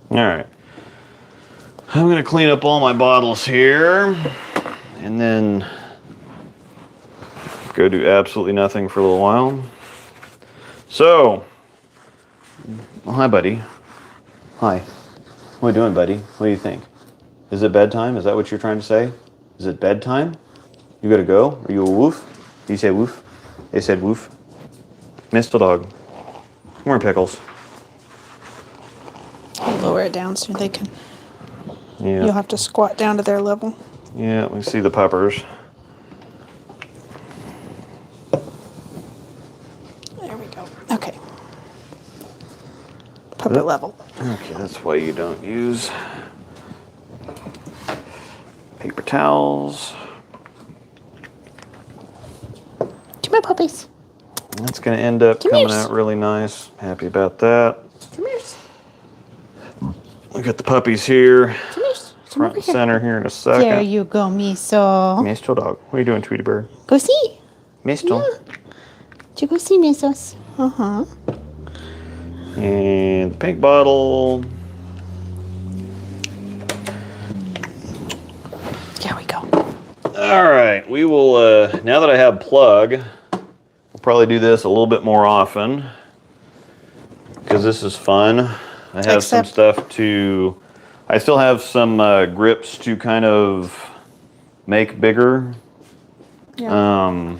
All right, I'm gonna clean up all my bottles here, and then go do absolutely nothing for a little while. So, well, hi, buddy. Hi. What are you doing, buddy? What do you think? Is it bedtime? Is that what you're trying to say? Is it bedtime? You gotta go? Are you a woof? Did you say woof? They said woof. Mr. Dog. Come here, Pickles. I'll lower it down so they can. Yeah. You'll have to squat down to their level. Yeah, we see the puppers. There we go. Okay. Puppet level. Okay, that's why you don't use paper towels. Come here, puppies. That's gonna end up Come coming here. out really nice. Happy about that. Come here. We got the puppies here, Come here. Come front over and here. center here in a second. There you go, Miso. Mr. Dog. What are you doing, Tweety Bird? Go see. Mr. Yeah. Did you go see Misos? Uh-huh. And the pink bottle. There we go. All right, we will, now that I have plug, we'll probably do this a little bit more often because this is fun. I have some Except- stuff to, I still have some grips to kind of make bigger. Yeah.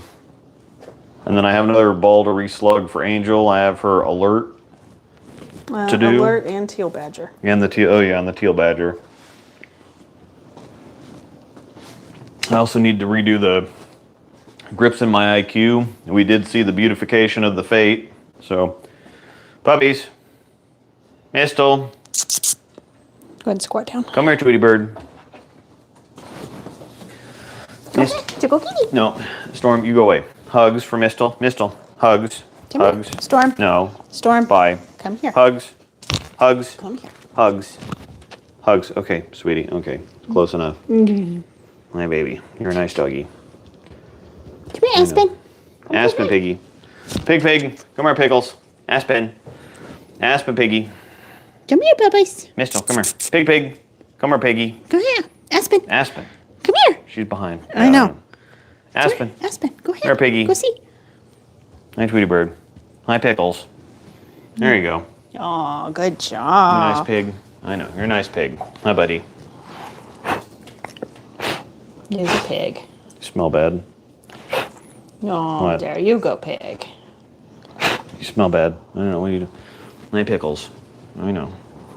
And then I have another ball to reslug for Angel. I have her alert to do. Alert and teal badger. And the teal, oh yeah, and the teal badger. I also need to redo the grips in my IQ. We did see the beautification of the Fate. So, puppies, Mistle, Go ahead and squat down. come here, Tweety Bird. Go ahead. To go kitty. No, Storm, you go away. Hugs for Mistle. Mistle, hugs. Come here. Hugs. Storm. No. Storm. Bye. Come here. Hugs. Hugs. Come here. Hugs. Hugs. Okay, sweetie. Okay, close enough. Mm-hmm. My baby. You're a nice doggy. Come here, Aspen. Aspen Piggy. Pig. Come here, Pickles. Aspen. Aspen Piggy. Come here, puppies. Mistle, come here. Pig. Come here, Piggy. Go here. Aspen. Aspen. Come here. She's behind. I know. Aspen. Come here, Aspen. Go here. Here, Piggy. Go see. Hi, Tweety Bird. Hi, Pickles. There you go. Oh, good You're a job. nice pig. I know. You're a nice pig. Hi, buddy. He's a pig. You smell bad. Oh, What? there you go, pig. You smell bad. I don't know. What are you doing? Hi, Pickles. I know.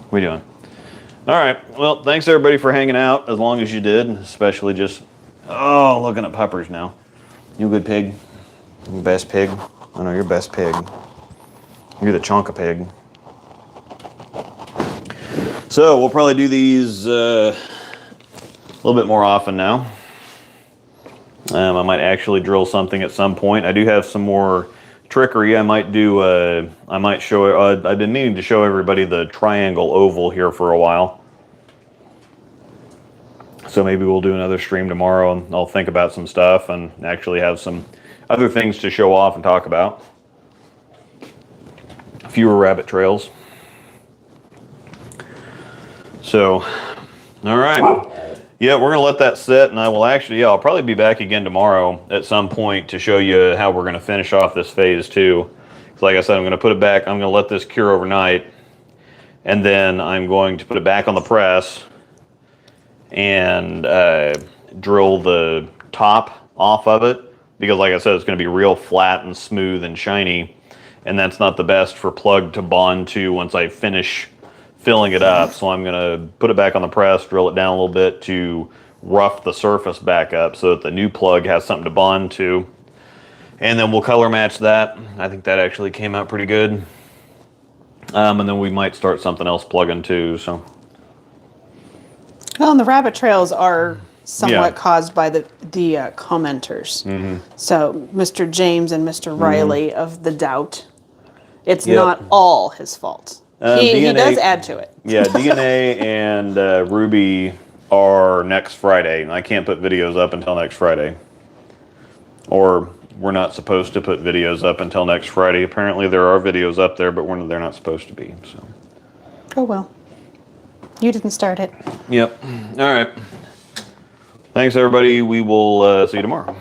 What are you doing? All right. Well, thanks, everybody, for hanging out as long as you did, especially just, oh, looking at puppers now. You a good pig? You best pig? I know you're best pig. You're the chonka pig. So we'll probably do these a little bit more often now. I might actually drill something at some point. I do have some more trickery. I might do. I might show. I've been meaning to show everybody the triangle oval here for a while. So maybe we'll do another stream tomorrow, and I'll think about some stuff and actually have some other things to show off and talk about. Fewer rabbit trails. So, all right. Yeah, we're gonna let that sit, and I will actually, I'll probably be back again tomorrow at some point to show you how we're gonna finish off this phase 2. Like I said, I'm gonna put it back. I'm gonna let this cure overnight, and then I'm going to put it back on the press and drill the top off of it, because like I said, it's gonna be real flat and smooth and shiny, and that's not the best for plug to bond to once I finish filling it up. So I'm gonna put it back on the press, drill it down a little bit to rough the surface back up so that the new plug has something to bond to. And then we'll color match that. I think that actually came out pretty good. And then we might start something else plugging too, so. Well, and the rabbit trails are somewhat Yeah. caused by the commenters. So Mr. James and Mr. Riley of the Doubt. It's Yep. not all his fault. He DNA does add to it. Yeah, DNA and Ruby are next Friday. And I can't put videos up until next Friday. Or we're not supposed to put videos up until next Friday. Apparently there are videos up there, but they're not supposed to be. So. Oh, well. You didn't start it. Yep. All right. Thanks, everybody. We will see you tomorrow.